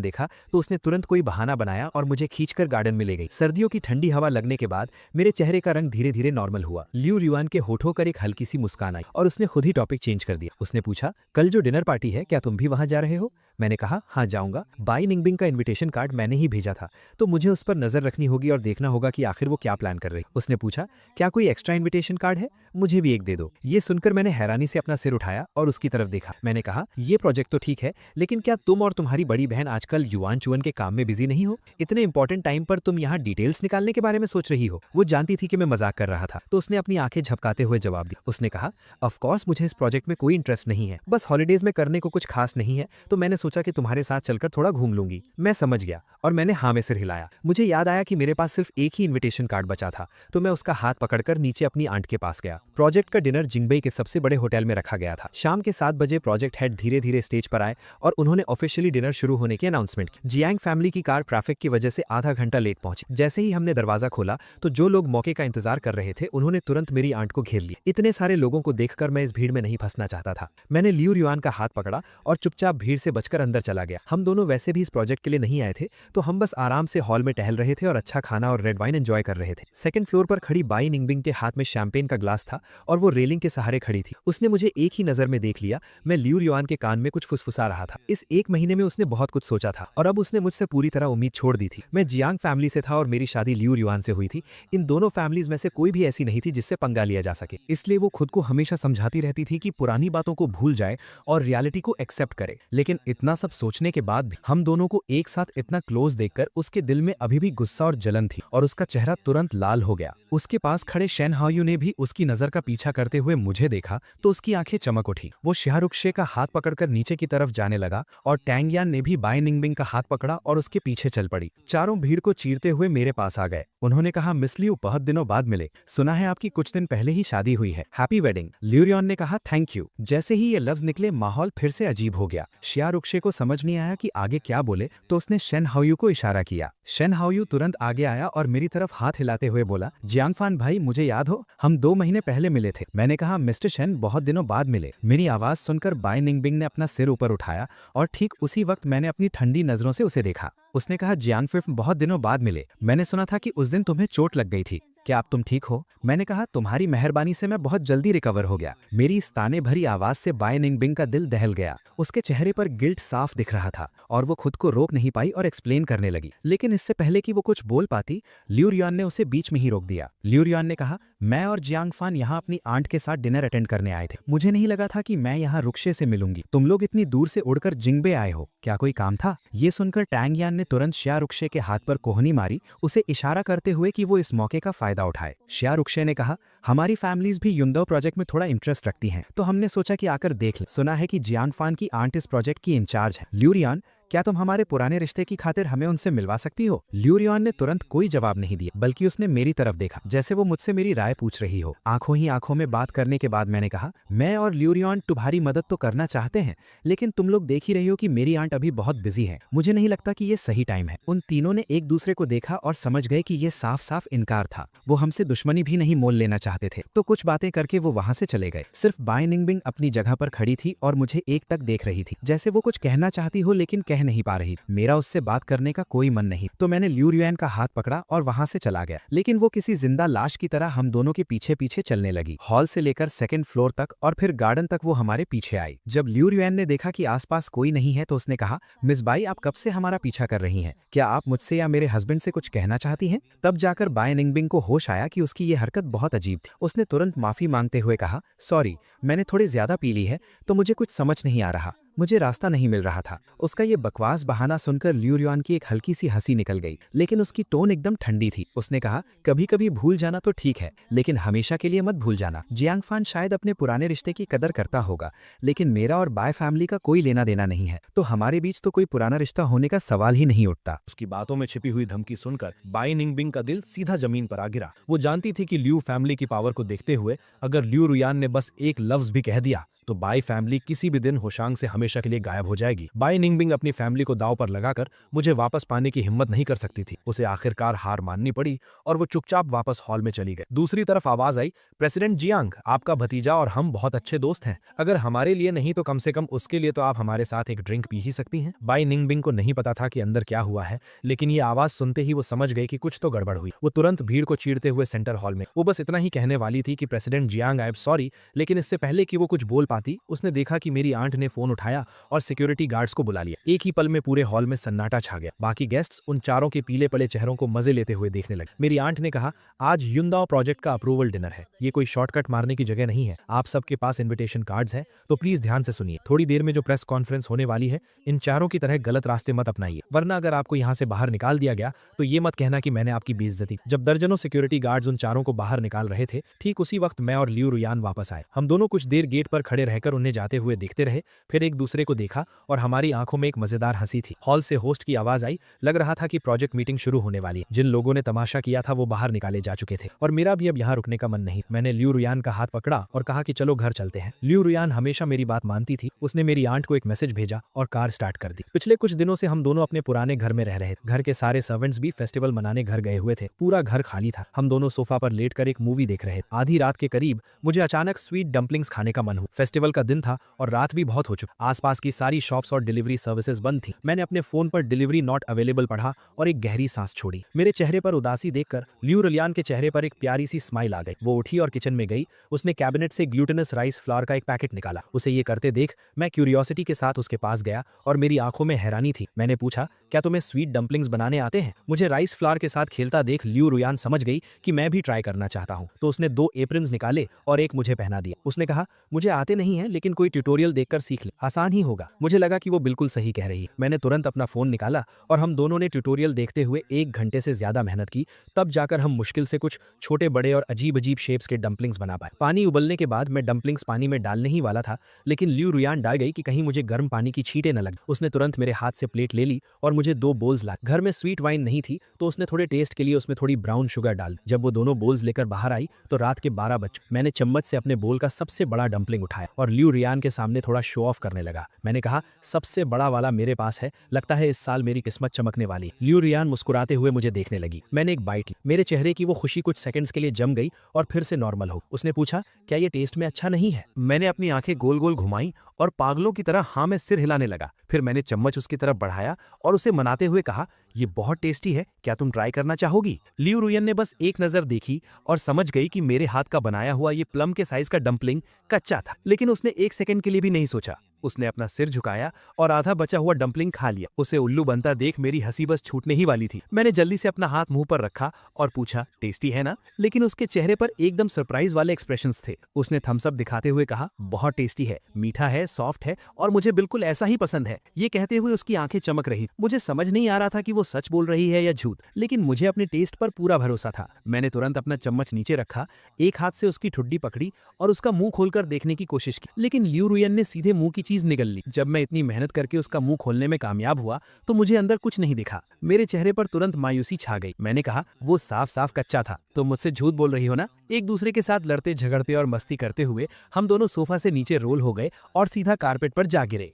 देखा तो उसने तुरंत कोई बहाना बनाया और मुझे खींचकर गार्डन में ले गई। सर्दियों की ठंडी हवा लगने के बाद मेरे चेहरे का रंग धीरे धीरे नॉर्मल हुआ। लियू रुयान के होठों पर एक हल्की सी मुस्कान आई और उसने खुद ही टॉपिक चेंज कर दिया। उसने पूछा, कल जो डिनर पार्टी है क्या तुम भी वहां जा रहे हो? मैंने कहा, हाँ जाऊंगा। बाई निंगबिंग का इन्विटेशन कार्ड मैंने ही भेजा था तो मुझे उस पर नजर रखनी होगी और देखना होगा कि आखिर वो क्या प्लान कर रही। उसने पूछा, क्या कोई एक्स्ट्रा इन्विटेशन कार्ड है? मुझे भी एक दे दो। ये सुनकर मैंने हैरानी से अपना सिर उठाया और उसकी तरफ देखा। मैंने कहा, ये प्रोजेक्ट तो ठीक है, लेकिन क्या तुम और तुम्हारी बड़ी बहन आजकल युआन चुअन के काम में बिजी नहीं हो? इतने इंपॉर्टेंट टाइम पर तुम यहाँ डिटेल्स निकालने के बारे में सोच रही हो? वो जानती थी कि मैं मजाक कर रहा था तो उसने अपनी आंखें झपकाते हुए जवाब दिया। उसने कहा, ऑफ कोर्स मुझे इस प्रोजेक्ट में कोई इंटरेस्ट नहीं है, बस हॉलीडेज में करने को कुछ खास नहीं है तो मैंने सोचा कि तुम्हारे साथ चलकर थोड़ा घूम लूंगी। मैं समझ गया और मैंने हाँ में सिर हिलाया। मुझे याद आया कि मेरे पास सिर्फ एक ही इन्विटेशन कार्ड बचा था तो मैं उसका हाथ पकड़कर नीचे अपनी आंट के पास गया। प्रोजेक्ट का डिनर जिंगबे के सबसे बड़े होटल में रखा गया था। शाम के 7 बजे प्रोजेक्ट हेड धीरे धीरे स्टेज पर आए और उन्होंने ऑफिशियली डिनर शुरू होने की अनाउंसमेंट की। जियांग फैमिली की कार ट्रैफिक की वजह से आधा घंटा लेट पहुंची। जैसे ही हमने दरवाजा खोला तो जो लोग मौके का इंतजार कर रहे थे उन्होंने तुरंत मेरी आंट को घेर लिया। इतने सारे लोगों को देखकर मैं इस भीड़ में नहीं फंसना चाहता था। मैंने लियू रुयान का हाथ पकड़ा और चुपचाप भीड़ से बचकर अंदर चला गया। हम दोनों वैसे भी इस प्रोजेक्ट के लिए नहीं आए थे तो हम बस आराम से हॉल में टहल रहे थे और अच्छा खाना और रेड वाइन एंजॉय कर रहे थे। सेकंड फ्लोर पर खड़ी बाई निंगबिंग के हाथ में शैंपेन का ग्लास था और वो रेलिंग के सहारे खड़ी थी। उसने मुझे एक ही नजर में देख लिया। मैं लियू रुयान के कान में कुछ फुसफुसा रहा था। इस 1 महीने में उसने बहुत कुछ सोचा था और अब उसने मुझसे पूरी तरह उम्मीद छोड़ दी थी। मैं जियांग फैमिली से था और मेरी शादी लियू रुयान से हुई थी। इन दोनों फैमिलीज में से कोई भी ऐसी नहीं थी जिससे पंगा लिया जा सके। इसलिए वो खुद को हमेशा समझाती रहती थी कि पुरानी बातों को भूल जाए और रियलिटी को एक्सेप्ट करे। लेकिन इतना सब सोचने के बाद भी हम दोनों को एक साथ इतना क्लोज देखकर उसके दिल में अभी भी गुस्सा और जलन थी और उसका चेहरा तुरंत लाल हो गया। उसके पास खड़े शेन हाओयू ने भी उसकी नजर का पीछा करते हुए मुझे देखा तो उसकी आंखें चमक उठी। वो शाहरुखे का हाथ पकड़कर नीचे की तरफ जाने लगा और टैंग यान ने भी बाई निंगबिंग का हाथ पकड़ा और उसके पीछे चल पड़ी। चारों भीड़ को चीरते हुए मेरे पास पास आ गए। उन्होंने कहा, मिस लियू, बहुत दिनों बाद मिले, सुना है आपकी कुछ दिन पहले ही शादी हुई है, हैप्पी वेडिंग। ल्यूरियन ने कहा, थैंक यू। जैसे ही ये लफ्ज निकले माहौल फिर से अजीब हो गया। शिया रुक्शे को समझ नहीं आया कि आगे क्या बोले, तो उसने शेन हाओयू को इशारा किया। शेन हाओयू तुरंत आगे आया और मेरी तरफ हाथ हिलाते हुए बोला, जियांगफान भाई, मुझे याद हो, हम 2 महीने पहले मिले थे। मैंने कहा, मिस्टर शेन, बहुत दिनों बाद मिले। मेरी आवाज सुनकर बाई निंगबिंग ने अपना सिर ऊपर उठाया और ठीक उसी वक्त मैंने अपनी ठंडी नजरों से उसे देखा। उसने कहा, जियांगफिफ, बहुत दिनों बाद मिले। मैंने सुना था कि उस दिन तुम्हें चोट लग गई थी, क्या अब तुम ठीक हो? मैंने कहा, तुम्हारी मेहरबानी से मैं बहुत जल्दी रिकवर हो गया। मेरी इस ताने भरी आवाज से बाई निंगबिंग का दिल दहल गया। उसके चेहरे पर गिल्ट साफ दिख रहा था और वो खुद को रोक नहीं पाई और एक्सप्लेन करने लगी। लेकिन इससे पहले कि वो कुछ बोल पाती, ल्यूरियन ने उसे बीच में ही रोक दिया। ल्यूरियन ने कहा, मैं और जियांगफान यहाँ अपनी आंट के साथ डिनर अटेंड करने आए थे। मुझे नहीं लगा था कि मैं यहाँ रुक्शे से मिलूंगी। तुम लोग इतनी दूर से उड़कर जिंगबे आए हो, क्या कोई काम था? ये सुनकर टैंग यान ने तुरंत शिया रुक्शे के हाथ पर कोहनी मारी, उसे इशारा करते हुए कि वो इस मौके का फायदा उठाए। शिया रुक्शे ने कहा, हमारी फैमिलीज भी युंदाओ प्रोजेक्ट में थोड़ा इंटरेस्ट रखती हैं, तो हमने सोचा कि आकर देख लें। सुना है कि जियांगफान की आंट इस प्रोजेक्ट की इंचार्ज है। ल्यूरियन, क्या तुम हमारे पुराने रिश्ते की खातिर हमें उनसे मिलवा सकती हो? ल्यूरियन ने तुरंत कोई जवाब नहीं दिया, बल्कि उसने मेरी तरफ देखा, जैसे वो मुझसे मेरी राय पूछ रही हो। आंखों ही आंखों में बात करने के बाद मैंने कहा, मैं और ल्यूरियन तुम्हारी मदद तो करना चाहते हैं, लेकिन तुम लोग देख ही रही हो कि मेरी आंट अभी बहुत बिजी है। मुझे नहीं लगता कि ये सही टाइम है। उन तीनों ने एक दूसरे को देखा और समझ गए कि ये साफ साफ इनकार था। वो हमसे दुश्मनी भी नहीं मोल लेना चाहते थे, तो कुछ बातें करके वो वहां से चले गए। सिर्फ बाई निंगबिंग अपनी जगह पर खड़ी थी और मुझे एकटक देख रही थी, जैसे वो कुछ कहना चाहती हो लेकिन कह नहीं पा रही। मेरा उससे बात करने का कोई मन नहीं, तो मैंने ल्यूरियन का हाथ पकड़ा और वहां से चला गया। लेकिन वो किसी जिंदा लाश की तरह हम दोनों के पीछे पीछे चलने लगी, हॉल से लेकर 2nd फ्लोर तक और फिर गार्डन तक वो हमारे पीछे आई। जब ल्यूरियन ने देखा कि आसपास कोई नहीं है, तो उसने कहा, मिस बाई, आप कब से हमारा पीछा कर रही हैं? क्या आप मुझसे या मेरे हस्बैंड से कुछ कहना चाहती हैं? तब जाकर बाई निंगबिंग को होश आया कि उसकी ये हरकत बहुत अजीब थी। उसने तुरंत माफी मांगते हुए कहा, सॉरी, मैंने थोड़ी ज्यादा पी ली है, तो मुझे कुछ समझ नहीं आ रहा, मुझे रास्ता नहीं मिल रहा था। उसका ये बकवास बहाना सुनकर ल्यूरियन की एक हल्की सी हंसी निकल गई, लेकिन उसकी टोन एकदम ठंडी थी। उसने कहा, कभी कभी भूल जाना तो ठीक है, लेकिन हमेशा के लिए मत भूल जाना। जियांगफान शायद अपने पुराने रिश्ते की कदर करता होगा, लेकिन मेरा और बाय फैमिली का कोई लेना देना नहीं है, तो हमारे बीच तो कोई पुराना रिश्ता होने का सवाल ही नहीं उठता। उसकी बातों में छिपी हुई धमकी सुनकर बाई निंगबिंग का दिल सीधा जमीन पर आ गिरा। वो जानती थी कि ल्यू फैमिली की पावर को देखते हुए अगर ल्यू रुयान ने बस एक लफ्ज भी कह दिया तो बाई फैमिली किसी भी दिन होशांग से हमेशा के लिए गायब हो जाएगी। बाई निंगबिंग अपनी फैमिली को दांव पर लगाकर मुझे वापस पाने की हिम्मत नहीं कर सकती थी। उसे आखिरकार हार माननी पड़ी और वो चुपचाप वापस हॉल में चली गई। दूसरी तरफ आवाज आई, प्रेसिडेंट जियांग, आपका भतीजा और हम बहुत अच्छे दोस्त हैं। अगर हमारे लिए नहीं तो कम से कम उसके लिए तो आप हमारे साथ एक ड्रिंक पी ही सकती हैं। बाई निंगबिंग को नहीं पता था कि अंदर क्या हुआ है, लेकिन ये आवाज सुनते ही वो समझ गई कि कुछ तो गड़बड़ हुई। वो तुरंत भीड़ को चीरते हुए सेंटर हॉल में, वो बस इतना ही कहने वाली थी कि president Jiang, I am sorry, लेकिन इससे पहले कि वो कुछ बोल पाती, उसने देखा कि मेरी आंट ने फोन उठाया और सिक्योरिटी गार्ड्स को बुला लिया। एक ही पल में पूरे हॉल में सन्नाटा छा गया। बाकी गेस्ट्स उन चारों के पीले पड़े चेहरों को मजे लेते हुए देखने लगे। मेरी आंट ने कहा, आज युंदाओ प्रोजेक्ट का अप्रूवल डिनर है, ये कोई शॉर्टकट मारने की जगह नहीं है। आप सबके पास इन्विटेशन कार्ड्स हैं, तो प्लीज ध्यान से सुनिए। थोड़ी देर में जो प्रेस कॉन्फ्रेंस होने वाली है, इन चारों की तरह गलत रास्ते मत अपनाइए, वरना अगर आपको यहाँ से बाहर निकाल दिया गया तो ये मत कहना कि मैंने आपकी बेइज्जती। जब दर्जनों सिक्योरिटी गार्ड्स उन चारों को बाहर निकाल रहे थे, ठीक उसी वक्त मैं और ल्यू रुयान वापस आए। हम दोनों कुछ देर गेट पर खड़े रहकर उन्हें जाते हुए देखते रहे, फिर एक दूसरे को देखा और हमारी आंखों में एक मजेदार हंसी थी। हॉल से होस्ट की आवाज आई, लग रहा था कि प्रोजेक्ट मीटिंग शुरू होने वाली है। जिन लोगों ने तमाशा किया था वो बाहर निकाले जा चुके थे और मेरा भी अब यहाँ रुकने का मन नहीं। मैंने ल्यू रुयान का हाथ पकड़ा और कहा कि चलो घर चलते हैं। ल्यू रुयान हमेशा मेरी बात मानती थी। उसने मेरी आंट को एक मैसेज भेजा और कार स्टार्ट कर दी। पिछले कुछ दिनों से हम दोनों अपने पुराने घर में रह रहे थे। घर के सारे सर्वेंट्स भी फेस्टिवल मनाने घर गए हुए थे। पूरा घर खाली था। हम दोनों सोफा पर लेटकर एक मूवी देख रहे थे। आधी रात के करीब मुझे अचानक स्वीट डम्पलिंग्स खाने का मन हुआ। फेस्टिवल का दिन था और रात भी बहुत हो चुकी। आसपास की सारी शॉप्स और डिलीवरी सर्विसेज बंद थी। मैंने अपने फोन पर डिलीवरी नॉट अवेलेबल पढ़ा और एक गहरी सांस छोड़ी। मेरे चेहरे पर उदासी देखकर ल्यू रुयान के चेहरे पर एक प्यारी सी स्माइल आ गई। वो उठी और किचन में गई। उसने कैबिनेट से ग्लूटेनस राइस फ्लावर का एक पैकेट निकाला। उसे ये करते देख मैं क्यूरियोसिटी के साथ उसके पास गया और मेरी आंखों में हैरानी थी। मैंने पूछा, क्या तुम्हें स्वीट डम्पलिंग्स बनाने आते हैं? मुझे राइस फ्लावर के साथ खेलता देख ल्यू रुयान समझ गई कि मैं भी ट्राई करना चाहता हूँ, तो उसने 2 एप्रन्स निकाले और एक मुझे पहना दिया। उसने कहा, मुझे आते नहीं है, लेकिन कोई ट्यूटोरियल देखकर सीख ले, आसान ही होगा। मुझे लगा कि वो बिल्कुल सही कह रही है। मैंने तुरंत अपना फोन निकाला और हम दोनों ने ट्यूटोरियल देखते हुए 1 घंटे से ज्यादा मेहनत की। तब जाकर हम मुश्किल से कुछ छोटे बड़े और अजीब अजीब शेप्स के डंपलिंग्स बना पाए। पानी उबलने के बाद मैं डंपलिंग्स पानी में डालने ही वाला था, लेकिन ल्यू रुयान डाल गई कि कहीं मुझे गर्म पानी की छींटे न लगे। उसने तुरंत मेरे हाथ से प्लेट ले ली और मुझे 2 बोल्स ला। घर में स्वीट वाइन नहीं थी, तो उसने थोड़े टेस्ट के लिए उसमें थोड़ी ब्राउन शुगर डाल। जब वो दोनों बोल्स लेकर बाहर आई तो रात के 12 बज। मैंने चम्मच से अपने बोल का सबसे बड़ा डंपलिंग उठाया और ल्यू रियान के सामने थोड़ा शो ऑफ करने लगा। मैंने कहा, सबसे बड़ा वाला मेरे पास है, लगता है इस साल मेरी किस्मत चमकने वाली। ल्यू रियान मुस्कुराते हुए मुझे देखने लगी। मैंने एक बाइट ली। मेरे चेहरे की वो खुशी कुछ सेकंड्स के लिए जम गई और फिर से नॉर्मल हो। उसने पूछा, क्या ये टेस्ट में अच्छा नहीं है? मैंने अपनी आंखें गोल गोल घुमाई और पागलों की तरह हाँ में सिर हिलाने लगा। फिर मैंने चम्मच उसकी तरफ बढ़ाया और उसे मनाते हुए कहा, ये बहुत टेस्टी है, क्या तुम ट्राई करना चाहोगी? ल्यू रुयन ने बस एक नजर देखी और समझ गई कि मेरे हाथ का बनाया हुआ ये प्लम के साइज का डंपलिंग कच्चा था, लेकिन उसने 1 सेकंड के लिए भी नहीं सोचा। उसने अपना सिर झुकाया और आधा बचा हुआ डंपलिंग खा लिया। उसे उल्लू बनता देख मेरी हंसी बस छूटने ही वाली थी। मैंने जल्दी से अपना हाथ मुंह पर रखा और पूछा, टेस्टी है ना? लेकिन उसके चेहरे पर एकदम सरप्राइज वाले एक्सप्रेशंस थे। उसने थम्स अप दिखाते हुए कहा, बहुत टेस्टी है, मीठा है, सॉफ्ट है और मुझे बिल्कुल ऐसा ही पसंद है। ये कहते हुए उसकी आंखें चमक रही। मुझे समझ नहीं आ रहा था कि वो सच बोल रही है या झूठ, लेकिन मुझे अपने टेस्ट पर पूरा भरोसा था। मैंने तुरंत अपना चम्मच नीचे रखा, एक हाथ से उसकी ठुड्डी पकड़ी और उसका मुंह खोलकर देखने की कोशिश की, लेकिन ल्यू रुयन ने सीधे मुंह की चीज निगल ली। जब मैं इतनी मेहनत करके उसका मुंह खोलने में कामयाब हुआ तो मुझे अंदर कुछ नहीं दिखा। मेरे चेहरे पर तुरंत मायूसी छा गई। मैंने कहा, वो साफ साफ कच्चा था। तो मुझसे झूठ बोल रही हो ना? एक दूसरे के साथ लड़ते झगड़ते और मस्ती करते हुए हम दोनों सोफा से नीचे रोल हो गए और सीधा कारपेट पर जा गिरे।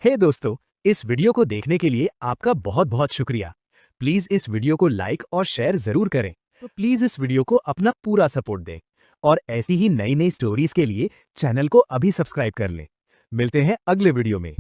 हे दोस्तों, इस वीडियो को देखने के लिए आपका बहुत बहुत शुक्रिया। प्लीज इस वीडियो को लाइक और शेयर जरूर करें। तो प्लीज इस वीडियो को अपना पूरा सपोर्ट दें और ऐसी ही नई नई स्टोरीज के लिए चैनल को अभी सब्सक्राइब कर लें। मिलते हैं अगले वीडियो में।